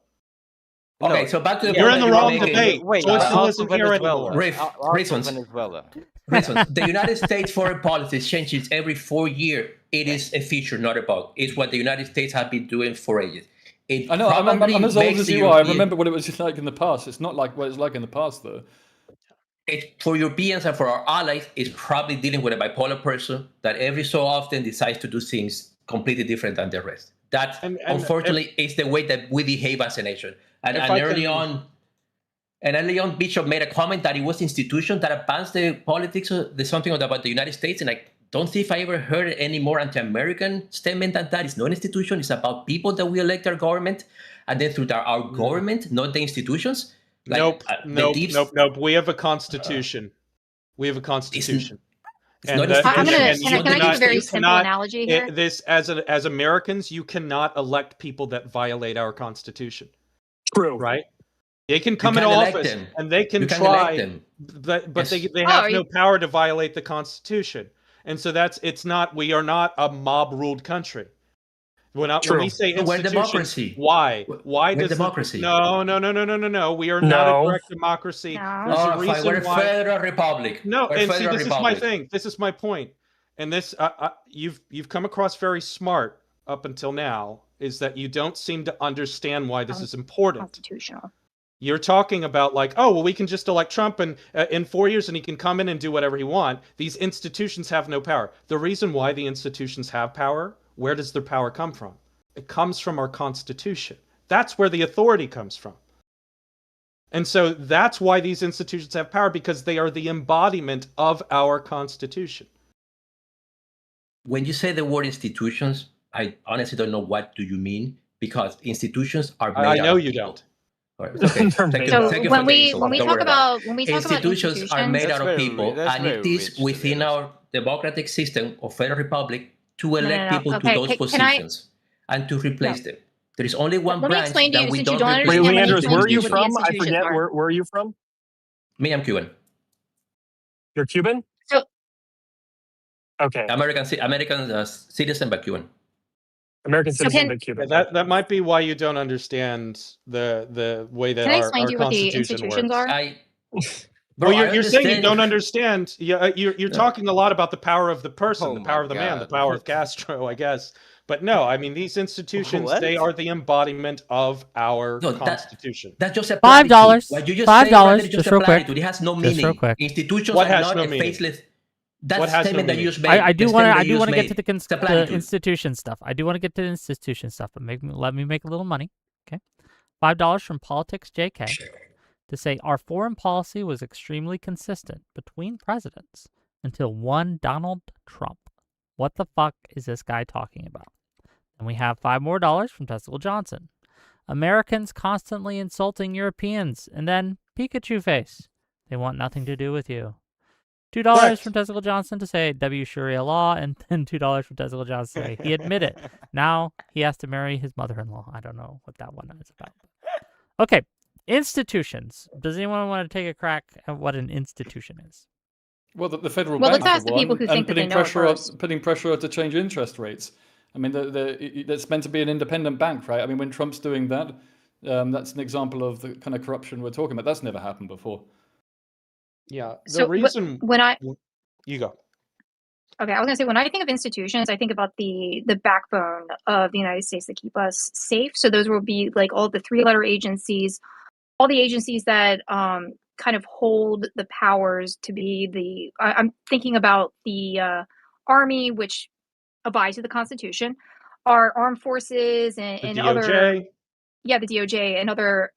Okay, so back to the you're in the wrong debate. Wait, also Venezuela. Reasons. The United States foreign policy changes every 4 years. It is a feature, not a bug. It's what the United States have been doing for ages. I know. I'm as old as you are. I remember what it was like in the past. It's not like what it's like in the past, though. For Europeans and for our allies, it's probably dealing with a bipolar person that every so often decides to do things completely different than the rest. That, unfortunately, is the way that we behave as a nation. And early on, Bishop made a comment that it was institutions that advanced the politics, something about the United States, and I don't see if I ever heard any more anti-American statement than that. It's not an institution. It's about people that we elect our government, and then through our government, not the institutions. Nope. We have a constitution. We have a constitution. Can I give a very simple analogy here? As Americans, you cannot elect people that violate our constitution. True. Right? They can come into office and they can try, but they have no power to violate the Constitution. And so we are not a mob-ruled country. When we say institutions, why? Why does democracy? No. We are not a direct democracy. There's a reason we're a federal republic. No, and see, this is my thing. This is my point. And this, you've come across very smart up until now, is that you don't seem to understand why this is important. Constitutional. You're talking about we can just elect Trump and in 4 years and he can come in and do whatever he wants. These institutions have no power. The reason why the institutions have power, where does their power come from? It comes from our Constitution. That's where the authority comes from. And so that's why these institutions have power, because they are the embodiment of our Constitution. When you say the word institutions, I honestly don't know what do you mean, because institutions are made I know you don't. Okay. When we talk about institutions are made out of people, and it is within our democratic system of federal republic to elect people to those positions and to replace them. There is only one branch that we don't replace. Wait, Leandros, where are you from? I forget. Where are you from? Me, I'm Cuban. You're Cuban? Okay. American citizen, but Cuban. American citizen, but Cuban. That might be why you don't understand the way that Can I explain our to you what the Constitution institutions works. are? Well, you're saying you don't understand. You're talking a lot about the power of the person, the power of the man, the power of Castro, I guess. But no, I mean, these institutions, they are the embodiment of our Constitution. That's just a $5. What you just $5, say, just real quick. It has no Just meaning. real quick. Institutions What are has not no a meaning? faceless. That What has no statement that you meaning? just made. I do want to get to the the institution stuff. I do want to get to the institution stuff, but let me make a little money. Okay, $5 from Politics JK to say our foreign policy was extremely consistent between presidents until one Donald Trump. What the fuck is this guy talking about? And we have $5 more from Testicle Johnson. Americans constantly insulting Europeans, and then Pikachu face. They want nothing to do with you. $2 from Testicle Johnson to say W Sharia law, and then $2 from Testicle Johnson to say he admitted. Now he has to marry his mother-in-law. I don't know what that one is about. Okay, institutions. Does anyone want to take a crack at what an institution is? Well, the federal Well, bank let's ask for the people one, who think that they know it first. putting pressure to change interest rates. I mean, it's meant to be an independent bank, right? I mean, when Trump's doing that, that's an example of the kind of corruption we're talking about. That's never happened before. Yeah, So reason when you go. Okay, I was gonna say when I think of institutions, I think about the backbone of the United States that keep us safe. So those will be like all the three-letter agencies, all the agencies that kind of hold the powers to be the. I'm thinking about the Army, which abides to the Constitution, our armed forces and other. Yeah, the DOJ and other.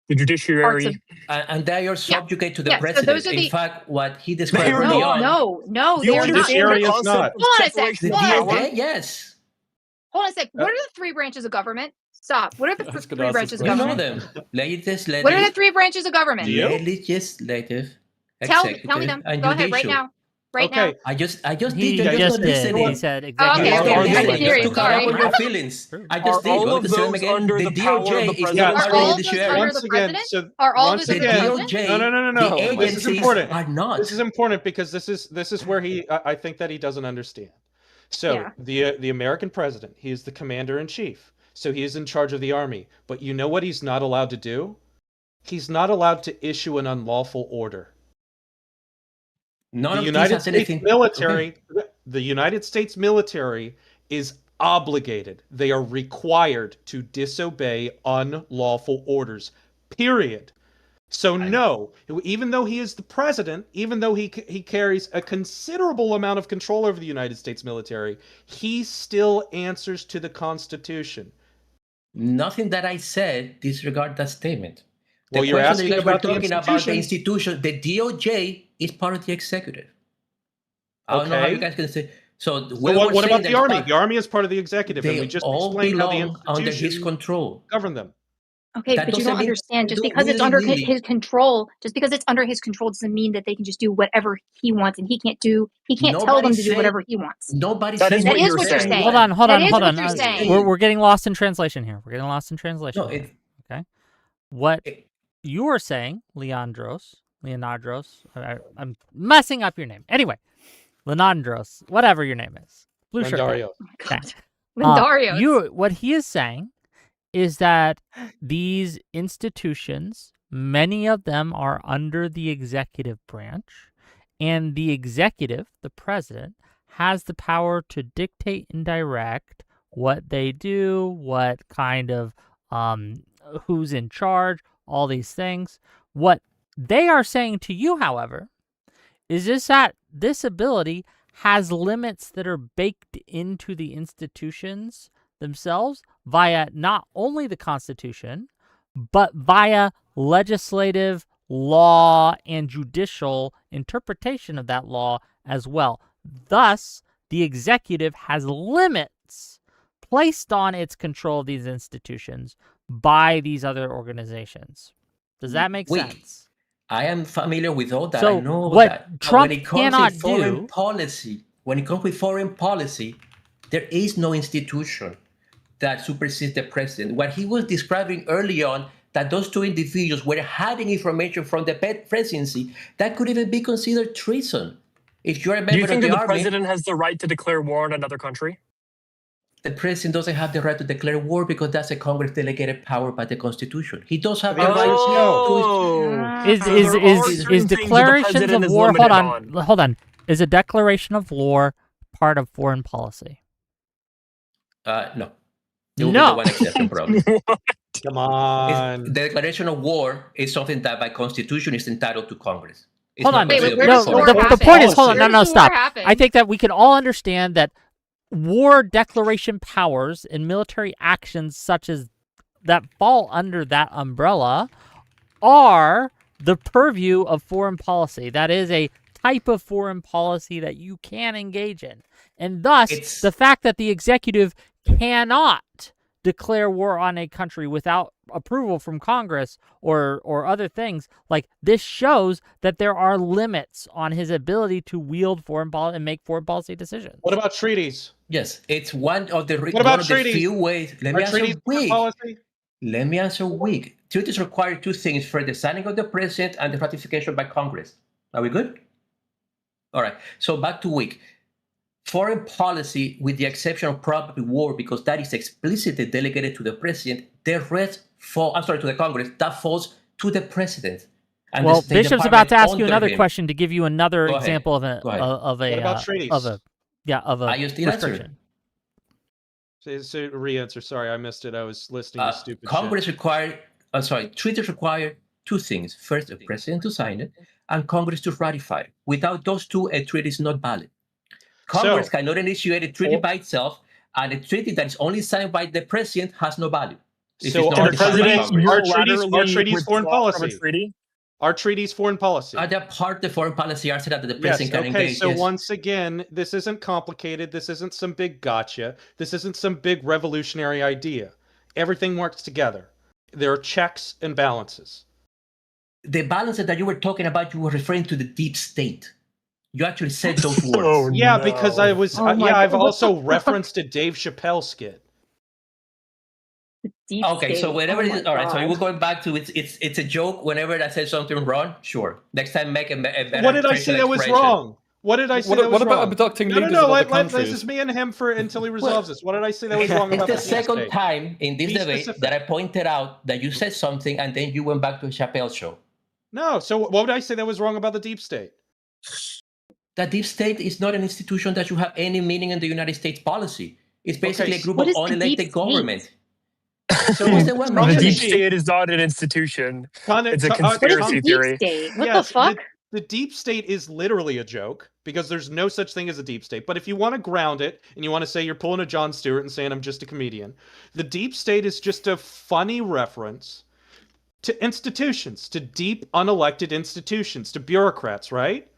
The judiciary. And they are subjugate to the president. So those are In fact, what he described early on. No, the they are not. Judiciary is not. Hold on a sec. The DOJ, yes. Hold on a sec. What are the three branches of government? Stop. What are the three branches of government? You know them. Legislative. What are the three branches of government? Legislative. Tell me them. Go ahead right now. Right now. I just He did. just did. He said exactly. Okay. Sorry. Your feelings. I just did. All of those under the power of the president? Are all of those under the president? Are all of those under the president? No. The This is important. Are not. This is important because this is where I think that he doesn't understand. So the American president, he is the commander in chief. So he is in charge of the army. But you know what he's not allowed to do? He's not allowed to issue an unlawful order. The United States military is obligated. They are required to disobey unlawful orders. Period. So no, even though he is the president, even though he carries a considerable amount of control over the United States military, he still answers to the Constitution. Nothing that I said disregard that statement. Well, you're asking about the institution. The DOJ is part of the executive. I don't know how you guys can say. So what about the army? The army is part of the executive, and we just explained how the institution under his control govern them. Okay, but you don't understand. Just because it's under his control, doesn't mean that they can just do whatever he wants, and he can't tell them to do whatever he wants. That is what you're saying. Hold on. We're getting lost in translation here. Okay. What you are saying, Leandros, I'm messing up your name. Anyway, Leandros, whatever your name is. Blue shirt. Lendario. Lendario. What he is saying is that these institutions, many of them are under the executive branch, and the executive, the president, has the power to dictate and direct what they do, what kind of, who's in charge, all these things. What they are saying to you, however, is that this ability has limits that are baked into the institutions themselves via not only the Constitution, but via legislative law and judicial interpretation of that law as well. Thus, the executive has limits placed on its control of these institutions by these other organizations. Does that make sense? I am familiar with all that. So I know what that. Trump when it comes cannot to foreign do, policy, when it comes with foreign policy, there is no institution that supersedes the president. What he was describing early on, that those two individuals were hiding information from the presidency, that could even be considered treason. If you're a member Do you think of that the the army, president has the right to declare war on another country? the president doesn't have the right to declare war because that's a Congress delegated power by the Constitution. He does have the right to. Is declarations of war? Hold on. Is a declaration of war part of foreign policy? No. It will be the one exception, probably. Come on. The declaration of war is something that by Constitution is entitled to Congress. It's hold on. Wait, the point is, hold on. No, stop. I think that we can all understand that war declaration powers and military actions such as that fall under that umbrella are the purview of foreign policy. That is a type of foreign policy that you can engage in. And thus, the fact that the executive cannot declare war on a country without approval from Congress or other things, like this shows that there are limits on his ability to wield foreign policy and make foreign policy decisions. What about treaties? Yes, it's one of the few ways. Let me answer weak. Treaties require two things: for the signing of the president and the ratification by Congress. Are we good? All right. So back to weak. Foreign policy, with the exception of probably war, because that is explicitly delegated to the president, the rest to the Congress, that falls to the president. And well, Bishop's about to ask you another question to give you another example of a what about treaties? of a restriction. So re-answer. Sorry, I missed it. I was listening to stupid Congress shit. Treaties require two things. First, the president to sign it, and Congress to ratify it. Without those two, a treaty is not valid. Congress cannot initiate a treaty by itself, and a treaty that is only signed by the president has no value. So our treaties foreign policy. Our treaties foreign policy. Are they part of the foreign policy arsenal that the president can engage? So once again, this isn't complicated. This isn't some big gotcha. This isn't some big revolutionary idea. Everything works together. There are checks and balances. The balances that you were talking about, you were referring to the deep state. You actually said those words. Because I was. I've also referenced a Dave Chappelle skit. Okay, so whenever all right, so we're going back to it's a joke. Whenever I say something wrong, sure. Next time, make a better. What did I say that was wrong? What did I say that was wrong? What about abducting leaders of other countries? This is me and him until he resolves this. What did I say that was wrong about the second time in this debate that I pointed out that you said something and then you went back to a Chappelle show. No, so what did I say that was wrong about the deep state? The deep state is not an institution that should have any meaning in the United States policy. It's basically a group of unelected government. So the deep state is not an institution. It's a conspiracy theory. What the fuck? The deep state is literally a joke because there's no such thing as a deep state. But if you want to ground it and you want to say you're pulling a Jon Stewart and saying I'm just a comedian, the deep state is just a funny reference to institutions, to deep unelected institutions, to bureaucrats, right?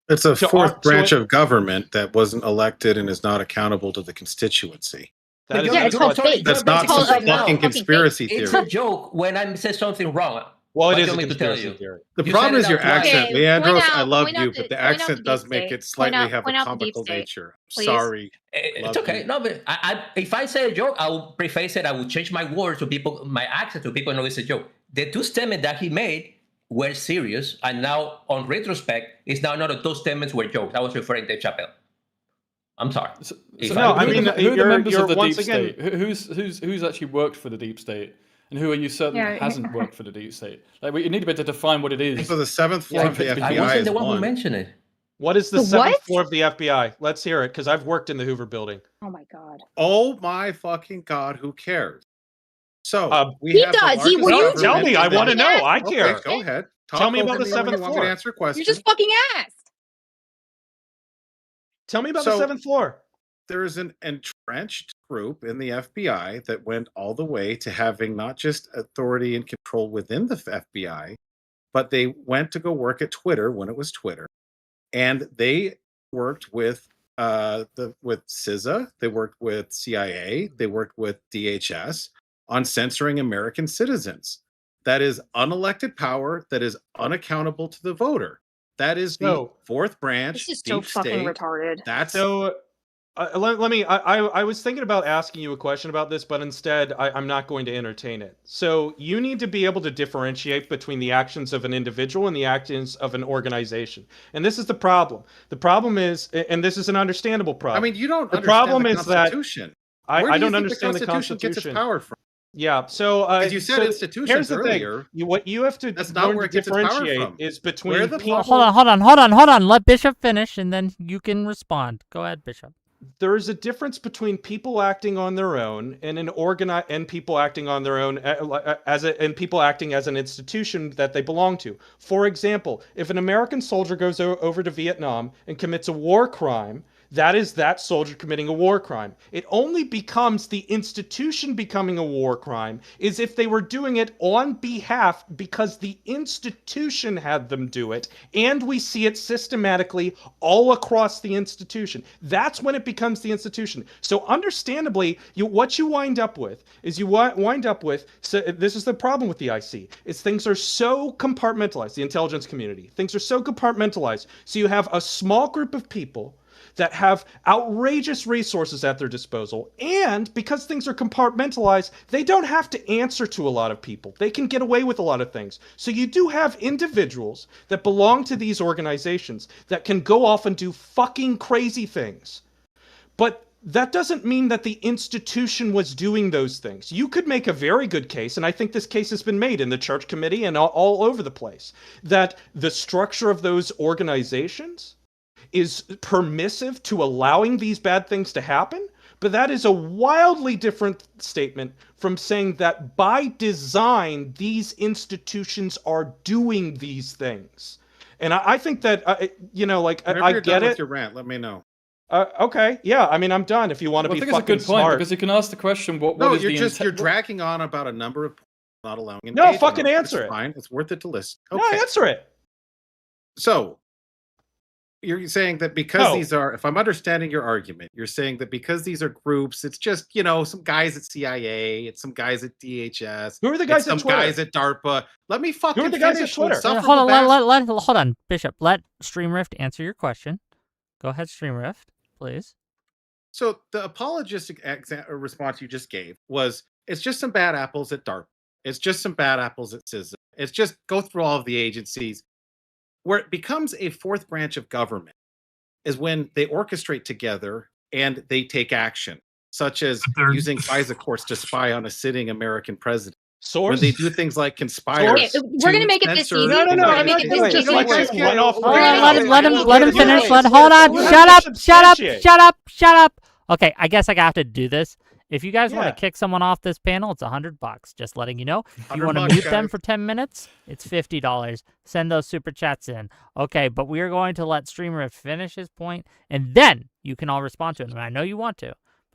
It's a fourth branch of government that wasn't elected and is not accountable to the constituency. It's called fake. That's not some fucking conspiracy theory. It's a joke when I say something wrong. Well, it is a conspiracy theory. The problem is your accent. Leandros, I love you, but the accent does make it slightly have a comical nature. Sorry. It's okay. No, but if I say a joke, I will preface it. I will change my words so people, my accent, so people know it's a joke. The two statements that he made were serious, and now, on retrospect, it's now not those statements were jokes. I was referring to Chappelle. I'm sorry. Who are the members of the deep state? Who's actually worked for the deep state? And who are you certain hasn't worked for the deep state? Like, you need to be able to define what it is. So the seventh floor of the FBI I wasn't the one who mentioned it. What is the seventh floor of the FBI? Let's hear it, because I've worked in the Hoover building. Oh my god. Oh my fucking god, who cares? So he does. Tell me, I want to know. I care. Okay, go ahead. Tell me about the seventh floor. Answer a question. You just fucking asked. Tell me about the seventh floor. There is an entrenched group in the FBI that went all the way to having not just authority and control within the FBI, but they went to go work at Twitter when it was Twitter, and they worked with CISA, they worked with CIA, they worked with DHS on censoring American citizens. That is unelected power that is unaccountable to the voter. That is the fourth branch. This is so fucking retarded. That's so. Let me. I was thinking about asking you a question about this, but instead I'm not going to entertain it. So you need to be able to differentiate between the actions of an individual and the actions of an organization. And this is the problem. The problem is, and this is an understandable problem. I mean, you don't the understand problem the is that Constitution. I don't the understand the Constitution gets its power from? Yeah, so As you said, so institutions here's the earlier. thing. What you have to That's not learn where to it gets its power differentiate from. is between Where the people. Hold on. Let Bishop finish, and then you can respond. Go ahead, Bishop. There is a difference between people acting on their own and and people acting on their own and people acting as an institution that they belong to. For example, if an American soldier goes over to Vietnam and commits a war crime, that is that soldier committing a war crime. It only becomes the institution becoming a war crime is if they were doing it on behalf because the institution had them do it, and we see it systematically all across the institution. That's when it becomes the institution. So understandably, what you wind up with is so this is the problem with the IC, is things are so compartmentalized, the intelligence community. Things are so compartmentalized. So you have a small group of people that have outrageous resources at their disposal. And because things are compartmentalized, they don't have to answer to a lot of people. They can get away with a lot of things. So you do have individuals that belong to these organizations that can go off and do fucking crazy things. But that doesn't mean that the institution was doing those things. You could make a very good case, and I think this case has been made in the church committee and all over the place, that the structure of those organizations is permissive to allowing these bad things to happen, but that is a wildly different statement from saying that by design these institutions are doing these things. And I think that I get it. With your rant, let me know. Okay, yeah. I mean, I'm done. If you want to be fucking smart, I think it's a good point because you can ask the question. You're dragging on about a number of points, not allowing. No, fucking answer it. Fine, it's worth it to listen. Okay. No, answer it. So. You're saying that because these are, if I'm understanding your argument, you're saying that because these are groups, it's just, some guys at CIA, it's some guys at DHS. Who are the guys at Twitter? Some guys at DARPA. Let me fucking finish. Who are the guys at Twitter? Hold on, Bishop. Let StreamRift answer your question. Go ahead, StreamRift, please. So the apologistic response you just gave was, it's just some bad apples at DARPA. It's just some bad apples at CISA. It's just go through all of the agencies. Where it becomes a fourth branch of government is when they orchestrate together and they take action, such as using FISA courts to spy on a sitting American president. Source? When they do things like conspire. Okay, we're going to make it this easy. No. Let him finish. Hold on. Shut up. Okay, I guess I have to do this. If you guys want to kick someone off this panel, it's $100. Just letting you know. If you want to mute them for 10 minutes, it's $50. Send those super chats in. Okay, but we are going to let StreamRift finish his point, and then you can all respond to it. And I know you want to.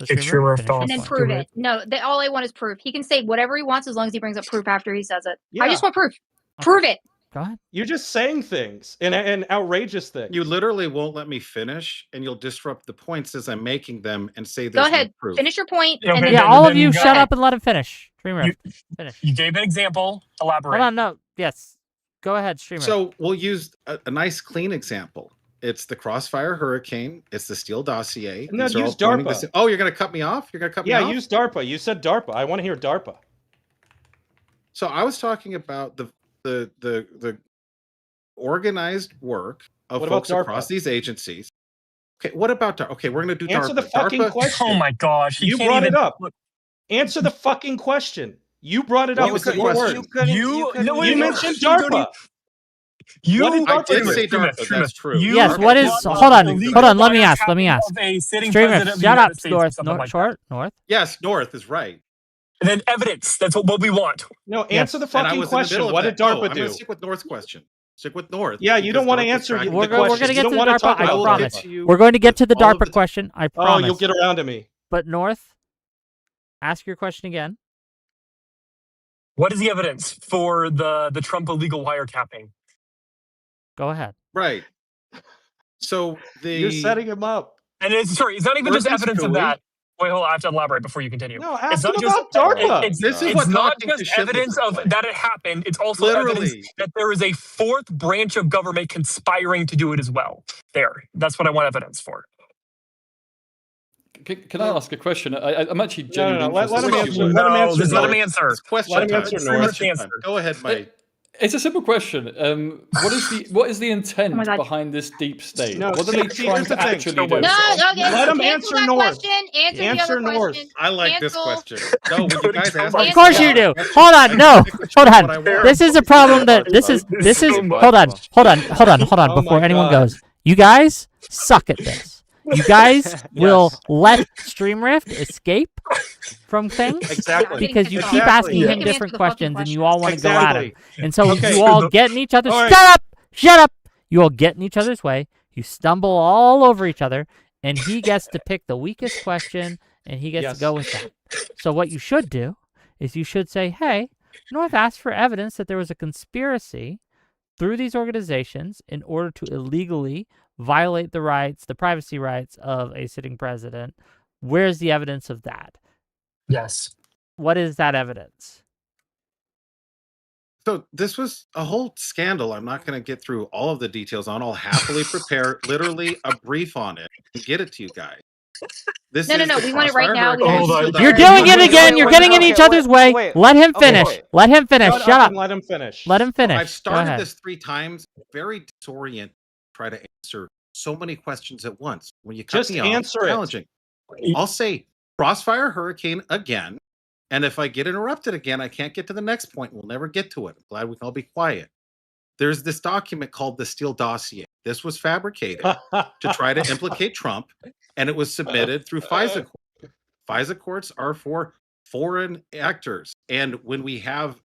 And then prove it. No, all I want is proof. He can say whatever he wants as long as he brings up proof after he says it. Yeah. I just want proof. Prove it. Go ahead. You're just saying things and outrageous things. You literally won't let me finish, and you'll disrupt the points as I'm making them and say there's Go ahead. No proof. Finish your point. Okay, and then, all of you shut up and let him finish. StreamRift, finish. You gave an example. Elaborate. Hold on, no. Yes. Go ahead, StreamRift. So we'll use a nice, clean example. It's the Crossfire Hurricane. It's the Steele dossier. No, use DARPA. Oh, you're going to cut me off? You're going to cut me off? Yeah, use DARPA. You said DARPA. I want to hear DARPA. So I was talking about the organized work of folks across these agencies. Okay, what about DARPA? Okay, we're going to do Answer DARPA. the fucking question. Oh my gosh. You brought it up. Answer the fucking question. You brought it up with your words. You mentioned DARPA. I did say DARPA, that's true. Yes, what is... Hold on, let me ask. StreamRift, shut up, North. Yes, North is right. And then evidence. That's what we want. No, answer the fucking question. What did DARPA do? I'm going to stick with North's question. Stick with North. Yeah, you don't want to answer the question. We're going to get to the DARPA, I promise. We're going to get to the DARPA question, I promise. Oh, you'll get around to me. But North, ask your question again. What is the evidence for the Trump illegal wiretapping? Go ahead. Right. So you're setting him up. And it's not even just evidence of that. Wait, hold on. I have to elaborate before you continue. No, ask him about DARPA. It's not just evidence of that it happened. It's also evidence that there is a fourth branch of government conspiring to do it as well. That's what I want evidence for. Can I ask a question? I'm actually genuinely Let him answer. Let him answer. Let him answer. Question time. Answer. Go ahead, Mike. It's a simple question. What is the intent behind this deep state? No, what are they trying to actually do? No, okay. Let him answer North. Answer the other question. I like this question. No, when you guys ask, of course you do. Hold on, no, hold on. This is a problem that this is. Hold on. Before anyone goes, you guys suck at this. You guys will let Streamrift escape from things because you keep asking him different questions and you all want to go at him. And so you all get in each other's... Shut up! You all get in each other's way. You stumble all over each other and he gets to pick the weakest question and he gets to go with that. So what you should do is you should say, hey, North asked for evidence that there was a conspiracy through these organizations in order to illegally violate the privacy rights of a sitting president. Where's the evidence of that? Yes. What is that evidence? So this was a whole scandal. I'm not going to get through all of the details on. I'll happily prepare literally a brief on it and get it to you guys. No. We want it right now. You're doing it again. You're getting in each other's way. Let him finish. Let him finish. Shut up. Let him finish. Let him finish. I've started this 3 times. Very disoriented. Try to answer so many questions at once. When you cut me off, answer it's challenging. I'll say Crossfire Hurricane again. And if I get interrupted again, I can't get to the next point. We'll never get to it. I'm glad we can all be quiet. There's this document called the Steele Dossier. This was fabricated to try to implicate Trump, and it was submitted through FISA courts. FISA courts are for foreign actors. And when we have,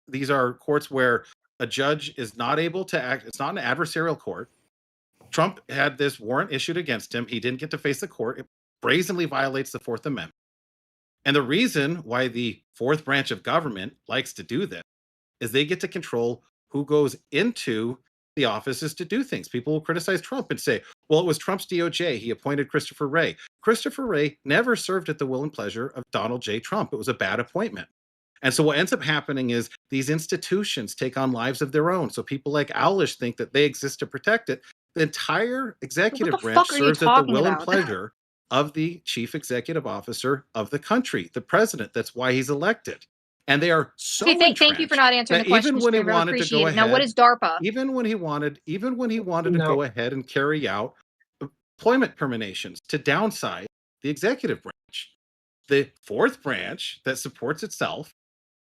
these are courts where a judge is not able to act, it's not an adversarial court. Trump had this warrant issued against him. He didn't get to face the court. It brazenly violates the Fourth Amendment. And the reason why the fourth branch of government likes to do this is they get to control who goes into the offices to do things. People will criticize Trump and say, well, it was Trump's DOJ. He appointed Christopher Wray. Christopher Wray never served at the will and pleasure of Donald J. Trump. It was a bad appointment. And so what ends up happening is these institutions take on lives of their own. So people like Owlish think that they exist to protect it. The entire executive branch serves at the will and pleasure of the chief executive officer of the country, the president. That's why he's elected. And they are so thank you for not answering the question. Even when he wanted to go ahead, now, what is DARPA? Even when he wanted to go ahead and carry out employment terminations to downsize the executive branch, the fourth branch that supports itself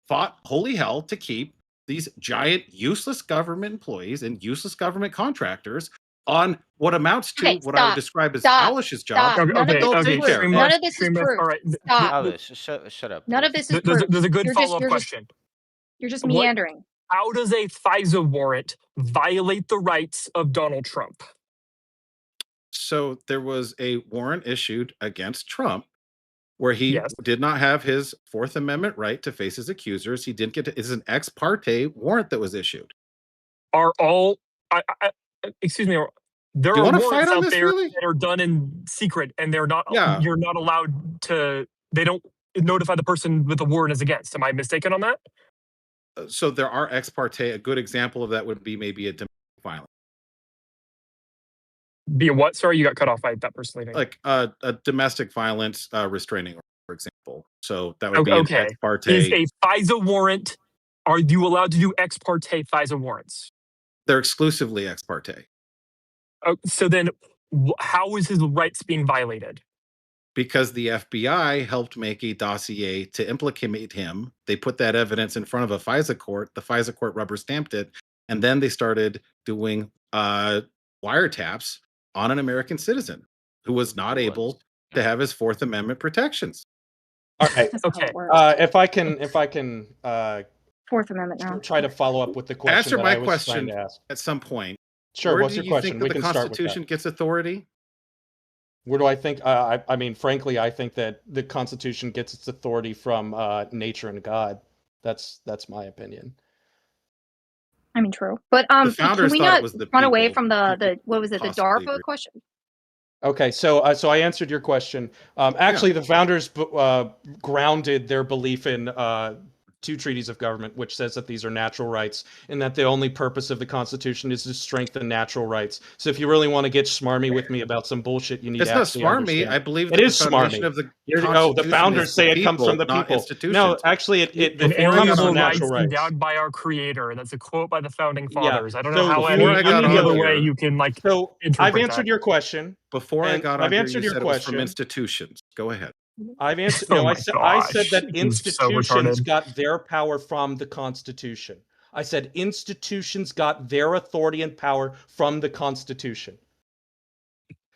fought holy hell to keep these giant useless government employees and useless government contractors on what amounts to what I would describe as Alish's job. None of this is proof. All right. Alish, shut up. None of this is proof. There's a good follow-up question. You're just meandering. How does a FISA warrant violate the rights of Donald Trump? So there was a warrant issued against Trump where he did not have his Fourth Amendment right to face his accusers. He didn't get to. It's an ex parte warrant that was issued. Are all... excuse me, there are warrants out there really? that are done in secret, and they're not. You're not allowed to. They don't notify the person with the warrant is against. Am I mistaken on that? So there are ex parte. A good example of that would be maybe a domestic violence. Be a what? Sorry, you got cut off by that person. Like a domestic violence restraining order, for example. So that would be an ex parte. Is a FISA warrant? Are you allowed to do ex parte FISA warrants? They're exclusively ex parte. So then how is his rights being violated? Because the FBI helped make a dossier to implicate him. They put that evidence in front of a FISA court. The FISA court rubber stamped it. And then they started doing wiretaps on an American citizen who was not able to have his Fourth Amendment protections. All right. Okay. If I can Fourth Amendment now. Try to follow up with the question. Answer my question at some point. Sure. What's your question? We can start with that. The Constitution gets authority? Where do I think? I mean, frankly, I think that the Constitution gets its authority from nature and God. That's my opinion. I mean, true. But can we not run away from the what was it? The DARPA question. Okay, so I answered your question. Actually, the founders grounded their belief in two treaties of government, which says that these are natural rights and that the only purpose of the Constitution is to strengthen natural rights. So if you really want to get smarmy with me about some bullshit, you need to actually understand. It's not smarmy. I believe it that is the foundation smarmy. of the the founders say it comes from the people. No, actually, it comes from natural rights. Endowed by our creator. That's a quote by the founding fathers. Yeah. I don't know how any other way you can like. So I've answered that. your question. Before I got on here, you said your it was from institutions. Go ahead. I've answered. No, I said that institutions got their power from the Constitution. I said institutions got their authority and power from the Constitution.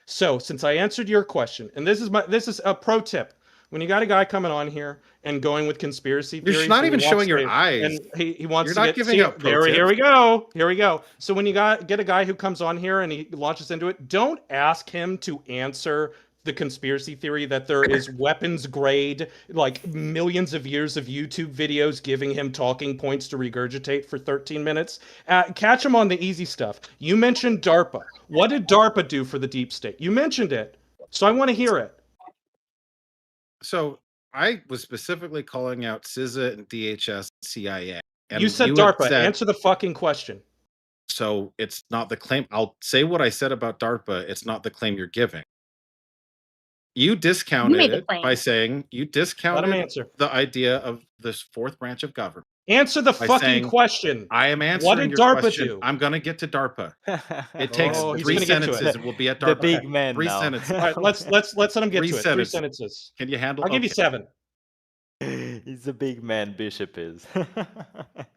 So, since I answered your question, and this is a pro tip. When you got a guy coming on here and going with conspiracy theories, you're not even showing your eyes, and he wants to get giving up. Here we go. So when you get a guy who comes on here and he launches into it, don't ask him to answer the conspiracy theory that there is weapons grade, like millions of years of YouTube videos giving him talking points to regurgitate for 13 minutes. Catch him on the easy stuff. You mentioned DARPA. What did DARPA do for the deep state? You mentioned it, so I want to hear it. So I was specifically calling out CISA and DHS, CIA. And you said DARPA. Answer the fucking question. So it's not the claim. I'll say what I said about DARPA. It's not the claim you're giving. You discounted it by saying you discounted the idea of this fourth branch of government. Answer the fucking question. I am answering what did your DARPA question. do? I'm going to get to DARPA. It takes 3 sentences and we'll be at DARPA. The big man 3 now. sentences. All right, let's let him get to it. 3 sentences. Can you handle? I'll give you 7. He's a big man. Bishop is.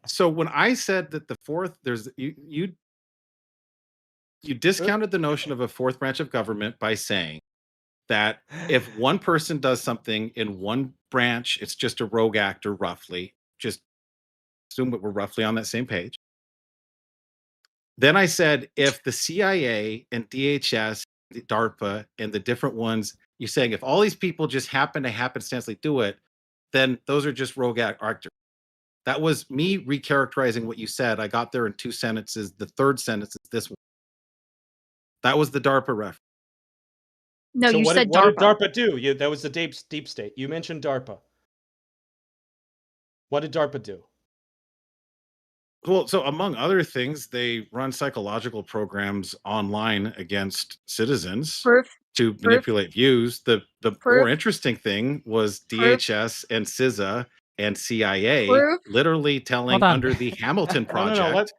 So when I said that the fourth, there's you discounted the notion of a fourth branch of government by saying that if one person does something in one branch, it's just a rogue actor, roughly. Just assume that we're roughly on that same page. Then I said, if the CIA and DHS, DARPA, and the different ones, you're saying if all these people just happen to happenstancely do it, then those are just rogue actors. That was me recharacterizing what you said. I got there in 2 sentences. The third sentence is this one. That was the DARPA reference. No, so you said DARPA. What did DARPA do? That was the deep state. You mentioned DARPA. What did DARPA do? Well, so among other things, they run psychological programs online against citizens to manipulate views. The more interesting thing was DHS and CISA and CIA literally telling under the Hamilton Project,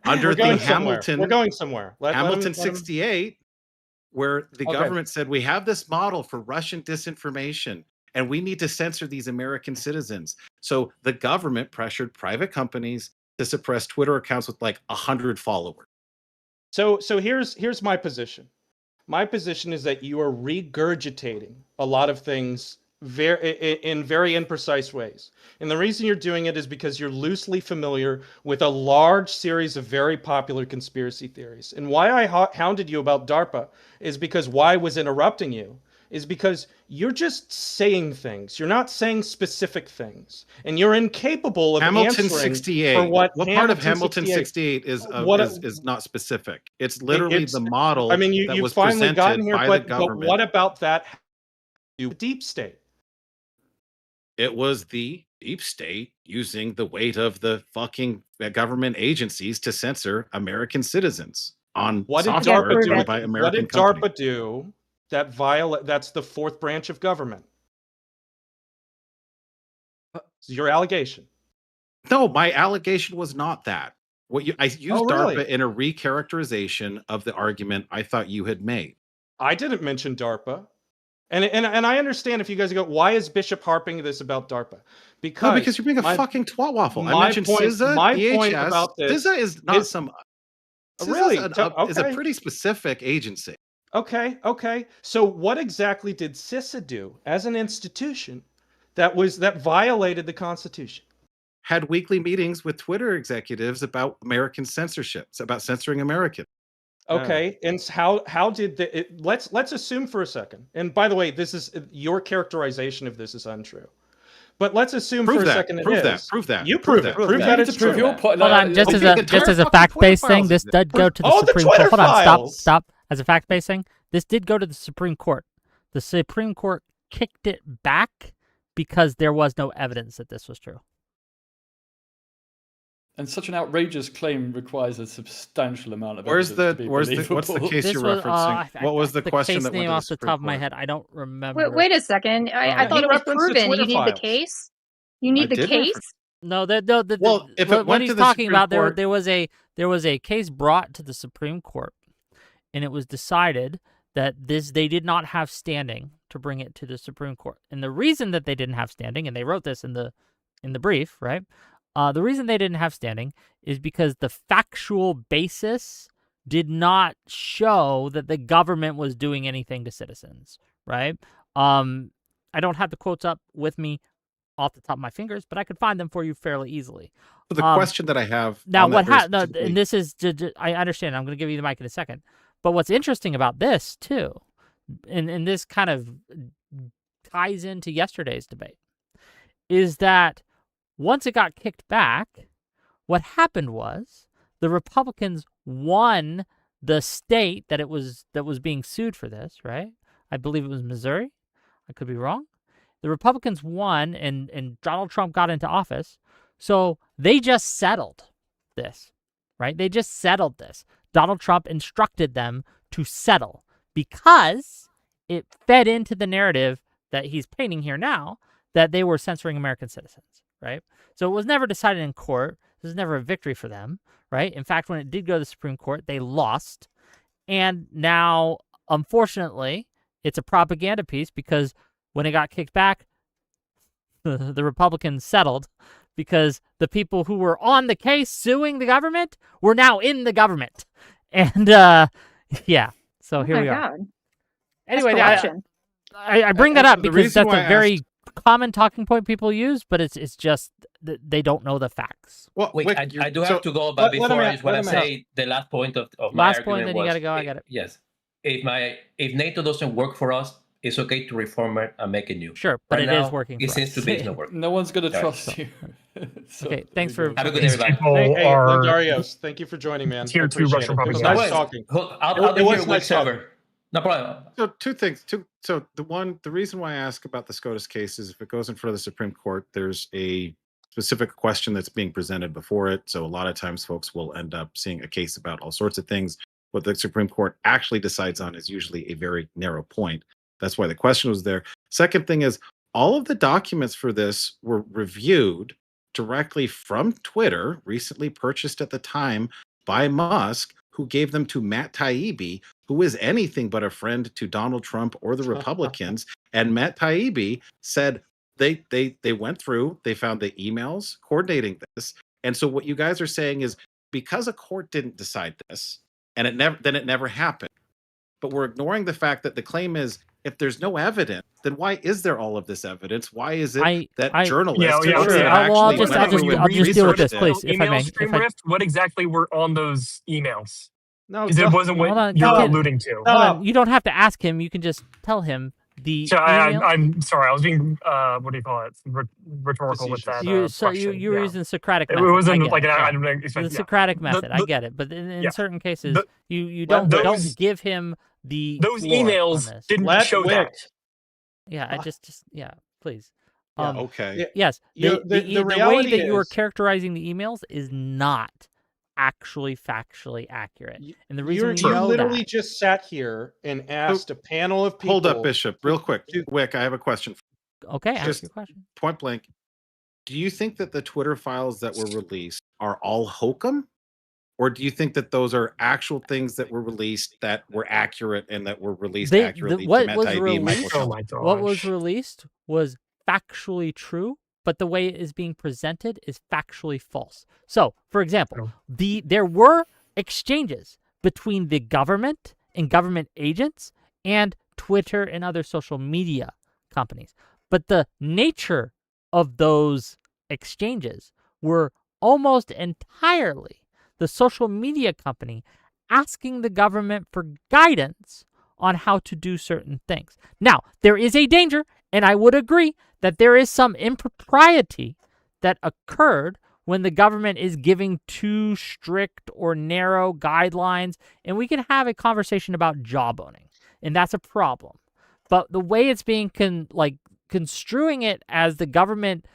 under the Hamilton, we're going somewhere. Hamilton 68, where the government said, we have this model for Russian disinformation, and we need to censor these American citizens. So the government pressured private companies to suppress Twitter accounts with like 100 followers. So here's my position. My position is that you are regurgitating a lot of things in very imprecise ways. And the reason you're doing it is because you're loosely familiar with a large series of very popular conspiracy theories. And why I hounded you about DARPA is because why I was interrupting you is because you're just saying things. You're not saying specific things. And you're incapable of Hamilton answering 68. for what part of Hamilton 68 is not specific? It's literally the model that was presented by the government. But what about that deep state? It was the deep state using the weight of the fucking government agencies to censor American citizens on software done by American companies. What did DARPA do that's the fourth branch of government? It's your allegation. No, my allegation was not that. I used DARPA in a recharacterization of the argument I thought you had made. I didn't mention DARPA. And I understand if you guys go, why is Bishop harping this about DARPA? Because you're being a fucking twat waffle. I mentioned CISA, DHS. CISA is not some. CISA is a pretty specific agency. Okay. So what exactly did CISA do as an institution that violated the Constitution? Had weekly meetings with Twitter executives about American censorship, about censoring Americans. Okay, and how did let's assume for a second. And by the way, this is your characterization of this is untrue. But let's assume for a second it is. Prove that. You prove it. Prove that it's true. Hold on, just as a fact-based thing, this did go to the Supreme Court. Hold on, stop. As a fact-based thing, this did go to the Supreme Court. The Supreme Court kicked it back because there was no evidence that this was true. And such an outrageous claim requires a substantial amount of what's evidence to be believable. the case This you're was, referencing? What was the question case that went name to the off the Supreme top of my Court? head? I don't remember. Wait a second. I thought he it was referenced the proven. Twitter You need the files. case. You need I the did case. No, Well, if it what went he's to the talking Supreme about, Court- there was a case brought to the Supreme Court, and it was decided that they did not have standing to bring it to the Supreme Court. And the reason that they didn't have standing, and they wrote this in the brief, right? The reason they didn't have standing is because the factual basis did not show that the government was doing anything to citizens, right? I don't have the quotes up with me off the top of my fingers, but I could find them for you fairly easily. So the question that I have now, on that very and this is, I understand. I'm going to give you the mic in a second. But what's interesting about this too, and this kind of ties into yesterday's debate, is that once it got kicked back, what happened was the Republicans won the state that was being sued for this, right? I believe it was Missouri. I could be wrong. The Republicans won, and Donald Trump got into office. So they just settled this, right? They just settled this. Donald Trump instructed them to settle because it fed into the narrative that he's painting here now that they were censoring American citizens, right? So it was never decided in court. This was never a victory for them, right? In fact, when it did go to the Supreme Court, they lost. And now, unfortunately, it's a propaganda piece because when it got kicked back, the Republicans settled because the people who were on the case suing the government were now in the government. And, yeah, so here we are. Anyway, I bring that up because that's a very common talking point people use, but it's just they don't know the facts. Well, wait, I do have to go, but before I just want to say the last point of my last argument point, then was, you got to go. I got it. Yes, if NATO doesn't work for us, it's okay to reform it and make it new. Sure, but right it now, is working. It seems to be it's not working. No one's going to trust you. So, okay, thanks for. Have a good day, everybody. Hey, Darius, thank you for joining, man. Tier 2 Russian propaganda. Nice talking. I'll be here with cover. No problem. So two things. So the reason why I ask about the SCOTUS case is if it goes in front of the Supreme Court, there's a specific question that's being presented before it. So a lot of times folks will end up seeing a case about all sorts of things. What the Supreme Court actually decides on is usually a very narrow point. That's why the question was there. Second thing is all of the documents for this were reviewed directly from Twitter, recently purchased at the time by Musk, who gave them to Matt Taibbi, who is anything but a friend to Donald Trump or the Republicans. And Matt Taibbi said they went through, they found the emails coordinating this. And so what you guys are saying is because a court didn't decide this, and it never happened. But we're ignoring the fact that the claim is if there's no evidence, then why is there all of this evidence? Why is it that journalists I'll just deal with this, please, if I may. What exactly were on those emails? No, because it wasn't what you're alluding to. Hold on. You don't have to ask him. You can just tell him the. So I'm sorry. I was being what do you call it? Rhetorical with that. You were using the Socratic method. It wasn't like the Socratic method. I get it, but in certain cases, you don't give him those emails didn't show that. Yeah, I just please. Okay. Yes. The way that you are characterizing the emails is not actually factually accurate. And the reason you literally just sat here and asked a panel of people. Hold up, Bishop, real quick. Wick, I have a question. Okay, ask your question. Point blank. Do you think that the Twitter files that were released are all hokum? Or do you think that those are actual things that were released that were accurate and that were released accurately? What was released was factually true, but the way it is being presented is factually false. So, for example, there were exchanges between the government and government agents and Twitter and other social media companies. But the nature of those exchanges were almost entirely the social media company asking the government for guidance on how to do certain things. Now, there is a danger, and I would agree that there is some impropriety that occurred when the government is giving too strict or narrow guidelines, and we can have a conversation about jawboning, and that's a problem. But the way it's being construing it as the government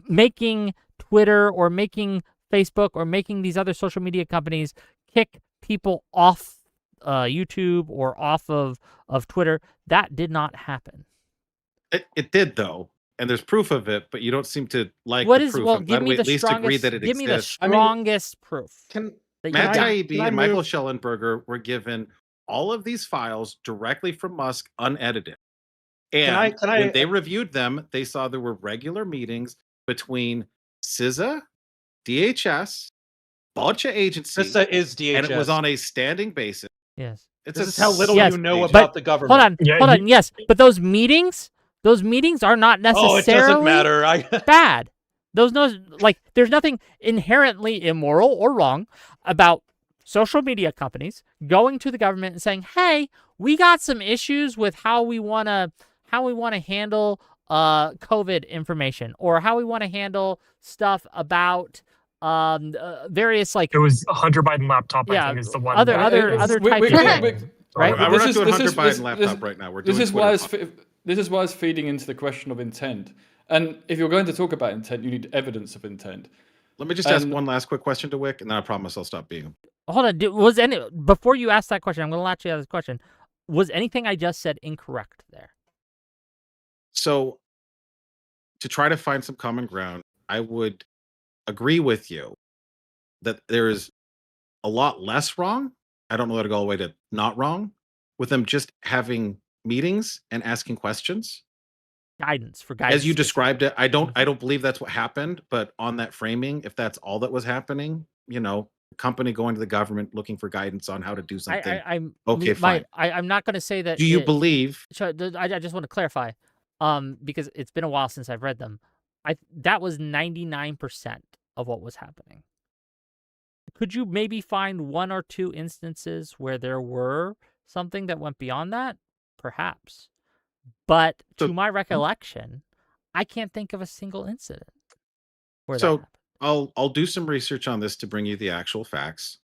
making Twitter or making Facebook or making these other social media companies kick people off YouTube or off of Twitter. That did not happen. It did, though. And there's proof of it, but you don't seem to like What the is proof. well? I'm Give glad me we the at least agree strongest. that it Give me the exists. strongest proof. Matt Taibbi and Michael Schellenberger were given all of these files directly from Musk, unedited. And when they reviewed them, they saw there were regular meetings between CISA, DHS, bunch of agencies. CISA is DHS, and it was on a standing basis. Yes, this is how little you know but, about the government. Hold on. Yes, but those meetings are not necessarily it doesn't matter. bad. There's nothing inherently immoral or wrong about social media companies going to the government and saying, "Hey, we got some issues with how we want to handle COVID information, or how we want to handle stuff about various like." It was a Hunter Biden laptop. I think is the one. Other type of thing. Right? We're not doing Hunter Biden laptop right now. We're doing this is why it's feeding into the question of intent. And if you're going to talk about intent, you need evidence of intent. Let me just ask one last quick question to Wick, and then I promise I'll stop being. Hold on. Before you ask that question, I'm going to let you ask this question. Was anything I just said incorrect there? So, to try to find some common ground, I would agree with you that there is a lot less wrong. I don't know how to go all the way to not wrong with them just having meetings and asking questions. Guidance. As you described it, I don't believe that's what happened, but on that framing, if that's all that was happening, company going to the government looking for guidance on how to do something. Fine. I'm not going to say that. Do you believe? I just want to clarify, because it's been a while since I've read them. That was 99% of what was happening. Could you maybe find one or two instances where there were something that went beyond that? Perhaps. But to my recollection, I can't think of a single incident where that happened. I'll do some research on this to bring you the actual facts.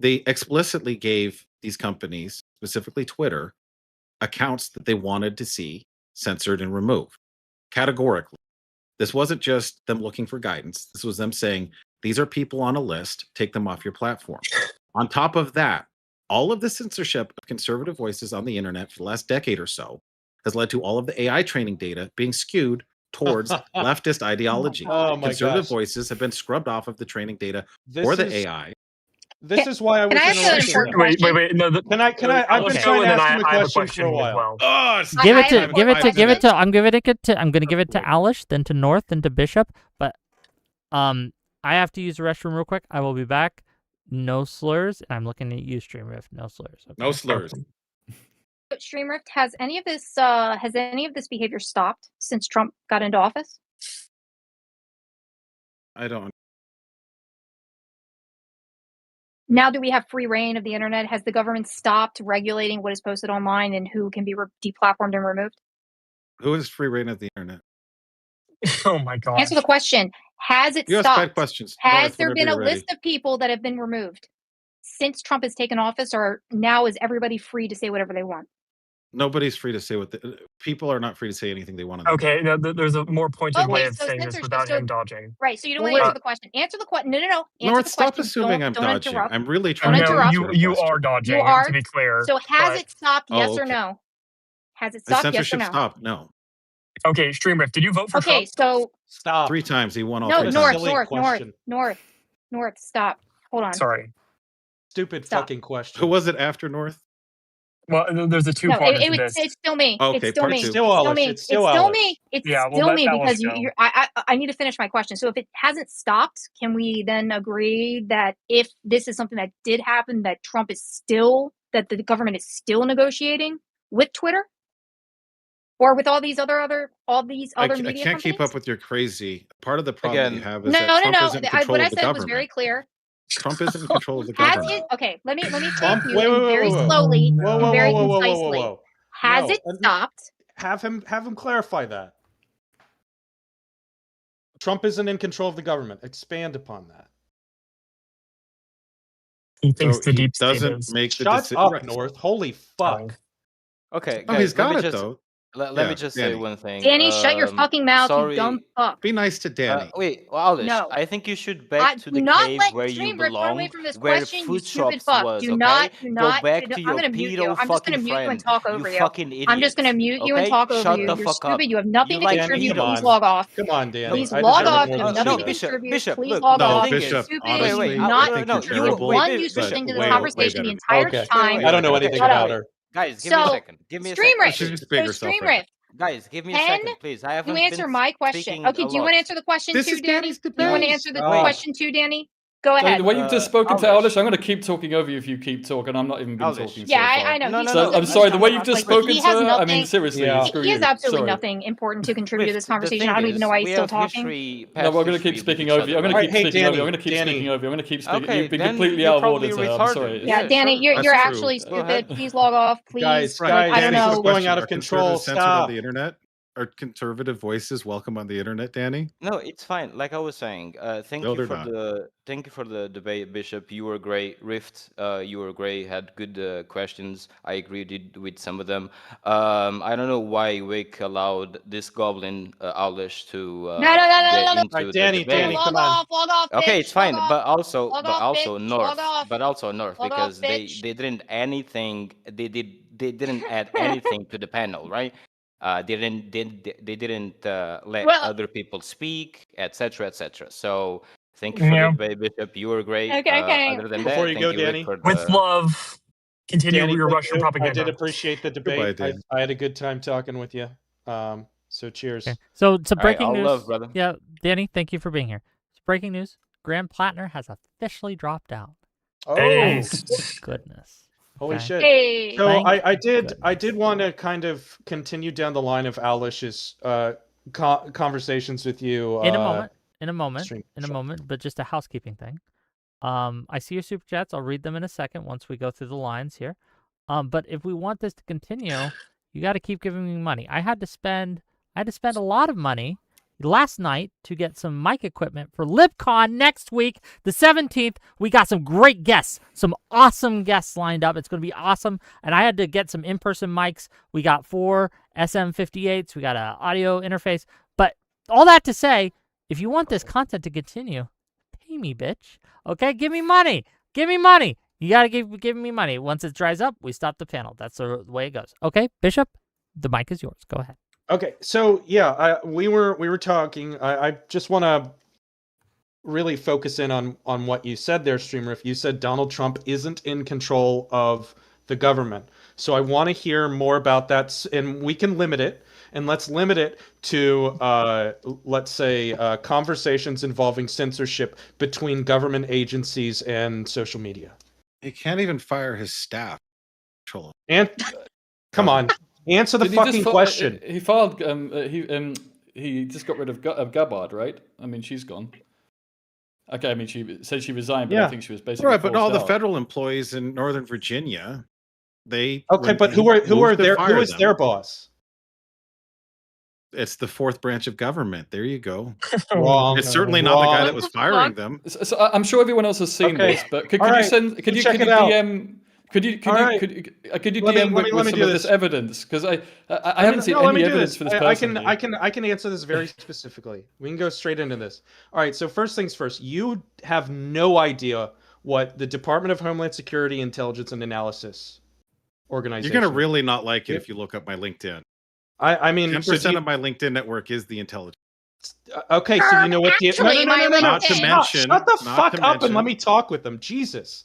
They explicitly gave these companies, specifically Twitter, accounts that they wanted to see censored and removed. Categorically. This wasn't just them looking for guidance. This was them saying, these are people on a list, take them off your platform. On top of that, all of the censorship of conservative voices on the internet for the last decade or so has led to all of the AI training data being skewed towards leftist ideology. Conservative voices have been scrubbed off of the training data for the AI. This is why I was interested. Wait. No, can I? I've been trying to ask him a question for a while. Give it to. I'm going to give it to Alish, then to North, then to Bishop. But I have to use the restroom real quick. I will be back. No slurs. And I'm looking at you, Streamrift. No slurs. Okay. No slurs. Streamrift, has any of this behavior stopped since Trump got into office? I don't. Now that we have free reign of the internet, has the government stopped regulating what is posted online and who can be deplatformed and removed? Who is free reign of the internet? Oh my God! Answer the question. Has it stopped? Ask 5 questions. Has there been a list of people that have been removed since Trump has taken office, or now is everybody free to say whatever they want? Nobody's free to say people are not free to say anything they want to. Okay, now there's a more pointed way of saying this without him dodging. Right, so you don't want to answer the question. Answer the question. No. Answer North, the question. stop assuming I'm dodging. Interrupt. I'm really trying to interrupt. You are dodging. You are. To be clear. So has it stopped? Yes or no? Has it stopped? Yes or no? Stopped? No. Okay, Streamrift, did you vote for Trump? Okay, so stop. 3 times he won all. No, 3 times. North. Stop. Hold on. Sorry. Stupid fucking question. Who was it after North? Well, there's a two-parter to this. It's still me. Okay, it's still me. It's still me. It's still me. It's still me because you're. I need to finish my question. So if it hasn't stopped, can we then agree that if this is something that did happen, that Trump is still, that the government is still negotiating with Twitter, or with all these other media companies? I can't keep up with your crazy. Part of the problem you have is that Trump isn't in control what I of the said government. was very clear. Trump isn't in control of the government. Okay, let me take you very slowly and very concisely. Has it stopped? Have him clarify that. Trump isn't in control of the government. Expand upon that. He thinks the deep state doesn't make the Shut decision. up, North. Holy fuck. Okay, guys, he's got it though. Let me just say one thing. Danny, shut your fucking mouth, sorry. you dumb fuck. Be nice to Danny. Wait, Alice, No. I think you should back to the not cave let where you Stream Rip run away belong, from this where question, you food stupid shops fuck. was, Do okay? not, Go back to I'm your gonna mute you. pedo I'm just gonna fucking mute you and friend. talk over you. Fucking idiot. I'm just gonna mute you and talk over Shut you. the You're fuck stupid. up. You have nothing to like contribute. pedos. Please log off. Come on, Danny. Please I log deserve off. more You have than nothing you. to contribute. Bishop, Please look, log No, off. Bishop, Stupid. honestly, You not I think you're contribute terrible. one useful thing to this way conversation the better. entire time. I don't know anything Shut about up. her. Guys, give me a second. Give me a Stream second. Rift. She's just being So herself Stream there. Rift. Guys, give me a Can second, please. I haven't you answer been my question? speaking Okay, a do you lot. want to answer the question This too, is Danny? Danny's Do you want to debate. answer the Wait. question too, Danny? Go ahead. The way you've just spoken to Alish. Alish, I'm going to keep talking over you if you keep talking. I'm not even been Alish. talking Yeah, so far. I know. No, He's no, So no. I'm sorry, the way he's you've just like, spoken he to has her, I nothing- mean, seriously, Yeah. screw He you. has absolutely Sorry. nothing important to contribute to this The conversation. thing I don't even know is, why we he's still have talking. history, No, past we're going to history keep with speaking each over other, you. I'm going to right? keep Hey, speaking over you. I'm Danny, going to keep Danny. speaking over you. I'm going to keep speaking. Okay, You've been then completely you're out of order, probably sir. I'm retarded. sorry. Yeah, Yeah, Danny, sure. you're That's actually true. Go ahead. stupid. Please log off, please. Guys, Frank, guys, I don't Danny, know. quick going question. out of Are control. conservatives censored on Stop. the internet? Are conservative voices welcome on the internet, Danny? No, it's fine. Like I was saying, No, they're not. thank you for the debate, Bishop. You were great. Rift, you were great. Had good questions. I agreed with some of them. I don't know why Wick allowed this goblin Aulish to get into Right, the Danny, debate. Danny, come on. Log off, Okay, bitch. it's fine, Log off. but also Log off, bitch. North, Log off. but also North Log off, because bitch. they didn't anything. They didn't add anything to the panel, right? They didn't let Well- other people speak, etc., etc. So thank you for the debate, Bishop. You were great. Okay. Other than Before that, you thank go, you, Rick, Danny. for the... With love, continue Danny, your thank Russian you. propaganda. I did appreciate the Goodbye, debate. Dan. I had a good time talking with you. So cheers. Okay. So some All right, breaking all news. love, brother. Yeah, Danny, thank you for being here. It's breaking news. Graham Plattner has officially dropped out. Oh, Hey. Goodness. holy Okay. shit. Hey. So Thank I did goodness. want to kind of continue down the line of Alish's conversations with you. In a moment, stream. but just a housekeeping thing. I see your super chats. I'll read them in a second once we go through the lines here. But if we want this to continue, you got to keep giving me money. I had to spend a lot of money last night to get some mic equipment for LibCon next week, the 17th. We got some great guests, some awesome guests lined up. It's going to be awesome. And I had to get some in-person mics. We got 4 SM58s. We got an audio interface. But all that to say, if you want this content to continue, pay me, bitch. Okay? Give me money. Give me money. You got to give me money. Once it dries up, we stop the panel. That's the way it goes. Okay, Bishop, the mic is yours. Go ahead. Okay, so yeah, we were talking. I just want to really focus in on what you said there, Streamer. If you said Donald Trump isn't in control of the government, so I want to hear more about that, and we can limit it. And let's limit it to, let's say, conversations involving censorship between government agencies and social media. He can't even fire his staff. Control. And come on, answer the Did he fucking just question. He filed. He just got rid of Gabbard, right? I mean, she's gone. Okay, I mean, she said she resigned, but I think she was basically right. But all the out. federal employees in Northern Virginia, they okay. But who is their boss? It's the fourth branch of government. There you go. Wrong. It's certainly not the guy that was firing them. So I'm sure everyone else has seen this, but could you send? Could you DM? Could you DM Wick with some of this evidence? Because I haven't seen any evidence for this personally. I can answer this very specifically. We can go straight into this. All right. So first things first. You have no idea what the Department of Homeland Security Intelligence and Analysis organization. You're gonna really not like it if you look up my LinkedIn. I mean, 10% of my LinkedIn network is the intelligence. Okay, so you know what? Actually, no. Not to mention, shut the fuck up and let me talk with them. Jesus.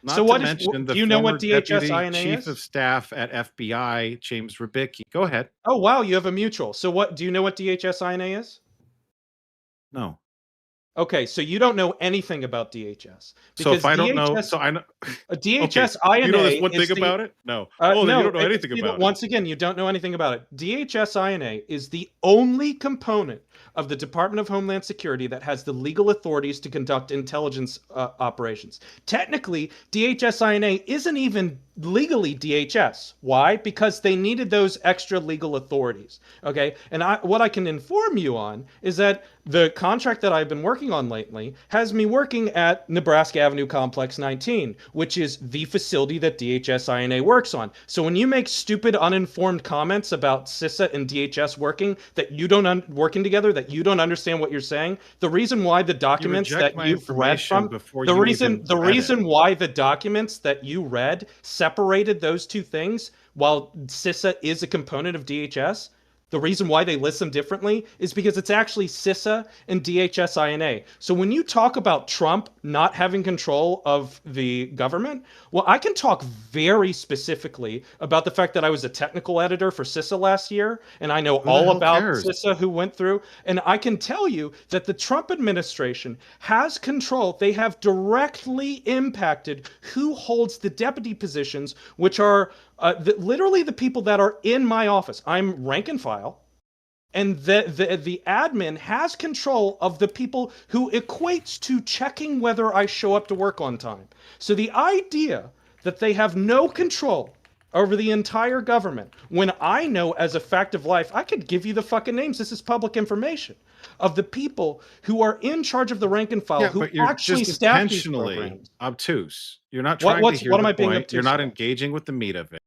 Not so to what mention is? the Do you know what former DHS INA Deputy Chief is? of Staff at FBI, James Rubicki. Go ahead. Oh wow, you have a mutual. So what? Do you know what DHS INA is? No. Okay, so you don't know anything about DHS. So if I don't know, so I know. A DHS okay. INA. You know this one thing the, about it? No. No, you don't know anything about it. Once again, you don't know anything about it. DHS INA is the only component of the Department of Homeland Security that has the legal authorities to conduct intelligence operations. Technically, DHS INA isn't even legally DHS. Why? Because they needed those extra legal authorities. Okay, and what I can inform you on is that The contract that I've been working on lately has me working at Nebraska Avenue Complex 19, which is the facility that DHS-INA works on. So when you make stupid, uninformed comments about CISA and DHS working that you don't working together, that you don't understand what you're saying, the reason why the documents that you've read from, the reason why the documents that you read separated those two things, while CISA is a component of DHS. The reason why they list them differently is because it's actually CISA and DHS-INA. So when you talk about Trump not having control of the government, well, I can talk very specifically about the fact that I was a technical editor for CISA last year, and I know all about CISA who went through, and I can tell you that the Trump administration has control. They have directly impacted who holds the deputy positions, which are literally the people that are in my office. I'm rank and file, and the admin has control of the people who equates to checking whether I show up to work on time. So the idea that they have no control over the entire government, when I know as a fact of life, I could give you the fucking names, this is public information, of the people who are in charge of the rank and file, who actually staff these programs. Obtuse. You're not trying to hear the point. You're not engaging with the meat of it.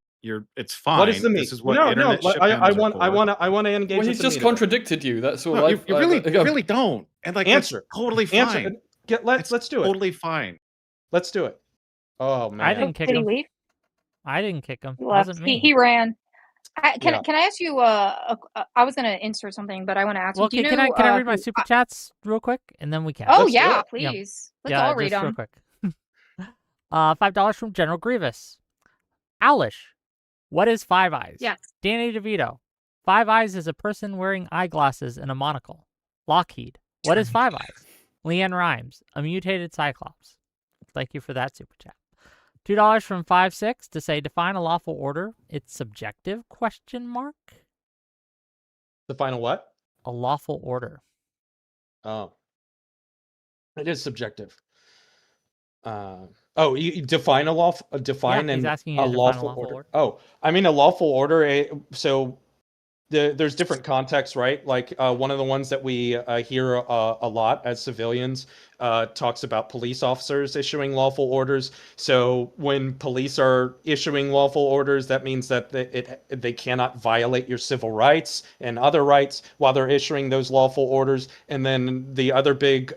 It's fine. What is the meat? This is what internet ship I want to engage. Well, he's just contradicted you. That's all. No, you really don't. And like, answer. Totally fine. Let's do it. Totally fine. Let's do it. Oh man, I didn't kick him. I didn't kick him. It wasn't me. He ran. Can I ask you? I was going to insert something, but I want to ask you. Can I read my super chats real quick, and then we can. Oh yeah, please. Let's all read them real quick. $5 from General Grievous. Alish, what is Five Eyes? Yes. Danny DeVito. Five Eyes is a person wearing eyeglasses and a monocle. Lockheed, what is Five Eyes? Leanne Rhymes, a mutated cyclops. Thank you for that super chat. $2 from 5-6 to say define a lawful order. It's subjective ? Define a what? A lawful order. Oh. It is subjective. You define a lawful he's asking you a to lawful order. Oh, I mean a lawful order. So there's different contexts, right? Like one of the ones that we hear a lot as civilians talks about police officers issuing lawful orders. So when police are issuing lawful orders, that means that they cannot violate your civil rights and other rights while they're issuing those lawful orders. And then the other big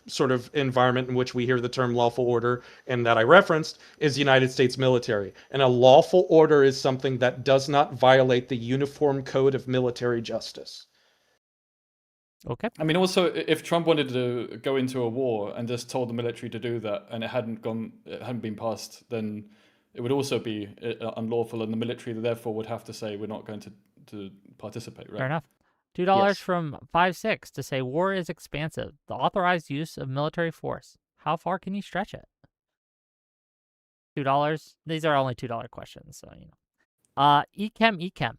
sort of environment in which we hear the term lawful order and that I referenced is the United States military. And a lawful order is something that does not violate the Uniform Code of Military Justice. Okay. I mean, also, if Trump wanted to go into a war and just told the military to do that and it hadn't been passed, then it would also be unlawful, and the military therefore would have to say we're not going to participate, right? Fair enough. $2 from 5-6 to say war is expansive. The authorized use of military force. How far can you stretch it? $2. These are only $2 questions, so you know. Ekem.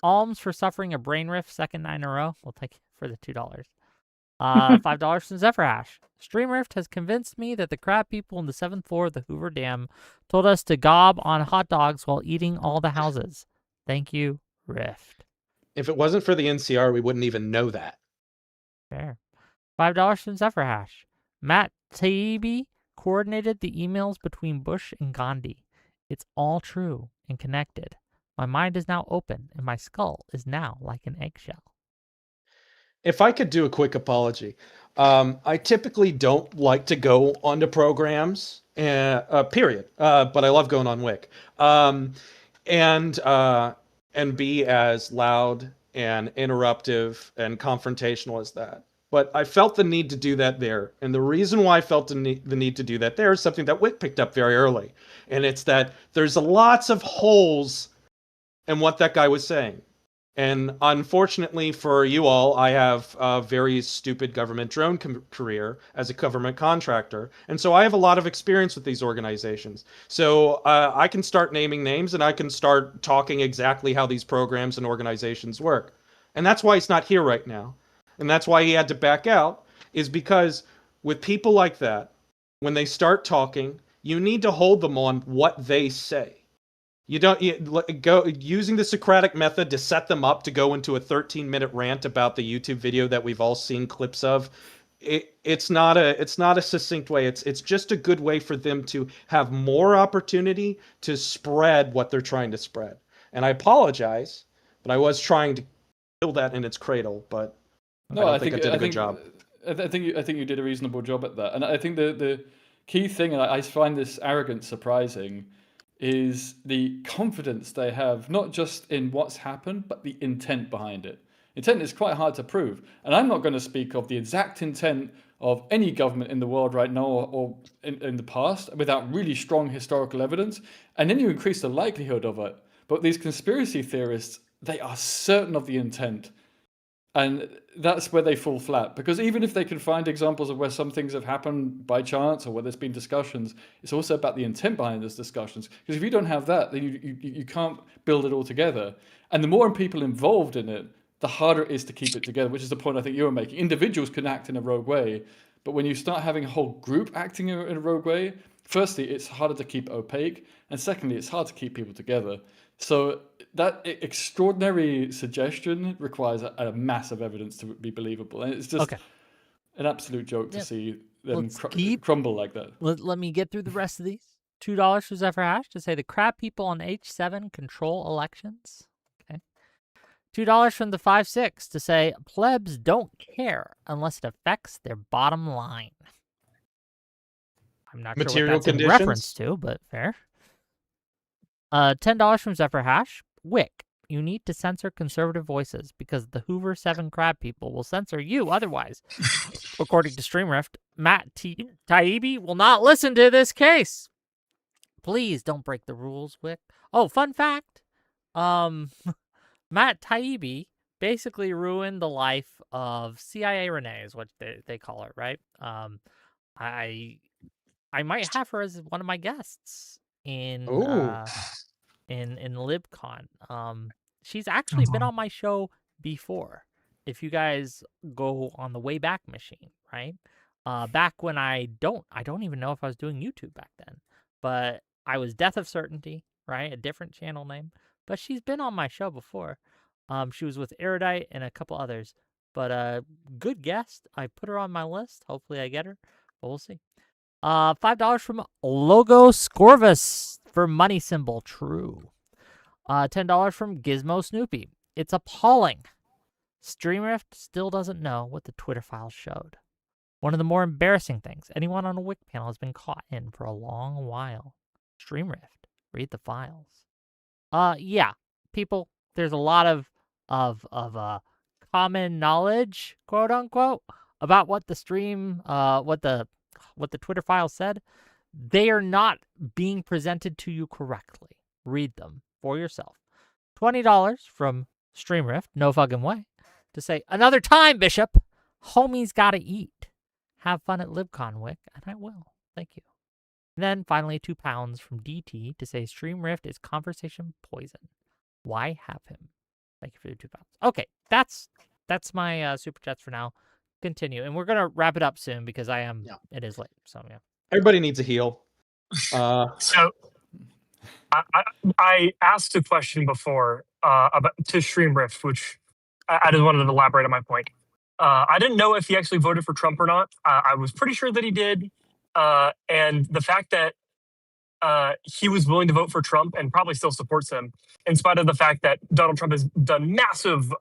Alms for suffering a brain rift, second night in a row. We'll take it for the $2. $5 from Zephyrhash. Stream Rift has convinced me that the crab people on the 7th floor of the Hoover Dam told us to gob on hot dogs while eating all the houses. Thank you, Rift. If it wasn't for the NCR, we wouldn't even know that. Fair. $5 from Zephyrhash. Matt Taibbi coordinated the emails between Bush and Gandhi. It's all true and connected. My mind is now open, and my skull is now like an eggshell. If I could do a quick apology. I typically don't like to go onto programs, period. But I love going on Wick. And be as loud and interruptive and confrontational as that. But I felt the need to do that there. And the reason why I felt the need to do that there is something that Wick picked up very early. And it's that there's lots of holes in what that guy was saying. And unfortunately for you all, I have a very stupid government drone career as a government contractor. And so I have a lot of experience with these organizations. So I can start naming names and I can start talking exactly how these programs and organizations work. And that's why he's not here right now. And that's why he had to back out, is because with people like that, when they start talking, you need to hold them on what they say. You don't go using the Socratic method to set them up to go into a 13-minute rant about the YouTube video that we've all seen clips of. It's not a succinct way. It's just a good way for them to have more opportunity to spread what they're trying to spread. And I apologize, but I was trying to kill that in its cradle, but no, I think I did a good job. I think you did a reasonable job at that, and I think the key thing, and I find this arrogance surprising, is the confidence they have, not just in what's happened, but the intent behind it. Intent is quite hard to prove. And I'm not going to speak of the exact intent of any government in the world right now or in the past without really strong historical evidence. And then you increase the likelihood of it. But these conspiracy theorists, they are certain of the intent. And that's where they fall flat, because even if they can find examples of where some things have happened by chance or where there's been discussions, it's also about the intent behind those discussions. Because if you don't have that, then you can't build it all together. And the more people involved in it, the harder it is to keep it together, which is the point I think you were making. Individuals can act in a rogue way, but when you start having a whole group acting in a rogue way, firstly, it's harder to keep opaque, and secondly, it's hard to keep people together. So that extraordinary suggestion requires a massive evidence to be believable. And it's just an absolute joke to see them crumble like that. Let me get through the rest of these. $2 for Zephyr Hash to say the crap people on H7 control elections. Okay. $2 from the 5-6 to say plebs don't care unless it affects their bottom line. I'm not sure what that's in reference to, but fair. $10 from Zephyr Hash. Wick, you need to censor conservative voices because the Hoover 7 crab people will censor you otherwise. According to StreamRift, Matt Taibbi will not listen to this case. Please don't break the rules, Wick. Oh, fun fact. Matt Taibbi basically ruined the life of CIA Renee, is what they call her, right? I might have her as one of my guests in LibCon. She's actually been on my show before. If you guys go on the Wayback Machine, right? Back when I don't even know if I was doing YouTube back then, but I was Death of Certainty, right? A different channel name, but she's been on my show before. She was with Erudite and a couple others, but good guest. I put her on my list. Hopefully I get her, but we'll see. $5 from Logo Scorvus for money symbol. True. $10 from Gizmo Snoopy. It's appalling. StreamRift still doesn't know what the Twitter files showed. One of the more embarrassing things anyone on a Wick panel has been caught in for a long while. StreamRift, read the files. Yeah, people, there's a lot of common knowledge, quote unquote, about what the stream, what the Twitter files said. They are not being presented to you correctly. Read them for yourself. $20 from StreamRift, no fucking way, to say, another time, Bishop. Homies gotta eat. Have fun at LibCon, Wick, and I will. Thank you. And then finally, £2 from DT to say StreamRift is conversation poison. Why have him? Thank you for the £2. Okay, that's my super chats for now. Continue, and we're gonna wrap it up soon because it is late. So yeah, everybody needs a heal. So I asked a question before about to StreamRift, which I just wanted to elaborate on my point. I didn't know if he actually voted for Trump or not. I was pretty sure that he did, and the fact that he was willing to vote for Trump and probably still supports him, in spite of the fact that Donald Trump has done massive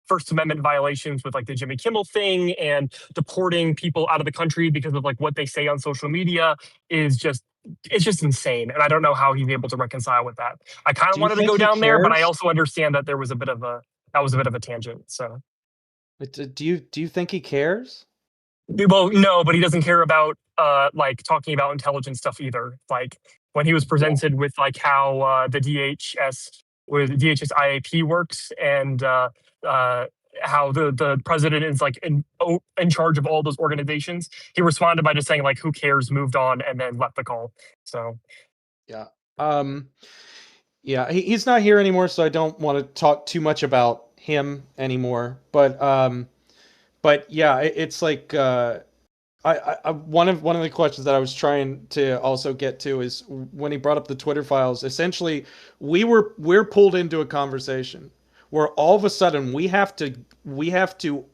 First Amendment violations with like the Jimmy Kimmel thing and deporting people out of the country because of like what they say on social media it's just insane. And I don't know how he's able to reconcile with that. I kind of wanted to go down there, but I also understand that that was a bit of a tangent. So do you think he cares? Well, no, but he doesn't care about like talking about intelligence stuff either. Like when he was presented with like how the DHS IAP works and how the president is like in charge of all those organizations, he responded by just saying like, "Who cares?" moved on, and then left the call. So he's not here anymore, so I don't want to talk too much about him anymore. But yeah, it's like One of the questions that I was trying to also get to is when he brought up the Twitter files. Essentially, we're pulled into a conversation where all of a sudden we have to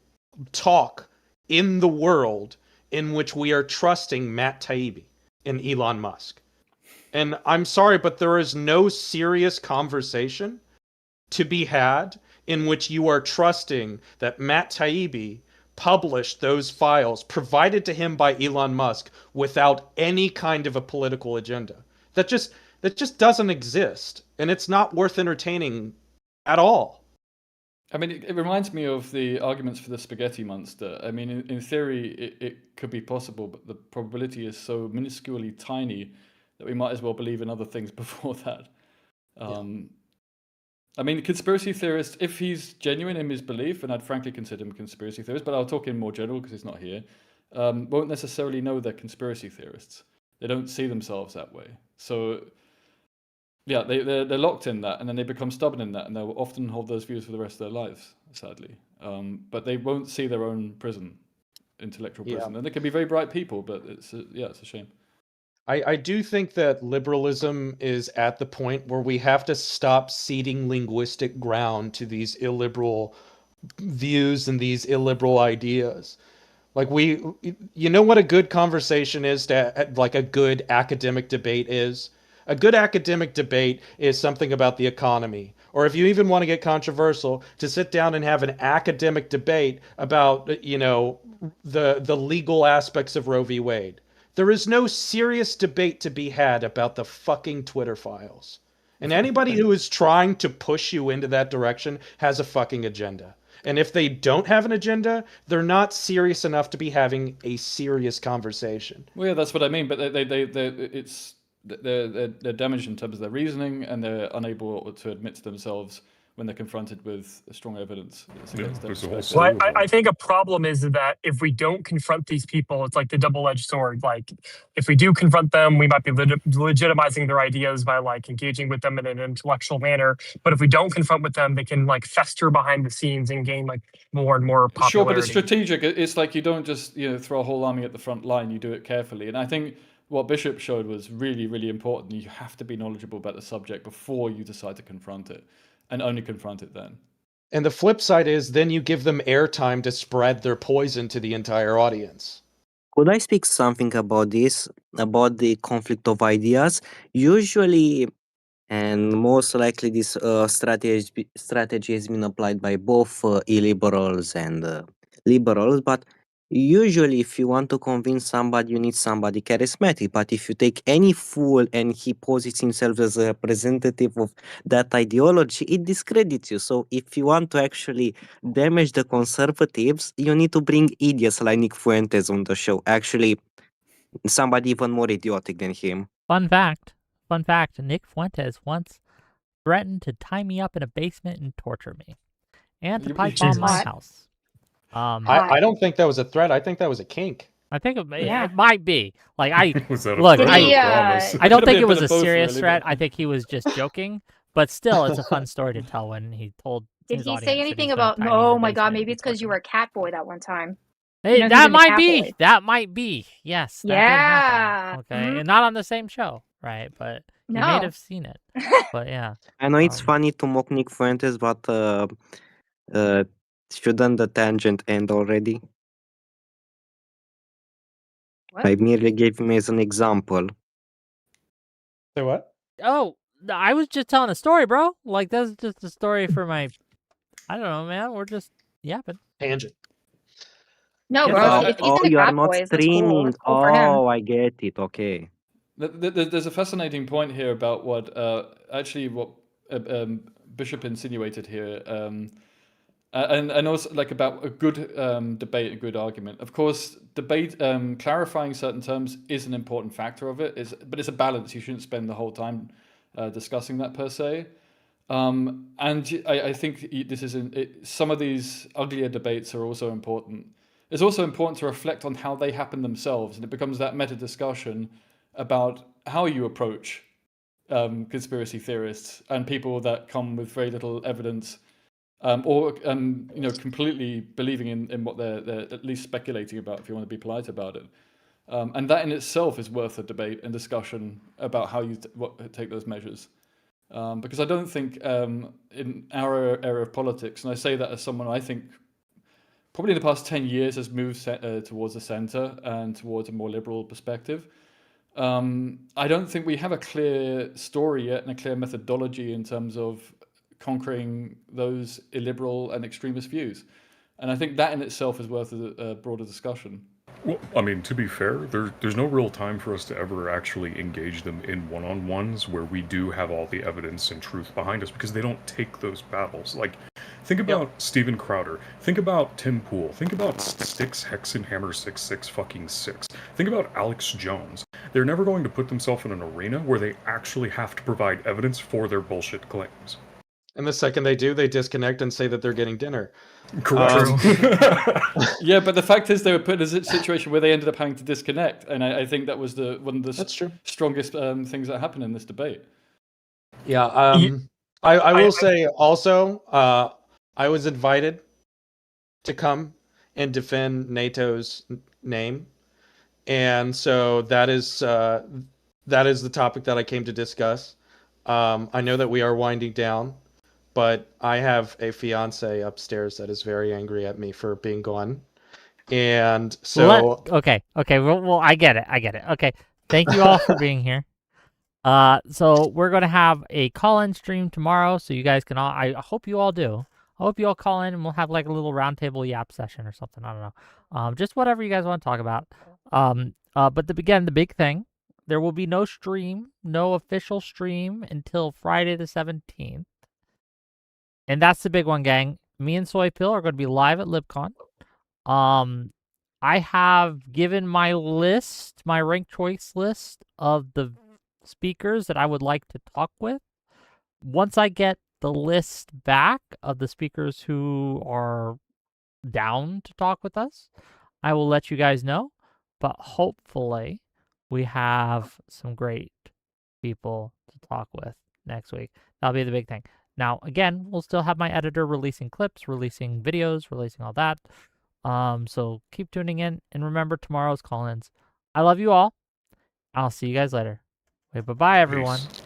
talk in the world in which we are trusting Matt Taibbi and Elon Musk. And I'm sorry, but there is no serious conversation to be had in which you are trusting that Matt Taibbi published those files provided to him by Elon Musk without any kind of a political agenda. That just doesn't exist, and it's not worth entertaining at all. I mean, it reminds me of the arguments for the spaghetti monster. I mean, in theory, it could be possible, but the probability is so minusculely tiny that we might as well believe in other things before that. I mean, conspiracy theorists, if he's genuine in his belief, and I'd frankly consider him a conspiracy theorist, but I'll talk in more general because he's not here, won't necessarily know they're conspiracy theorists. They don't see themselves that way. So, yeah, they're locked in that, and then they become stubborn in that, and they'll often hold those views for the rest of their lives, sadly. But they won't see their own prison, intellectual prison. And they can be very bright people, but it's a shame. I do think that liberalism is at the point where we have to stop ceding linguistic ground to these illiberal views and these illiberal ideas. Like you know what a good conversation is, like a good academic debate is? A good academic debate is something about the economy. Or if you even want to get controversial, to sit down and have an academic debate about, you know, the legal aspects of Roe v. Wade. There is no serious debate to be had about the fucking Twitter files. And anybody who is trying to push you into that direction has a fucking agenda. And if they don't have an agenda, they're not serious enough to be having a serious conversation. Well, yeah, that's what I mean. But they're damaged in terms of their reasoning, and they're unable to admit to themselves when they're confronted with strong evidence. Well, I think a problem is that if we don't confront these people, it's like the double-edged sword. Like, if we do confront them, we might be legitimizing their ideas by like engaging with them in an intellectual manner. But if we don't confront with them, they can like fester behind the scenes and gain like more and more popularity. Sure, but it's strategic. It's like you don't just throw a whole army at the front line. You do it carefully, and I think what Bishop showed was really, really important. You have to be knowledgeable about the subject before you decide to confront it. And only confront it then. And the flip side is then you give them airtime to spread their poison to the entire audience. Could I speak something about this, about the conflict of ideas? Usually, and most likely, this strategy has been applied by both illiberals and liberals, but usually if you want to convince somebody, you need somebody charismatic. But if you take any fool and he poses himself as a representative of that ideology, it discredits you. So if you want to actually damage the conservatives, you need to bring idiots like Nick Fuentes on the show. Actually, somebody even more idiotic than him. Fun fact, Nick Fuentes once threatened to tie me up in a basement and torture me. And to pipe bomb my house. I don't think that was a threat. I think that was a kink. I think it might be. Like I don't think it was a serious threat. I think he was just joking. But still, it's a fun story to tell when he told. Did he say anything about? Oh my God! Maybe it's because you were a cat boy that one time. Hey, that might be. That might be. Yes. Yeah. Okay, and not on the same show, right? But you may have seen it. But yeah. I know it's funny to mock Nick Fuentes, but shouldn't the tangent end already? What? I merely gave him as an example. Say what? Oh, I was just telling a story, bro. Like, that's just a story for my... I don't know, man. We're just yapping. Tangent. No, bro. If he's in you the are Cat not Boys, streaming. that's cool. For him. I get it. Okay. There's a fascinating point here about what Bishop insinuated here, and also like about a good debate, a good argument. Of course, debate, clarifying certain terms is an important factor of it. But it's a balance. You shouldn't spend the whole time discussing that per se. And I think this is some of these uglier debates are also important. It's also important to reflect on how they happen themselves, and it becomes that meta discussion about how you approach conspiracy theorists and people that come with very little evidence or completely believing in what they're at least speculating about, if you want to be polite about it. And that in itself is worth a debate and discussion about how you take those measures. Because I don't think in our area of politics, and I say that as someone I think probably in the past 10 years has moved towards the center and towards a more liberal perspective. I don't think we have a clear story yet and a clear methodology in terms of conquering those illiberal and extremist views. And I think that in itself is worth a broader discussion. Well, I mean, to be fair, there's no real time for us to ever actually engage them in one-on-ones where we do have all the evidence and truth behind us, because they don't take those battles. Like, think about Steven Crowder. Think about Tim Pool. Think about Styx Hexenhammer 666. Think about Alex Jones. They're never going to put themselves in an arena where they actually have to provide evidence for their bullshit claims. And the second they do, they disconnect and say that they're getting dinner. Correct. Yeah, but the fact is they were put in a situation where they ended up having to disconnect, and I think that was one of the strongest things that happened in this debate. Yeah, I will say also, I was invited to come and defend NATO's name, and so that is the topic that I came to discuss. I know that we are winding down, but I have a fiance upstairs that is very angry at me for being gone. And so... Okay. Well, I get it. Okay. Thank you all for being here. So we're going to have a call-in stream tomorrow, so you guys can all... I hope you all do. I hope you all call in, and we'll have like a little roundtable yap session or something. I don't know. Just whatever you guys want to talk about. But again, the big thing, there will be no stream, no official stream until Friday the 17th. And that's the big one, gang. Me and Soy Pill are going to be live at LibCon. I have given my list, my ranked choice list of the speakers that I would like to talk with. Once I get the list back of the speakers who are down to talk with us, I will let you guys know. But hopefully, we have some great people to talk with next week. That'll be the big thing. Now, again, we'll still have my editor releasing clips, releasing videos, releasing all that. So keep tuning in, and remember tomorrow's call-ins. I love you all. I'll see you guys later. Bye-bye, everyone. Peace.